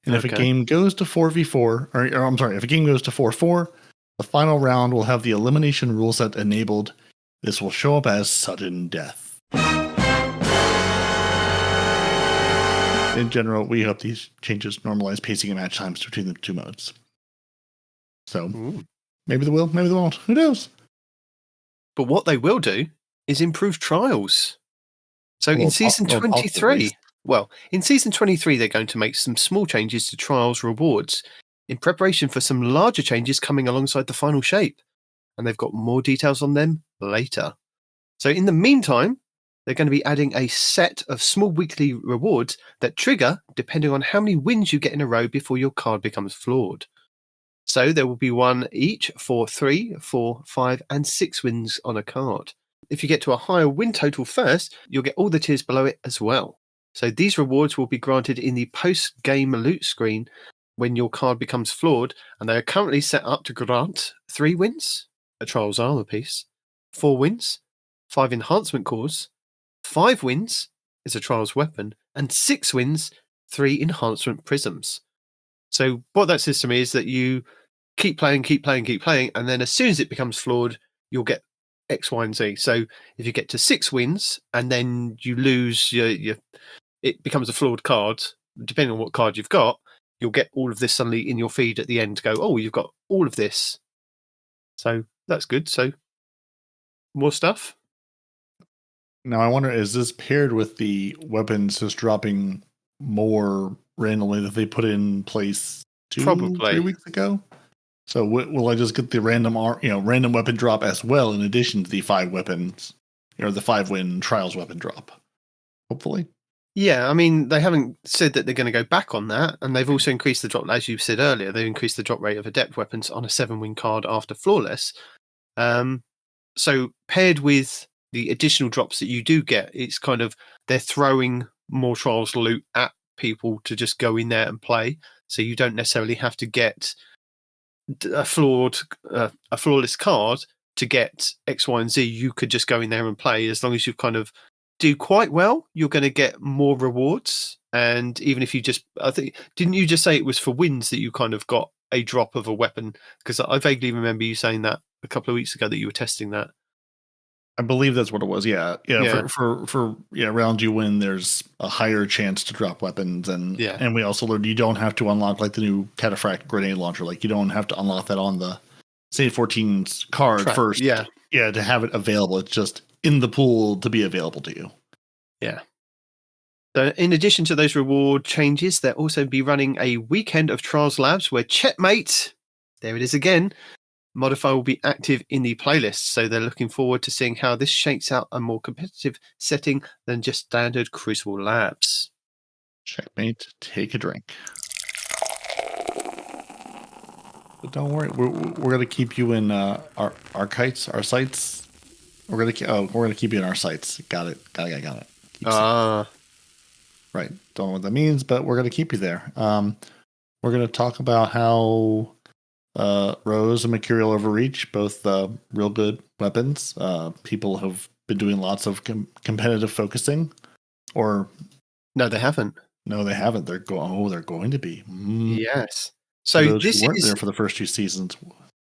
And if a game goes to 4v4, if a game goes to 4-4, The final round will have the elimination rule set enabled. This will show up as sudden death. In general, we hope these changes normalize pacing and match times between the two modes. So, maybe they will, maybe they won't. Who knows? But what they will do is improve trials. So in season 23, in season 23, they're going to make some small changes to trials rewards in preparation for some larger changes coming alongside the final shape. And they've got more details on them later. So in the meantime, they're going to be adding a set of small weekly rewards that trigger depending on how many wins you get in a row before your card becomes flawed. So there will be one each for 3, 4, 5, and 6 wins on a card. If you get to a higher win total first, you'll get all the tiers below it as well. So these rewards will be granted in the post-game loot screen when your card becomes flawed, and they are currently set up to grant 3 wins, a Trials Armor piece, 4 wins, 5 enhancement cores, 5 wins is a Trials weapon, and 6 wins, 3 enhancement prisms. So what that says to me is that you keep playing, and then as soon as it becomes flawed, you'll get X, Y, and Z. So if you get to 6 wins and then you lose it becomes a flawed card, depending on what card you've got, you'll get all of this suddenly in your feed at the end to go, oh, you've got all of this. So that's good. So more stuff. Now I wonder, is this paired with the weapons just dropping more randomly that they put in place 2-3 weeks ago? So will I just get the random weapon drop as well in addition to the 5 weapons, or the 5 win trials weapon drop? Hopefully. Yeah, I mean, they haven't said that they're going to go back on that, and they've also increased the drop, as you said earlier, they've increased the drop rate of adept weapons on a 7-win card after flawless. So paired with the additional drops that you do get, it's kind of, they're throwing more trials loot at people to just go in there and play, so you don't necessarily have to get a flawless card to get X, Y, and Z. You could just go in there and play. As long as you kind of do quite well, you're going to get more rewards. And even if you just, I think, didn't you just say it was for wins that you kind of got a drop of a weapon? Because I vaguely remember you saying that a couple of weeks ago that you were testing that. I believe that's what it was. Yeah. For rounds you win, there's a higher chance to drop weapons, and we also learned you don't have to unlock like the new Cataphract grenade launcher. Like you don't have to unlock that on the Save 14's card first. Yeah, to have it available. It's just in the pool to be available to you. Yeah. So in addition to those reward changes, they'll also be running a weekend of Trials Labs where Checkmate, there it is again, modifier will be active in the playlist, so they're looking forward to seeing how this shakes out a more competitive setting than just standard Crucible Labs. Checkmate, take a drink. But don't worry, we're going to keep you in our sites. We're going to keep you in our sites. Got it. Right. Don't know what that means, but we're going to keep you there. We're going to talk about how Rose and Mercurial Overreach, both real good weapons. People have been doing lots of competitive focusing, or no, they haven't. They're going to be. Yes. So those who weren't there for the first 2 seasons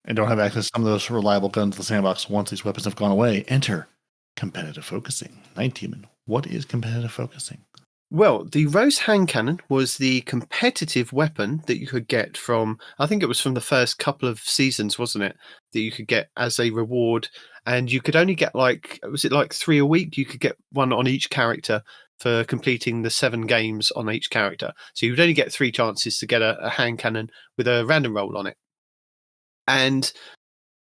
and don't have access to some of those reliable guns in the sandbox once these weapons have gone away, enter competitive focusing. Nitedemon, what is competitive focusing? Well, the Rose hand cannon was the competitive weapon that you could get from, I think it was from the first couple of seasons, wasn't it? That you could get as a reward. And you could only get 3 a week? You could get one on each character for completing the 7 games on each character. So you would only get 3 chances to get a hand cannon with a random roll on it. And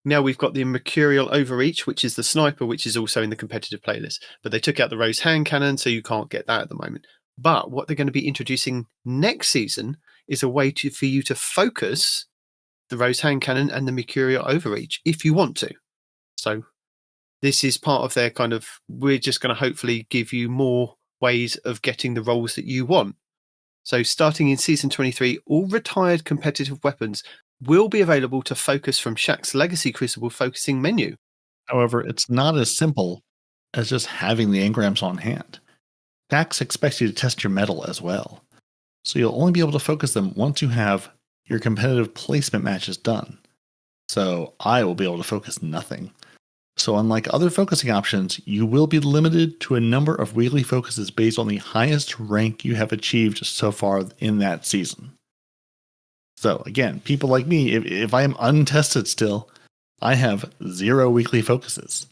now we've got the Mercurial Overreach, which is the sniper, which is also in the competitive playlist. But they took out the Rose hand cannon, so you can't get that at the moment. But what they're going to be introducing next season is a way for you to focus the Rose hand cannon and the Mercurial Overreach if you want to. So this is part of their kind of, we're just going to hopefully give you more ways of getting the roles that you want. So starting in season 23, all retired competitive weapons will be available to focus from Shaq's Legacy Crucible focusing menu. However, it's not as simple as just having the engrams on hand. Shaq expects you to test your metal as well. So you'll only be able to focus them once you have your competitive placement matches done. So I will be able to focus nothing. So unlike other focusing options, you will be limited to a number of weekly focuses based on the highest rank you have achieved so far in that season. So again, people like me, if I am untested still, I have 0 weekly focuses.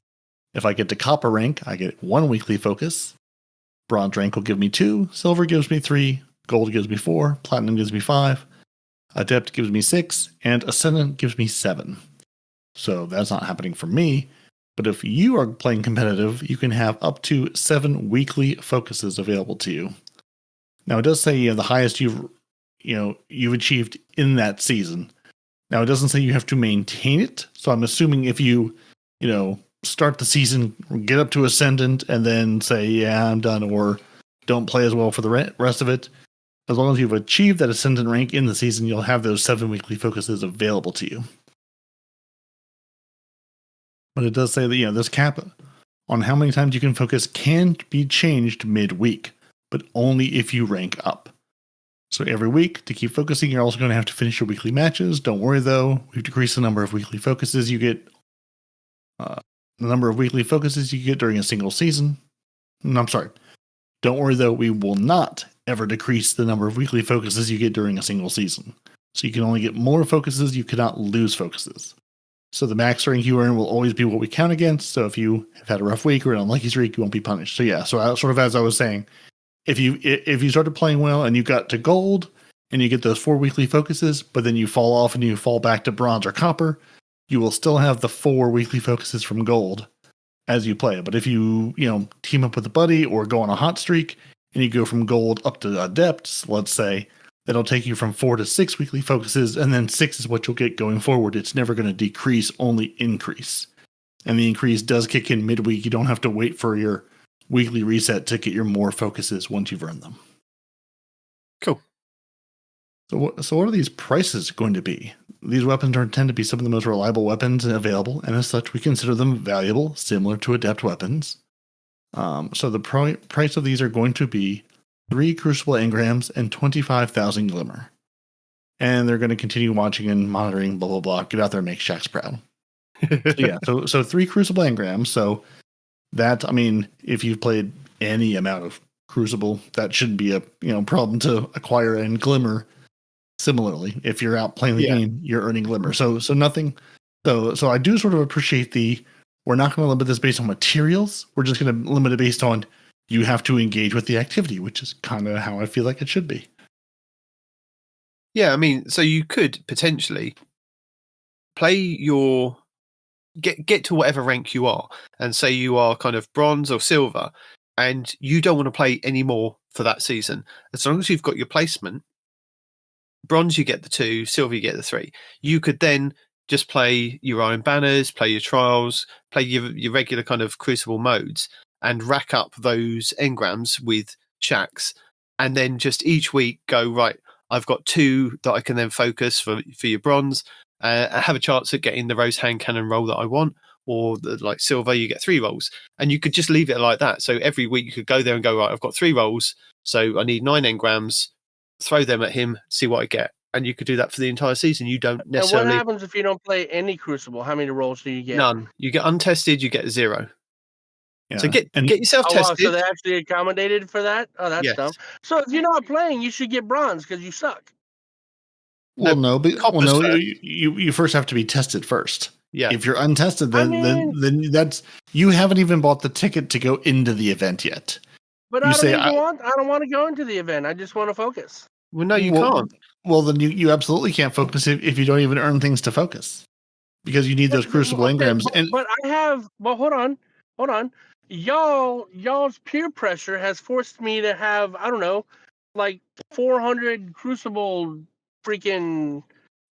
If I get to copper rank, I get 1 weekly focus. Bronze rank will give me 2, silver gives me 3, gold gives me 4, platinum gives me 5, adept gives me 6, and ascendant gives me 7. So that's not happening for me. But if you are playing competitive, you can have up to 7 weekly focuses available to you. Now it does say the highest you've achieved in that season. Now it doesn't say you have to maintain it. So I'm assuming if you start the season, get up to ascendant, and then say, yeah, I'm done, or don't play as well for the rest of it, as long as you've achieved that ascendant rank in the season, you'll have those 7 weekly focuses available to you. But it does say that, this cap on how many times you can focus can be changed midweek, but only if you rank up. So every week, to keep focusing, you're also going to have to finish your weekly matches. Don't worry, though. We've decreased the number of weekly focuses you get. The number of weekly focuses you get during a single season. No, I'm sorry. Don't worry, though. We will not ever decrease the number of weekly focuses you get during a single season. So you can only get more focuses. You cannot lose focuses. So the max rank you earn will always be what we count against. So if you have had a rough week or an unlucky streak, you won't be punished. So yeah, as I was saying, if you started playing well and you got to gold and you get those 4 weekly focuses, but then you fall off and you fall back to bronze or copper, you will still have the 4 weekly focuses from gold as you play. But if you team up with a buddy or go on a hot streak and you go from gold up to adepts, let's say, that'll take you from 4 to 6 weekly focuses, and then 6 is what you'll get going forward. It's never going to decrease, only increase. And the increase does kick in midweek. You don't have to wait for your weekly reset to get your more focuses once you've earned them. Cool. So what are these prices going to be? These weapons tend to be some of the most reliable weapons available, and as such, we consider them valuable, similar to adept weapons. So the price of these are going to be 3 Crucible Engrams and 25,000 Glimmer. And they're going to continue watching and monitoring, blah, blah, blah. Get out there and make Shax proud. So 3 Crucible Engrams. So that, if you've played any amount of Crucible, that shouldn't be a problem to acquire. And Glimmer, similarly, if you're out playing the game, you're earning Glimmer. So nothing. So I do sort of appreciate we're not going to limit this based on materials. We're just going to limit it based on you have to engage with the activity, which is kind of how I feel like it should be. Yeah, so you could potentially play get to whatever rank you are, and say you are kind of bronze or silver, and you don't want to play any more for that season. As long as you've got your placement, bronze you get the 2, silver you get the 3. You could then just play your Iron Banners, play your trials, play your regular kind of Crucible modes, and rack up those engrams with Shax, and then just each week go, right, I've got 2 that I can then focus for your bronze, have a chance at getting the Rose Hand Cannon roll that I want, or like silver, you get 3 rolls. And you could just leave it like that. So every week you could go there and go, right, I've got 3 rolls, so I need 9 engrams, throw them at him, see what I get. And you could do that for the entire season. You don't necessarily... And what happens if you don't play any Crucible? How many rolls do you get? None. You get untested, you get 0. Yeah. So get yourself tested. Wow, so they actually accommodated for that? Oh, that's dumb. So if you're not playing, you should get bronze because you suck. You first have to be tested first. Yeah. If you're untested, then that's you haven't even bought the ticket to go into the event yet. But I don't want to go into the event. I just want to focus. Well, no, you can't. Well, then you absolutely can't focus if you don't even earn things to focus, because you need those Crucible engrams. But I have. Well, hold on. Y'all's peer pressure has forced me to have, I don't know, like 400 Crucible freaking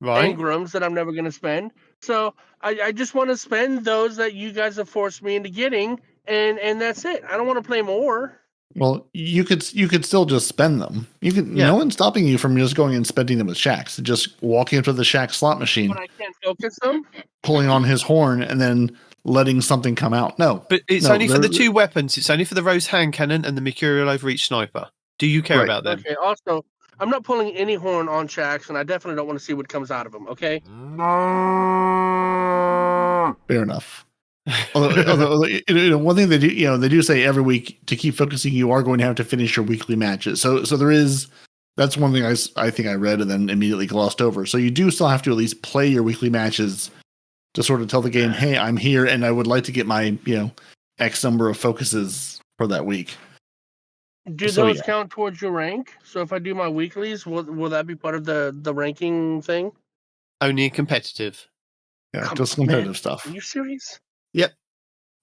engrams that I'm never going to spend. So I just want to spend those that you guys have forced me into getting, and that's it. I don't want to play more. Well, you could still just spend them. You could. No one's stopping you from just going and spending them with Shax. Just walking up to the Shax slot machine. But I can't focus them. Pulling on his horn and then letting something come out. No, but it's only for the 2 weapons. It's only for the Rose Hand Cannon and the Mercurial Overreach Sniper. Do you care about them? Okay. Also, I'm not pulling any horn on Shaxx, and I definitely don't want to see what comes out of him. Okay. Fair enough. Although one thing they do, they do say every week to keep focusing, you are going to have to finish your weekly matches. So there is. That's one thing I think I read and then immediately glossed over. So you do still have to at least play your weekly matches to sort of tell the game, hey, I'm here and I would like to get my, X number of focuses for that week. Do those count towards your rank? So if I do my weeklies, will that be part of the ranking thing? Only competitive. Yeah, just competitive stuff. Are you serious? Yep.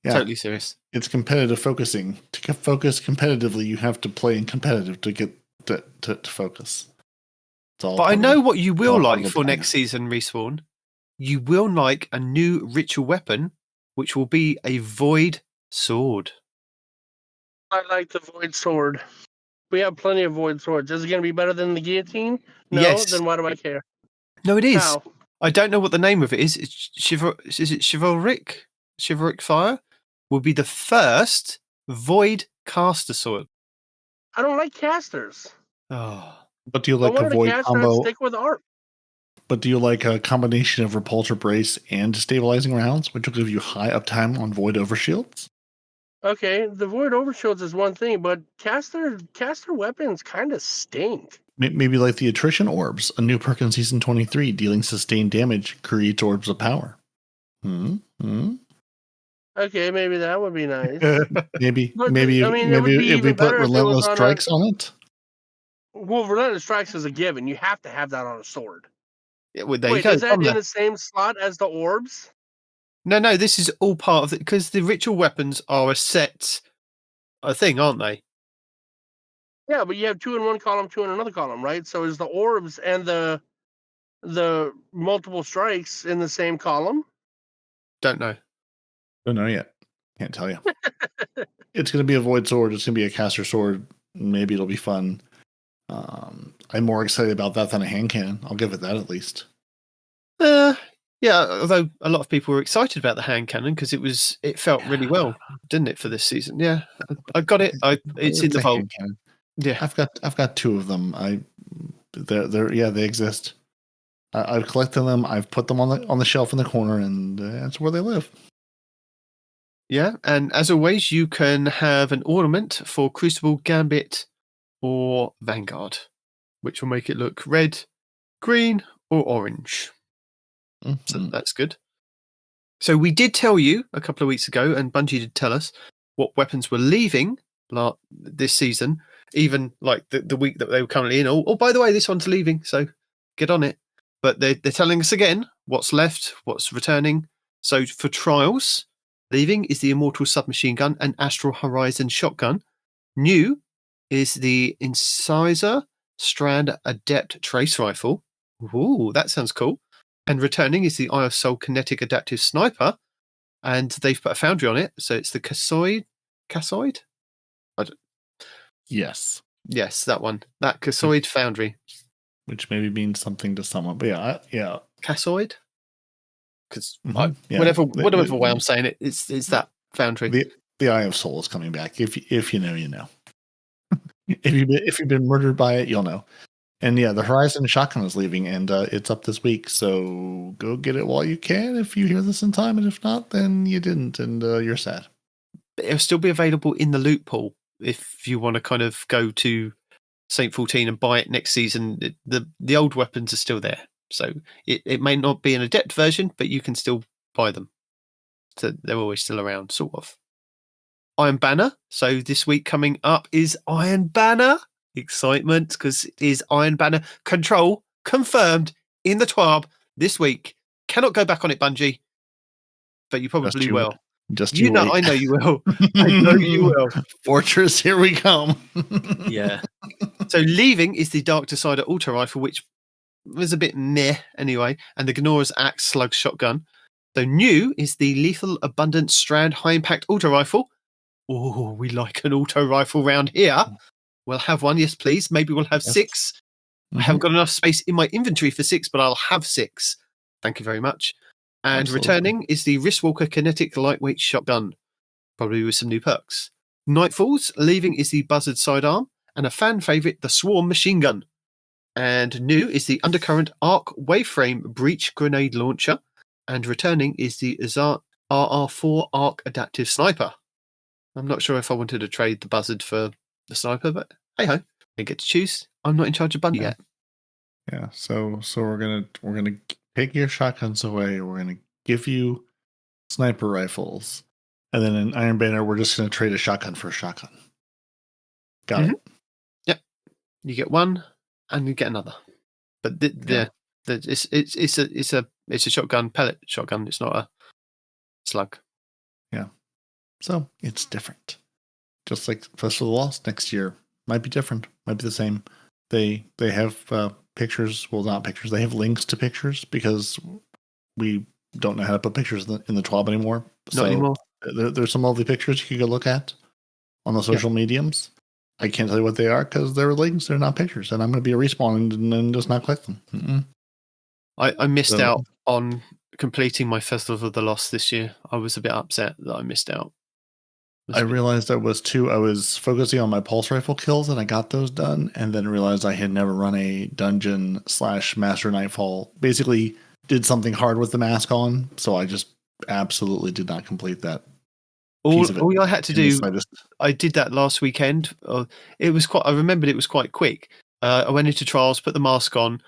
Yeah. Totally serious. It's competitive focusing. To focus competitively, you have to play in competitive to get to focus. But I know what you will like for next season, Respawn. You will like a new ritual weapon, which will be a void sword. I like the void sword. We have plenty of void swords. Is it going to be better than the guillotine? No, yes. Then why do I care? No, it is. How? I don't know what the name of it is. Is it chivalric? Chivalric Fire will be the first void caster sword. I don't like casters. Oh. But do you like a void combo? Stick with art. But do you like a combination of repulsor brace and stabilizing rounds, which will give you high uptime on void overshields? Okay, the void overshields is one thing, but caster weapons kind of stink. Maybe like the attrition orbs, a new perk in season 23, dealing sustained damage creates orbs of power. Okay, maybe that would be nice. maybe if we put relentless strikes on it. Well, relentless strikes is a given. You have to have that on a sword. Yeah, Wait, is that in the same slot as the orbs? No, this is all part of it because the ritual weapons are a thing, aren't they? Yeah, but you have 2 in one column, 2 in another column, right? So is the orbs and the multiple strikes in the same column? Don't know. Don't know yet. Can't tell you. It's going to be a void sword. It's going to be a caster sword. Maybe it'll be fun. I'm more excited about that than a hand cannon. I'll give it that at least. Yeah, although a lot of people were excited about the hand cannon because it felt really well, didn't it, for this season? Yeah, I got it. It's in the vault. Yeah, I've got 2 of them. They exist. I've collected them. I've put them on the shelf in the corner, and that's where they live. Yeah, and as always, you can have an ornament for Crucible, Gambit, or Vanguard, which will make it look red, green, or orange. So that's good. So we did tell you a couple of weeks ago, and Bungie did tell us what weapons were leaving this season, even like the week that they were currently in. Oh, by the way, this one's leaving, so get on it. But they're telling us again what's left, what's returning. So for Trials, leaving is the Immortal Submachine Gun and Astral Horizon Shotgun. New is the Incisor Strand Adept Trace Rifle. Ooh, that sounds cool. And returning is the Eye of Soul Kinetic Adaptive Sniper. And they've put a foundry on it. So it's the Cassoid? Yes. Yes, that one. That Cassoid foundry. Which maybe means something to someone. But yeah. Cassoid? Because whatever way I'm saying it, it's that foundry. The Eye of Soul is coming back. If you know, you know. if you've been murdered by it, you'll know. And yeah, the Horizon Shotgun is leaving, and it's up this week. So go get it while you can if you hear this in time, and if not, then you didn't, and you're sad. But it'll still be available in the loot pool if you want to kind of go to St. 14 and buy it next season. The old weapons are still there, so it may not be an adept version, but you can still buy them. So they're always still around, sort of. Iron Banner. So this week coming up is Iron Banner. Excitement, because it is Iron Banner Control confirmed in the TWAB this week. Cannot go back on it, Bungie, but you probably will. I know you will. I know you will. Fortress, here we come. Yeah. So leaving is the Dark Decider Auto Rifle, which was a bit meh anyway, and the Gnora's Axe Slug Shotgun. So new is the Lethal Abundant Strand High Impact Auto Rifle. Oh, we like an auto rifle round here. We'll have one, yes, please. Maybe we'll have 6. I haven't got enough space in my inventory for 6, but I'll have 6. Thank you very much. And Absolutely. Returning is the Wristwalker Kinetic Lightweight Shotgun, probably with some new perks. Nightfalls, leaving is the Buzzard Sidearm, and a fan favourite, the Swarm Machine Gun. And new is the Undercurrent Arc Waveframe Breach Grenade Launcher. And returning is the Azar RR4 Arc Adaptive Sniper. I'm not sure if I wanted to trade the Buzzard for the Sniper, but hey ho, I get to choose. I'm not in charge of Bungie yet. Yeah, so we're gonna take your shotguns away. We're gonna give you sniper rifles, and then in Iron Banner, we're just gonna trade a shotgun for a shotgun. Got it. Yep, you get one, and you get another. But it's a shotgun, pellet shotgun. It's not a slug. Yeah, so it's different. Just like Festival of the Lost next year might be different, might be the same. They have pictures. Well, not pictures. They have links to pictures because we don't know how to put pictures in the TWAB anymore. Not anymore. There's some lovely pictures you can go look at on the social mediums. I can't tell you what they are because they're links. They're not pictures, and I'm going to be a respawn and then just not click them. Mm-mm. I missed out on completing my Festival of the Lost this year. I was a bit upset that I missed out. I realized I was focusing on my pulse rifle kills and I got those done, and then realized I had never run a dungeon / Master Nightfall. Basically did something hard with the mask on, so I just absolutely did not complete that. All I had to do, I did that last weekend. I remembered it was quite quick. I went into trials, put the mask on.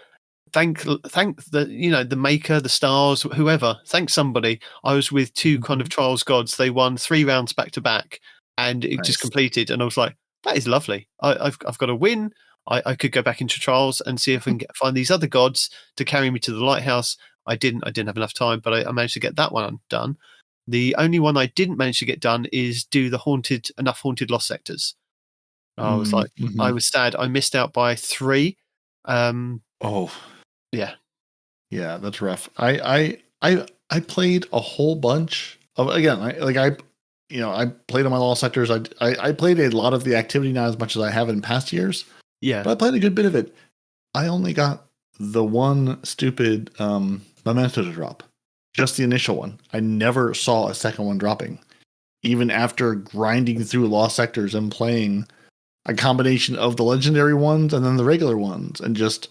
Thank the maker, the stars, whoever. Thank somebody. I was with two kind of trials gods. They won 3 rounds back to back, and it just completed. And I was like, that is lovely. I've got a win. I could go back into trials and see if I can find these other gods to carry me to the lighthouse. I didn't have enough time, but I managed to get that one done. The only one I didn't manage to get done is do the enough haunted lost sectors. I was like, I was sad. I missed out by 3. Yeah, that's rough. I played a whole bunch of, again, I played on my lost sectors. I played a lot of the activity, not as much as I have in past years. Yeah, but I played a good bit of it. I only got the one stupid memento to drop, just the initial one. I never saw a second one dropping, even after grinding through lost sectors and playing a combination of the legendary ones and then the regular ones, and just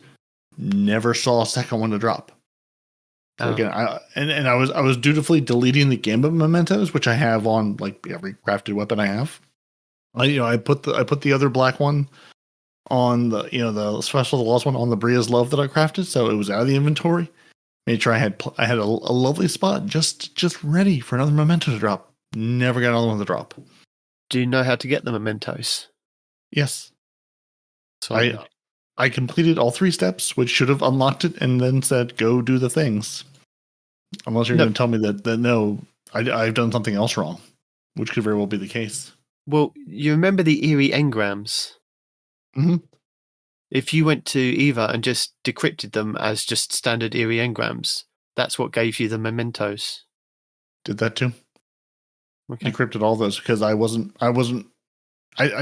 never saw a second one to drop. So again, I was dutifully deleting the gambit mementos, which I have on like every crafted weapon I have. I put the other black one on the special, the lost one on the Bria's Love that I crafted, so it was out of the inventory. Made sure I had a lovely spot just ready for another memento to drop. Never got another one to drop. Do you know how to get the mementos? Yes. So I completed all 3 steps, which should have unlocked it, and then said, go do the things. Unless you're going to tell me that no, I've done something else wrong, which could very well be the case. Well, you remember the eerie engrams? Mm-hmm. If you went to Eva and just decrypted them as just standard eerie engrams, that's what gave you the mementos. Did that too. Okay. Decrypted all those because I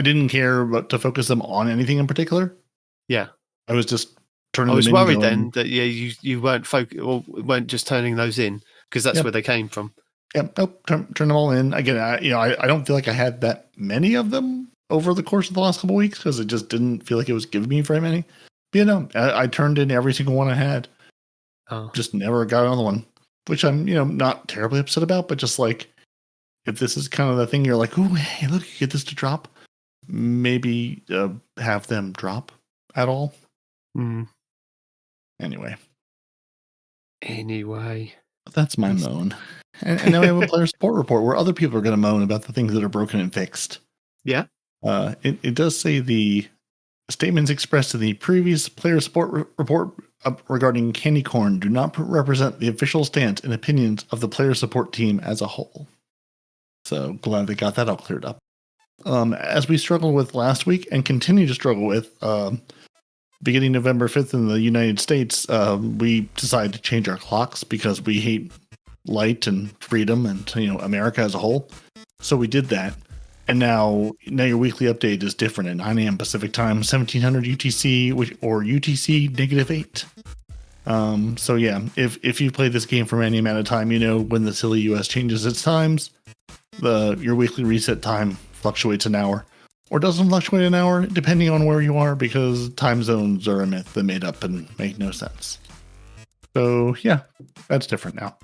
didn't care about to focus them on anything in particular. Yeah. I was just turning. I was worried then that you weren't just turning those in because that's where they came from. Yeah, nope. Turn them all in again. I don't feel like I had that many of them over the course of the last couple of weeks because it just didn't feel like it was giving me very many. But, I turned in every single one I had. Oh. Just never got another one, which I'm not terribly upset about. But just like if this is kind of the thing, you're like, oh hey, look, you get this to drop. Maybe have them drop at all. Anyway, that's my moan. And now we have a player support report where other people are going to moan about the things that are broken and fixed. Yeah. It does say the statements expressed in the previous player support report regarding candy corn do not represent the official stance and opinions of the player support team as a whole. So glad they got that all cleared up. As we struggled with last week and continue to struggle with, beginning November 5th in the United States, we decided to change our clocks because we hate light and freedom and America as a whole. So we did that. And now your weekly update is different at 9 a.m. Pacific time, 1700 UTC, or UTC -8. So yeah, if you played this game for any amount of time, when the silly US changes its times, your weekly reset time fluctuates an hour. or doesn't fluctuate an hour, depending on where you are, because time zones are a myth that made up and make no sense. So yeah, that's different now.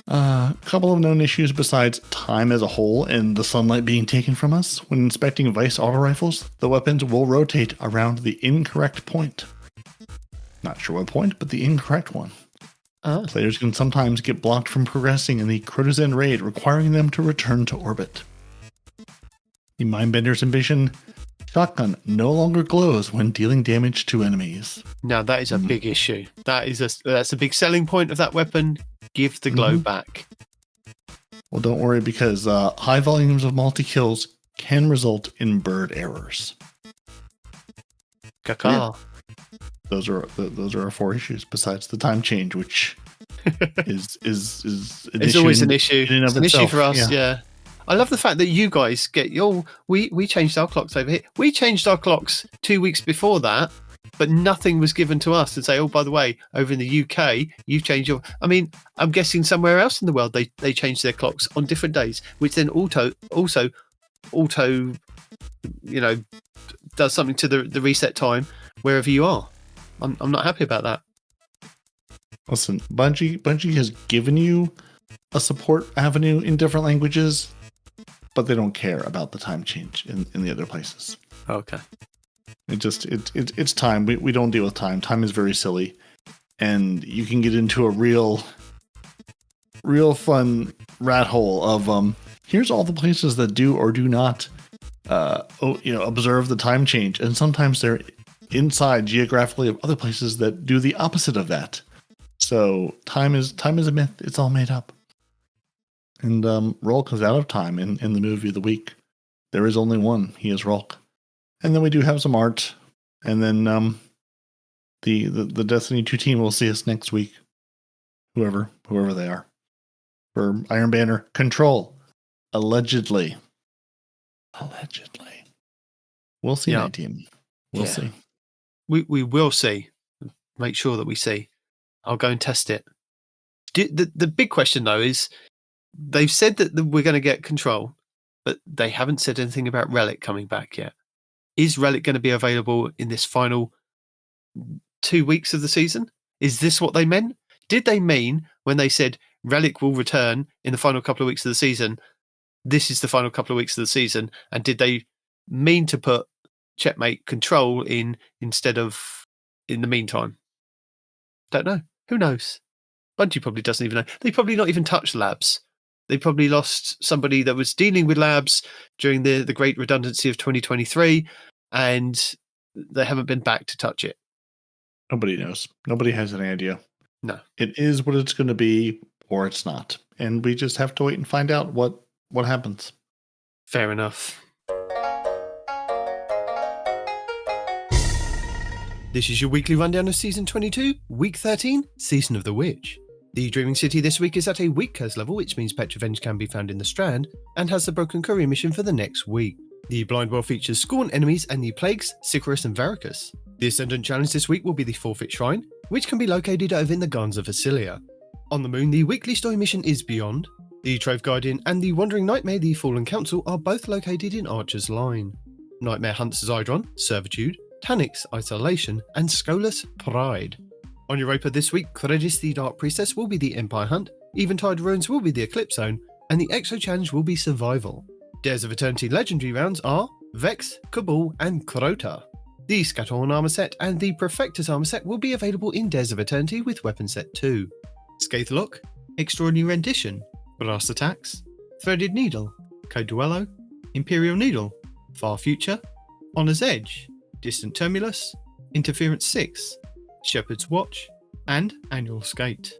A couple of known issues besides time as a whole and the sunlight being taken from us. When inspecting Vice auto rifles, the weapons will rotate around the incorrect point. Not sure what point, but the incorrect one. Players can sometimes get blocked from progressing in the Crotazen raid, requiring them to return to orbit. The Mindbender's Ambition shotgun no longer glows when dealing damage to enemies. Now that is a big issue. That's a big selling point of that weapon. Give the glow back. Well, don't worry, because high volumes of multi-kills can result in bird errors. Caca. Yeah. Those are our 4 issues besides the time change, which is it's always an issue. It's an issue for us. Yeah. I love the fact that you guys get we changed our clocks over here. We changed our clocks 2 weeks before that, but nothing was given to us to say, oh, by the way, over in the UK, you've changed your. I mean, I'm guessing somewhere else in the world they changed their clocks on different days, which then also does something to the reset time wherever you are. I'm not happy about that. Listen, Bungie has given you a support avenue in different languages, but they don't care about the time change in the other places. Okay. It's time. We don't deal with time. Time is very silly, and you can get into a real fun rat hole of here's all the places that do or do not observe the time change, and sometimes they're inside geographically of other places that do the opposite of that. So time is a myth. It's all made up. And Rolk is out of time in the movie of the week. There is only one. He is Rolk. And then we do have some art. And then the Destiny 2 team will see us next week. Whoever they are. For Iron Banner Control. Allegedly. We'll see, yeah. Team. We'll see. We will see. Make sure that we see. I'll go and test it. The big question, though, is they've said that we're going to get Control, but they haven't said anything about Relic coming back yet. Is Relic going to be available in this final 2 weeks of the season? Is this what they meant? Did they mean when they said Relic will return in the final couple of weeks of the season, this is the final couple of weeks of the season? And did they mean to put Checkmate Control in instead of in the meantime? Don't know. Who knows? Bungie probably doesn't even know. They probably not even touched labs. They probably lost somebody that was dealing with labs during the great redundancy of 2023, and they haven't been back to touch it. Nobody knows. Nobody has any idea. No. It is what it's going to be, or it's not. And we just have to wait and find out what happens. Fair enough. This is your weekly rundown of Season 22, Week 13, Season of the Witch. The Dreaming City this week is at a weak curse level, which means Petrovenge can be found in the Strand, and has the Broken Courier mission for the next week. The Blind World features Scorn enemies and the Plagues, Sicarus and Varicus. The Ascendant challenge this week will be the Forfeit Shrine, which can be located over in the Gardens of Vasilia. On the Moon, the weekly story mission is Beyond. The Trove Guardian and the Wandering Nightmare, the Fallen Council, are both located in Archer's Line. Nightmare hunts Zydron, Servitude, Tanix, Isolation, and Skolas, Pride. On Europa this week, Credis the Dark Priestess will be the Empire Hunt, Eventide Ruins will be the Eclipse Zone, and the Exo Challenge will be Survival. Dares of Eternity legendary rounds are Vex, Cabal, and Crota. The Scatterhorn armor set and the Perfectus armor set will be available in Dares of Eternity with Weapon Set 2. Scathelock, Extraordinary Rendition, Blast Attacks, Threaded Needle, Code Duello, Imperial Needle, Far Future, Honor's Edge, Distant Tumulus, Interference 6, Shepherd's Watch, and Annual Skate.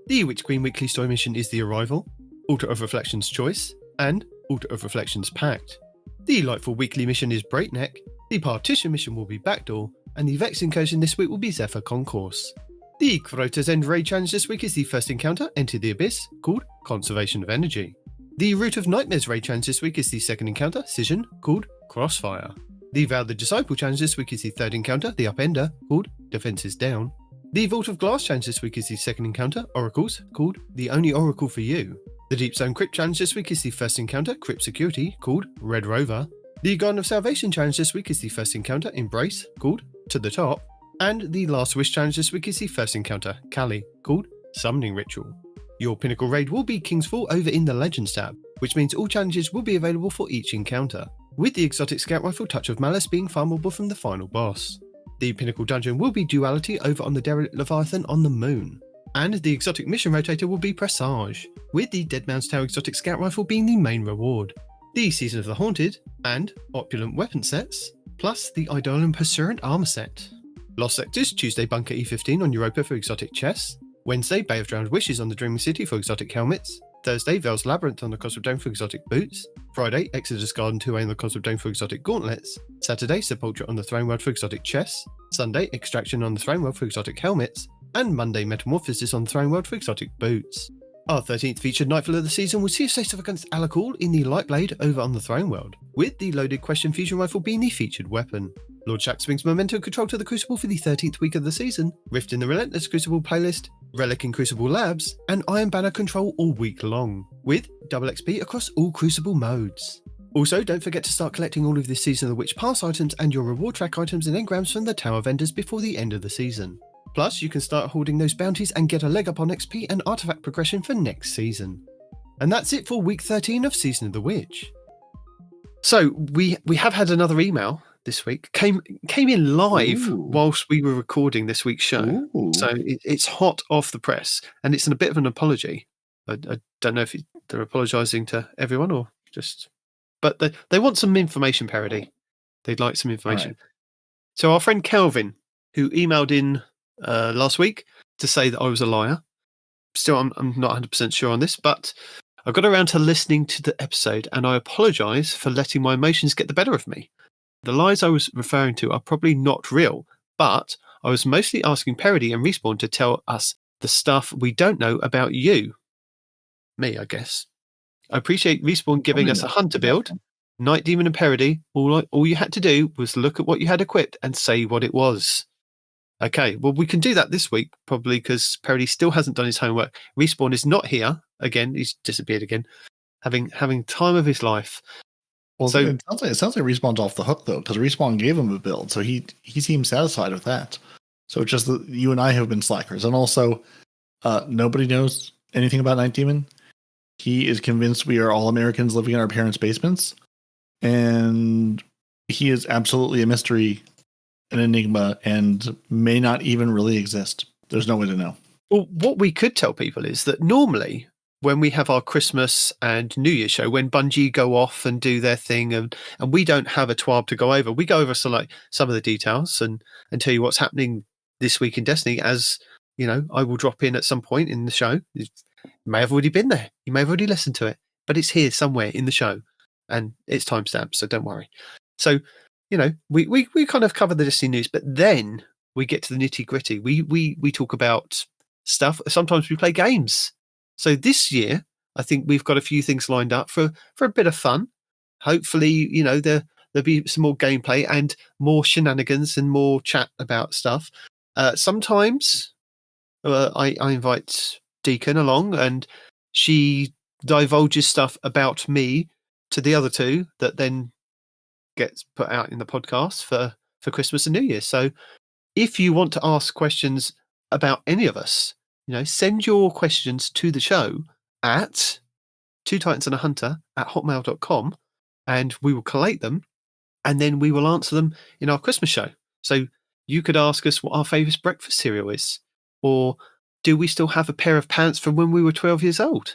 The Witch Queen weekly story mission is The Arrival, Altar of Reflection's Choice, and Altar of Reflection's Pact. The Lightfall weekly mission is Breakneck, the Partition mission will be Backdoor, and the Vex incursion this week will be Zephyr Concourse. The Crota's End raid challenge this week is the first encounter, Enter the Abyss, called Conservation of Energy. The Root of Nightmares raid challenge this week is the second encounter, Scission, called Crossfire. The Vow the Disciple challenge this week is the third encounter, the Upender, called Defenses Down. The Vault of Glass challenge this week is the second encounter, Oracles, called The Only Oracle for You. The Deep Zone Crypt challenge this week is the first encounter, Crypt Security, called Red Rover. The Garden of Salvation challenge this week is the first encounter, Embrace, called To the Top. And the Last Wish challenge this week is the first encounter, Kali, called Summoning Ritual. Your pinnacle raid will be Kingsfall over in the Legends tab, which means all challenges will be available for each encounter, with the exotic scout rifle Touch of Malice being farmable from the final boss. The pinnacle dungeon will be Duality over on the Derelict Leviathan on the Moon. And the exotic mission rotator will be Presage, with the Dead Man's Tower exotic scout rifle being the main reward. The Season of the Haunted and Opulent weapon sets, plus the Eidolon Pursuant armor set. Lost Sectors, Tuesday Bunker E15 on Europa for exotic chests. Wednesday, Bay of Drowned Wishes on the Dreaming City for exotic helmets. Thursday, Vale's Labyrinth on the Cosmic Dome for exotic boots. Friday, Exodus Garden 2A on the Cosmic Dome for exotic gauntlets. Saturday, Sepulture on the Throne World for exotic chests. Sunday, Extraction on the Throne World for exotic helmets. And Monday, Metamorphosis on the Throne World for exotic boots. Our 13th featured Nightfall of the season was Sea of against Alakul in the Lightblade over on the Throne World, with the loaded question fusion rifle being the featured weapon. Lord Shax brings Memento Control to the Crucible for the 13th week of the season, Rift in the Relentless Crucible playlist, Relic in Crucible Labs, and Iron Banner Control all week long, with double XP across all Crucible modes. Also, don't forget to start collecting all of this Season of the Witch pass items and your reward track items and engrams from the Tower vendors before the end of the season. Plus, you can start holding those bounties and get a leg up on XP and artifact progression for next season. And that's it for week 13 of Season of the Witch. So, we have had another email this week. Came in live whilst we were recording this week's show. Ooh. So it's hot off the press, and it's a bit of an apology. I don't know if they're apologising to everyone or just... But they want some information, Peroty. They'd like some information. Right. So our friend Kelvin, who emailed in last week to say that I was a liar. Still, I'm not 100% sure on this, but I got around to listening to the episode, and I apologise for letting my emotions get the better of me. The lies I was referring to are probably not real, but I was mostly asking Peroty and Respawn to tell us the stuff we don't know about you. Me, I guess. I appreciate Respawn giving us a hunter build. Nitedemon and Peroty, all you had to do was look at what you had equipped and say what it was. Okay, well, we can do that this week, probably, because Peroty still hasn't done his homework. Respawn is not here. Again, he's disappeared again. Having time of his life. Well, so it sounds like Respawn's off the hook, though, because Respawn gave him a build, so he seems satisfied with that. So it's just that you and I have been slackers. And also, nobody knows anything about Nitedemon. He is convinced we are all Americans living in our parents' basements. And he is absolutely a mystery, an enigma, and may not even really exist. There's no way to know. Well, what we could tell people is that normally when we have our Christmas and New Year show, when Bungie go off and do their thing and we don't have a TWAB to go over, we go over some of the details and tell you what's happening this week in Destiny. As you know, I will drop in at some point in the show. You may have already been there. You may have already listened to it, but it's here somewhere in the show and it's timestamped, so don't worry. So, you know, we kind of cover the Destiny news, but then we get to the nitty gritty. We talk about stuff. Sometimes we play games. So this year, I think we've got a few things lined up for a bit of fun. Hopefully, you know, there'll be some more gameplay and more shenanigans and more chat about stuff. Sometimes I invite Deacon along and she divulges stuff about me to the other two that then gets put out in the podcast for Christmas and New Year. So if you want to ask questions about any of us, you know, send your questions to the show at twotitansandahunter@hotmail.com and we will collate them and then we will answer them in our Christmas show. So you could ask us what our favourite breakfast cereal is, or do we still have a pair of pants from when we were 12 years old?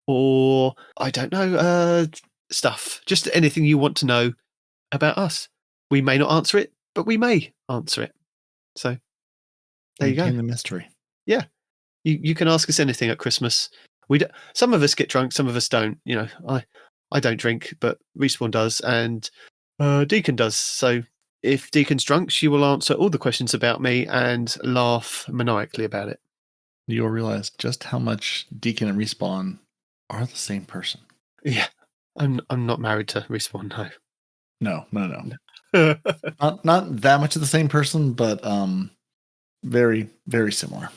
Or, I don't know, stuff. Just anything you want to know about us. We may not answer it, but we may answer it. So, there you go. The mystery. Yeah. You can ask us anything at Christmas. Some of us get drunk, some of us don't. You know, I don't drink, but Respawn does, and Deacon does. So if Deacon's drunk, she will answer all the questions about me and laugh maniacally about it. You'll realize just how much Deacon and Respawn are the same person. Yeah, I'm not married to Respawn. No. not that much of the same person, but very, very similar.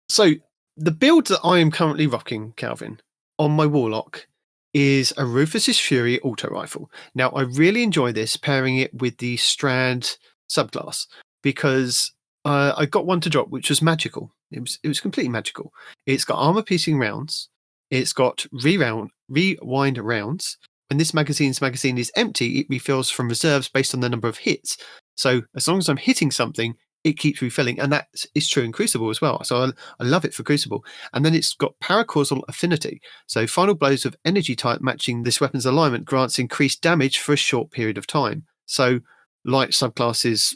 So the build that I am currently rocking, Calvin, on my Warlock is a Rufus's Fury auto rifle. Now, I really enjoy this, pairing it with the Strand subclass, because I got one to drop, which was magical. It was completely magical. It's got armor piercing rounds. It's got rewind rounds. When this magazine is empty, it refills from reserves based on the number of hits. So as long as I'm hitting something, it keeps refilling, and that is true in Crucible as well. So I love it for Crucible. And then it's got paracausal affinity. So final blows of energy type matching this weapon's alignment grants increased damage for a short period of time. So light subclasses,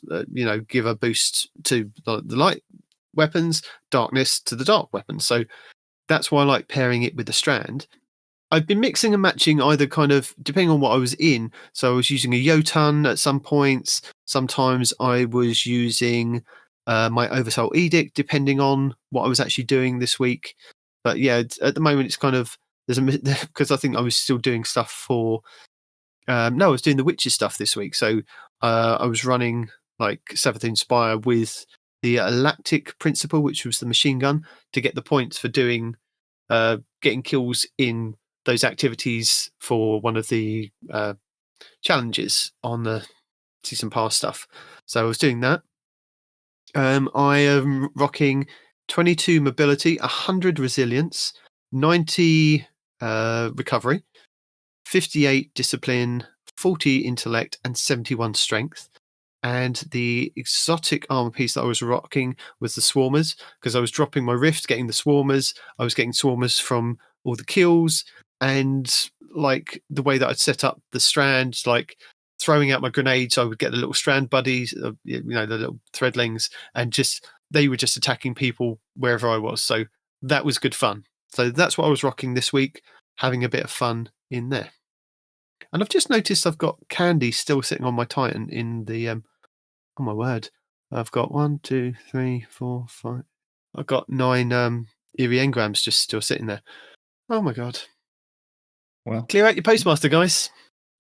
give a boost to the light weapons, darkness to the dark weapons. So that's why I like pairing it with the Strand. I've been mixing and matching either kind of depending on what I was in. So I was using a Jotun at some points. Sometimes I was using my Oversoul Edict, depending on what I was actually doing this week. But yeah, at the moment it's kind of because I think I was still doing stuff for. I was doing the Witches stuff this week. So I was running like Savathun Spire with the Lactic Principle, which was the machine gun, to get the points for doing getting kills in those activities for one of the challenges on the season pass stuff. So I was doing that. I am rocking 22 mobility, 100 resilience, 90 recovery, 58 discipline, 40 intellect, and 71 strength. And the exotic armor piece that I was rocking was the Swarmers, because I was dropping my Rift, getting the Swarmers. I was getting Swarmers from all the kills, and like the way that I'd set up the Strand, like throwing out my grenades, I would get the little Strand buddies, the little threadlings, and they were just attacking people wherever I was. So that was good fun. So that's what I was rocking this week, having a bit of fun in there. And I've just noticed I've got candy still sitting on my Titan in the. Oh my word! I've got 1, 2, 3, 4, 5. I've got 9 eerie engrams just still sitting there. Oh my god! Well, clear out your postmaster, guys.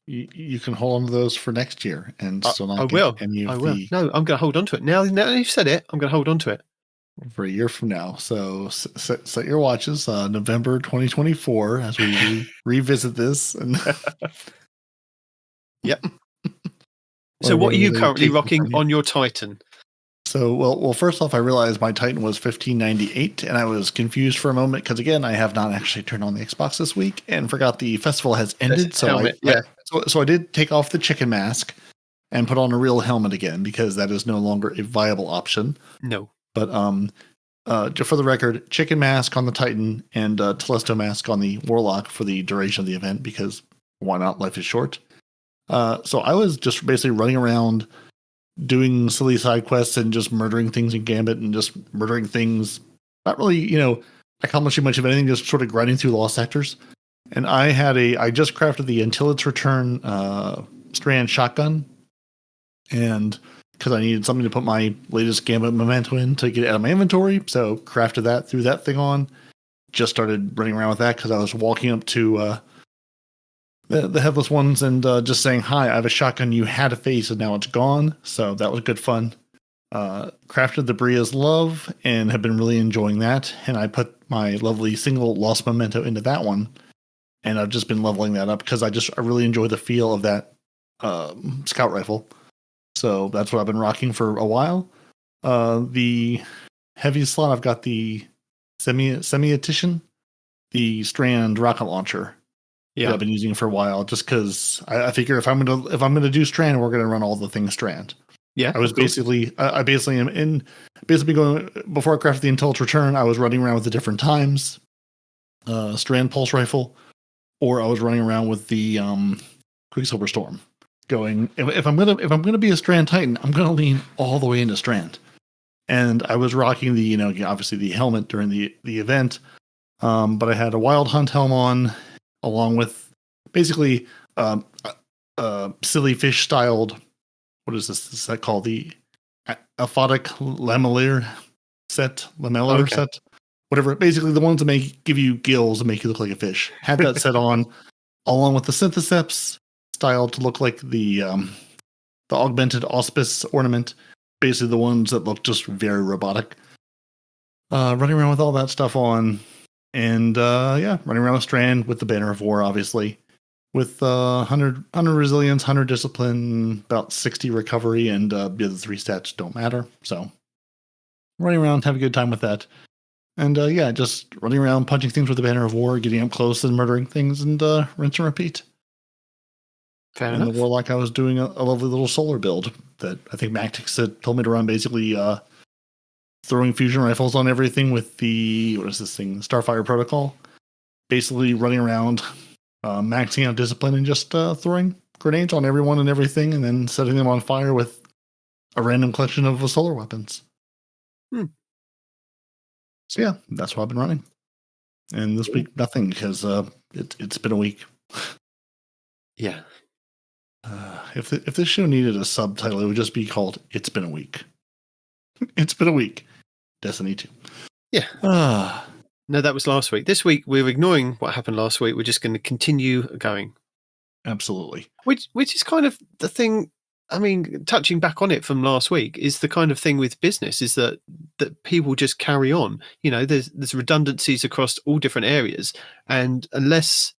You can hold on to those for next year and still not I get will. any of I will. the. No, I'm going to hold on to it now. Now you've said it, I'm going to hold on to it for a year from now. So set your watches, November 2024, as we revisit this. And yep. So what are you currently rocking on your Titan? So, well, first off, I realized my Titan was 1598, and I was confused for a moment because, again, I have not actually turned on the Xbox this week and forgot the festival has ended. So I did take off the chicken mask and put on a real helmet again, because that is no longer a viable option. No. But for the record, chicken mask on the Titan and Telesto mask on the Warlock for the duration of the event, because why not? Life is short. So I was just basically running around doing silly side quests and just murdering things in Gambit and just murdering things. Not really, accomplishing much of anything, just sort of grinding through lost sectors. And I just crafted the Until Its Return Strand shotgun. And because I needed something to put my latest Gambit memento in to get it out of my inventory. So crafted that, threw that thing on. Just started running around with that because I was walking up to the headless ones and just saying, hi, I have a shotgun you had a face and now it's gone. So that was good fun. Crafted the Bria's Love and have been really enjoying that. And I put my lovely single Lost Memento into that one. And I've just been leveling that up because I really enjoy the feel of that scout rifle. So that's what I've been rocking for a while. The heaviest slot, I've got the semi-etition, the Strand rocket launcher. Yeah, I've been using for a while, just because I figure if I'm gonna do Strand, we're gonna run all the things Strand. Yeah, I was basically going before I crafted the Until Its Return. I was running around with the different times, Strand pulse rifle, or I was running around with the Quicksilver Storm. Going if I'm gonna be a Strand Titan, I'm gonna lean all the way into Strand. And I was rocking the obviously the helmet during the event, but I had a Wild Hunt helm on, along with basically silly fish styled. What is this? Is that called the aphotic lamellar set? Set, whatever. Basically, the ones that give you gills and make you look like a fish. Had that set on, along with the Syntheseps styled to look like the augmented auspice ornament. Basically, the ones that look just very robotic. Running around with all that stuff on, And running around a strand with the Banner of War, obviously, with 100 resilience, 100 discipline, about 60 recovery, and the other 3 stats don't matter. So running around, have a good time with that. And just running around, punching things with the Banner of War, getting up close and murdering things, and rinse and repeat. Fair and enough. The Warlock, I was doing a lovely little solar build that I think Mactix had told me to run, basically throwing fusion rifles on everything with the, what is this thing, Starfire Protocol. Basically running around, maxing out discipline and just throwing grenades on everyone and everything, and then setting them on fire with a random collection of solar weapons. So yeah, that's what I've been running. And this week, nothing, because it's been a week. Yeah. If this show needed a subtitle, it would just be called "It's Been a Week." It's been a week. Destiny 2. Yeah. No, that was last week. This week, we're ignoring what happened last week. We're just going to continue going. Absolutely. Which is kind of the thing. I mean, touching back on it from last week is the kind of thing with business is that people just carry on. You know, there's redundancies across all different areas, and unless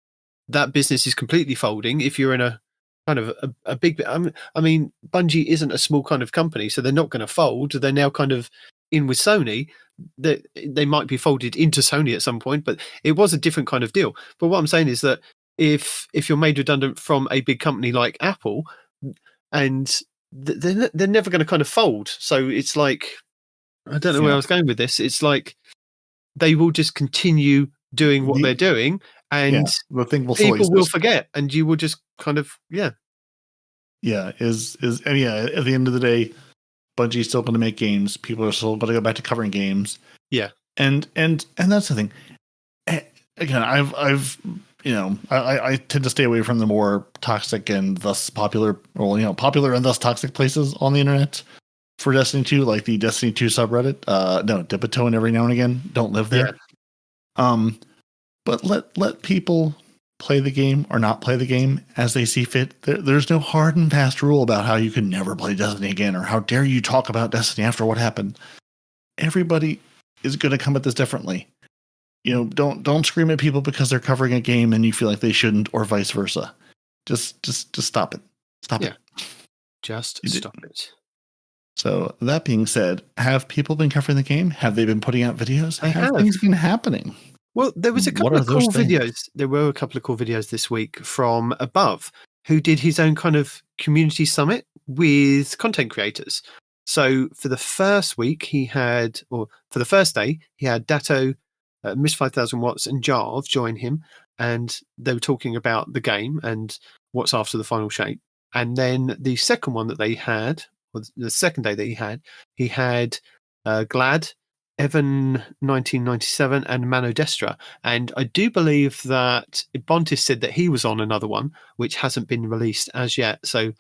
that business is completely folding, if you're in a kind of a big, I mean, Bungie isn't a small kind of company, so they're not going to fold. They're now kind of in with Sony. They might be folded into Sony at some point, but it was a different kind of deal. But what I'm saying is that if you're made redundant from a big company like Apple, and they're never going to kind of fold. So it's like, I don't know where I was going with this. It's like they will just continue doing what they're doing, and the thing will people will forget, and you will just kind of at the end of the day, Bungie's still going to make games. People are still going to go back to covering games. Yeah, and that's the thing. Again, I tend to stay away from the more toxic and thus popular, popular and thus toxic places on the internet for Destiny 2, like the Destiny 2 subreddit. Dip a toe in every now and again. Don't live there. Yeah. But let people play the game or not play the game as they see fit. There's no hard and fast rule about how you can never play Destiny again, or how dare you talk about Destiny after what happened. Everybody is going to come at this differently. Don't scream at people because they're covering a game and you feel like they shouldn't, or vice versa. Just stop it. Stop it. Just stop it. So that being said, have people been covering the game? Have they been putting out videos? Have things been happening? Well, there was a couple of cool videos. There were a couple of cool videos this week from Above, who did his own kind of community summit with content creators. So for the first week, for the first day, he had Datto, Miss 5000 Watts, and Jarv join him, and they were talking about the game and what's after the final shape. And then the second one that they had, or the second day that he had Glad, Evan 1997, and Mano Destra. And I do believe that Bontis said that he was on another one, which hasn't been released as yet. So,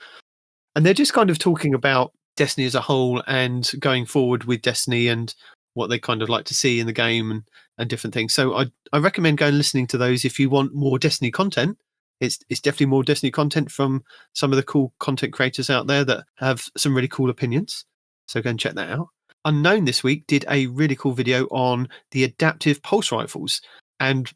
and they're just kind of talking about Destiny as a whole and going forward with Destiny and what they kind of like to see in the game and different things. So I recommend going and listening to those if you want more Destiny content. It's definitely more Destiny content from some of the cool content creators out there that have some really cool opinions. So go and check that out. Unknown this week did a really cool video on the adaptive pulse rifles and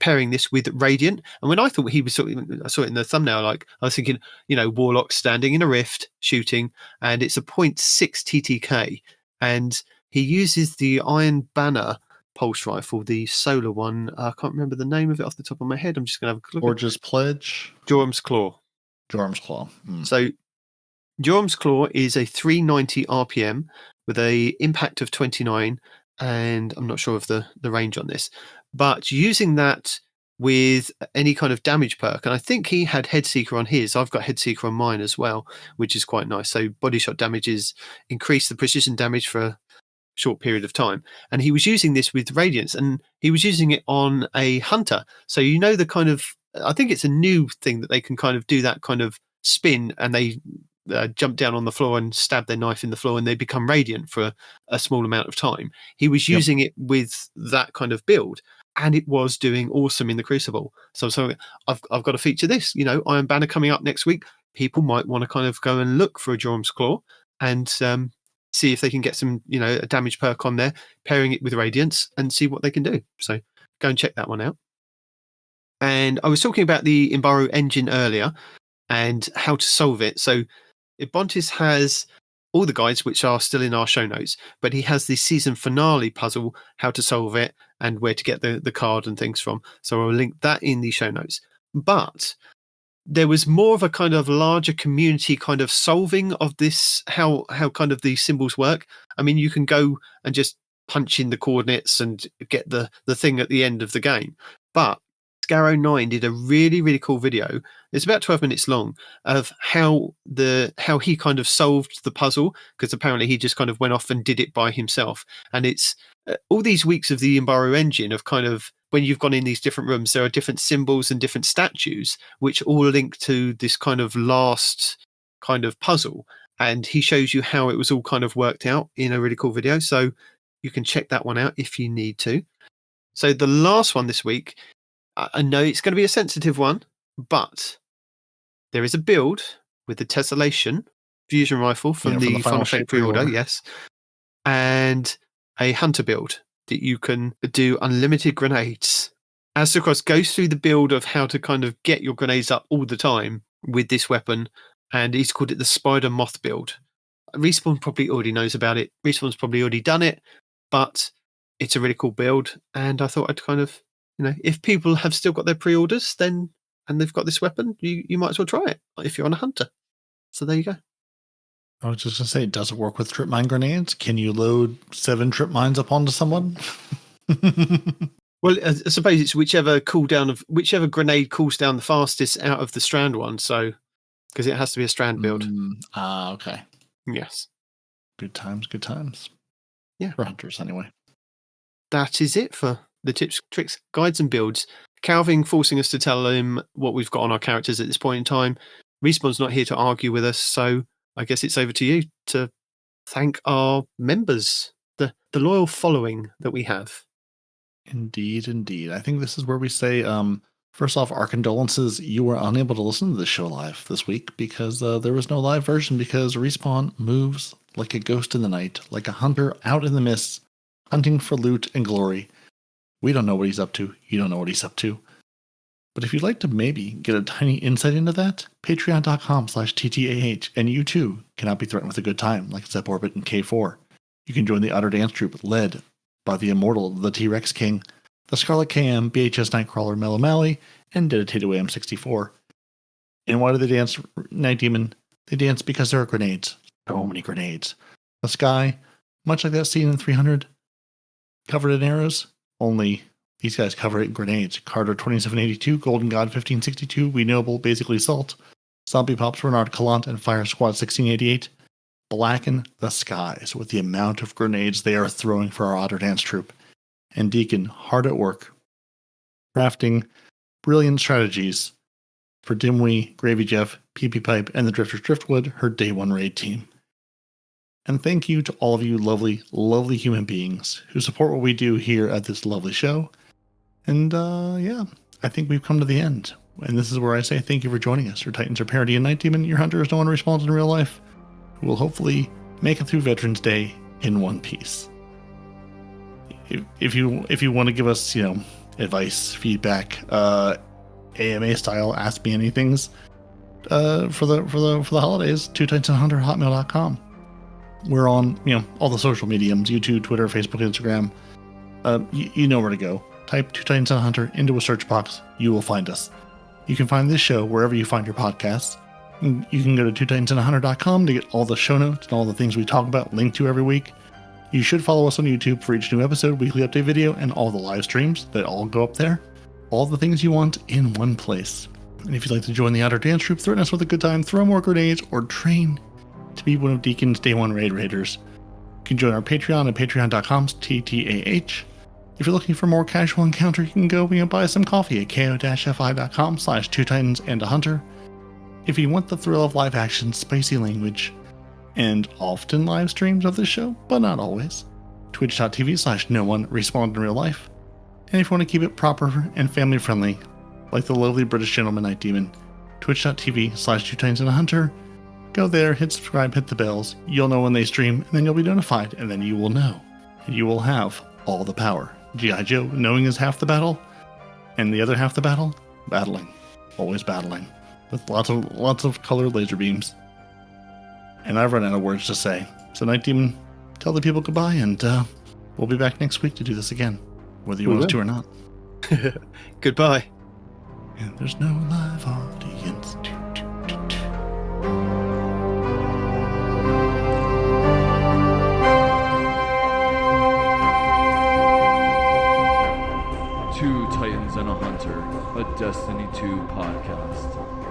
pairing this with Radiant. And when I thought I saw it in the thumbnail, like I was thinking, Warlock standing in a rift shooting, and it's a 0.6 TTK. And he uses the Iron Banner pulse rifle, the solar one. I can't remember the name of it off the top of my head. I'm just going to have a look. Gorgeous Pledge. Jorum's Claw. So Jorum's Claw is a 390 RPM with a impact of 29, and I'm not sure of the range on this, but using that with any kind of damage perk, and I think he had Headseeker on his. I've got Headseeker on mine as well, which is quite nice. So body shot damages increase the precision damage for a short period of time, and he was using this with Radiance, and he was using it on a hunter. So the kind of, I think it's a new thing that they can kind of do that kind of spin, and they jump down on the floor and stab their knife in the floor, and they become radiant for a small amount of time. He was using it with that kind of build, and it was doing awesome in the Crucible. So I've got to feature this. Iron Banner coming up next week. People might want to kind of go and look for a Jorum's Claw and see if they can get some, a damage perk on there, pairing it with Radiance, and see what they can do. So go and check that one out. And I was talking about the Imbaru Engine earlier and how to solve it. So Bontis has all the guides, which are still in our show notes, but he has the season finale puzzle, how to solve it and where to get the card and things from. So I'll link that in the show notes. But there was more of a kind of larger community kind of solving of this, how kind of these symbols work. I mean, you can go and just punch in the coordinates and get the thing at the end of the game. But Scarrow9 did a really, really cool video. It's about 12 minutes long of how he kind of solved the puzzle, because apparently he just kind of went off and did it by himself. And it's all these weeks of the Imbaru Engine of kind of, when you've gone in these different rooms, there are different symbols and different statues, which all link to this kind of last kind of puzzle. And he shows you how it was all kind of worked out in a really cool video. So you can check that one out if you need to. So the last one this week, I know it's going to be a sensitive one, but there is a build with the Tessellation fusion rifle from the Final Shape pre-order, yes, and a hunter build that you can do unlimited grenades. Astacross goes through the build of how to kind of get your grenades up all the time with this weapon, and he's called it the Spider Moth build. Respawn probably already knows about it. Respawn's probably already done it, but it's a really cool build, and I thought I'd kind of, if people have still got their pre-orders, then and they've got this weapon, you might as well try it if you're on a hunter. So there you go. I was just going to say, does it work with trip mine grenades? Can you load 7 trip mines up onto someone? Well, I suppose it's whichever grenade cools down the fastest out of the strand one. So, because it has to be a strand build. Okay. Yes. Good times, good times. Yeah. For hunters, anyway. That is it for the tips, tricks, guides, and builds. Calvin forcing us to tell him what we've got on our characters at this point in time. Respawn's not here to argue with us, so I guess it's over to you to thank our members, the loyal following that we have. Indeed, indeed. I think this is where we say, first off, our condolences. You were unable to listen to the show live this week because there was no live version, because Respawn moves like a ghost in the night, like a hunter out in the mists, hunting for loot and glory. We don't know what he's up to. You don't know what he's up to. But if you'd like to maybe get a tiny insight into that, patreon.com/TTAH, and you too cannot be threatened with a good time like Zep Orbit and K4. You can join the Utter Dance Troupe led by the immortal, the T-Rex King, the Scarlet KM, BHS Nightcrawler, Mellow Mally, and Dedicated AM64. And why do they dance, Nitedemon? They dance because there are grenades. So many grenades. The sky, much like that scene in 300, covered in arrows, only these guys cover it in grenades. Carter 2782, Golden God 1562, We Noble, basically Salt, Zombie Pops, Renard Calant, and Fire Squad 1688 blacken the skies with the amount of grenades they are throwing for our Otter Dance Troupe. And Deacon, hard at work, crafting brilliant strategies for Dimwee, Gravy Jeff, PP Pipe, and the Drifters Driftwood, her Day 1 raid team. And thank you to all of you lovely, lovely human beings who support what we do here at this lovely show. And yeah, I think we've come to the end. And this is where I say thank you for joining us. Your Titans are Peroty and Nitedemon. Your hunters no one responds in real life, who will hopefully make it through Veterans Day in one piece. If you want to give us, advice, feedback, AMA style, ask me anythings, for the holidays, 2titansandhunter@hotmail.com. We're on, all the social mediums, YouTube, Twitter, Facebook, Instagram. You know where to go. Type 2 Titans and a Hunter into a search box. You will find us. You can find this show wherever you find your podcasts. You can go to 2titansandahunter.com to get all the show notes and all the things we talk about linked to every week. You should follow us on YouTube for each new episode, weekly update video, and all the live streams that all go up there. All the things you want in one place. And if you'd like to join the Outer Dance Troupe, threaten us with a good time, throw more grenades, or train to be one of Deacon's Day 1 raid raiders, you can join our Patreon at patreon.com/TTAH. If you're looking for more casual encounter, you can go and buy some coffee at ko-fi.com/2titansandahunter. If you want the thrill of live action, spicy language, and often live streams of this show, but not always, twitch.tv/no-one-respawned in real life. And if you want to keep it proper and family friendly, like the lovely British gentleman Nitedemon, twitch.tv/2titansandahunter. Go there, hit subscribe, hit the bells. You'll know when they stream, and then you'll be notified, and then you will know. And you will have all the power G.I. Joe, knowing is half the battle, and the other half the battle, battling. Always battling. With lots of colored laser beams. And I've run out of words to say. So Nitedemon, tell the people goodbye, and we'll be back next week to do this again, whether you want us to or not. Goodbye. And there's no live audience. Two Titans and a Hunter, a Destiny 2 podcast.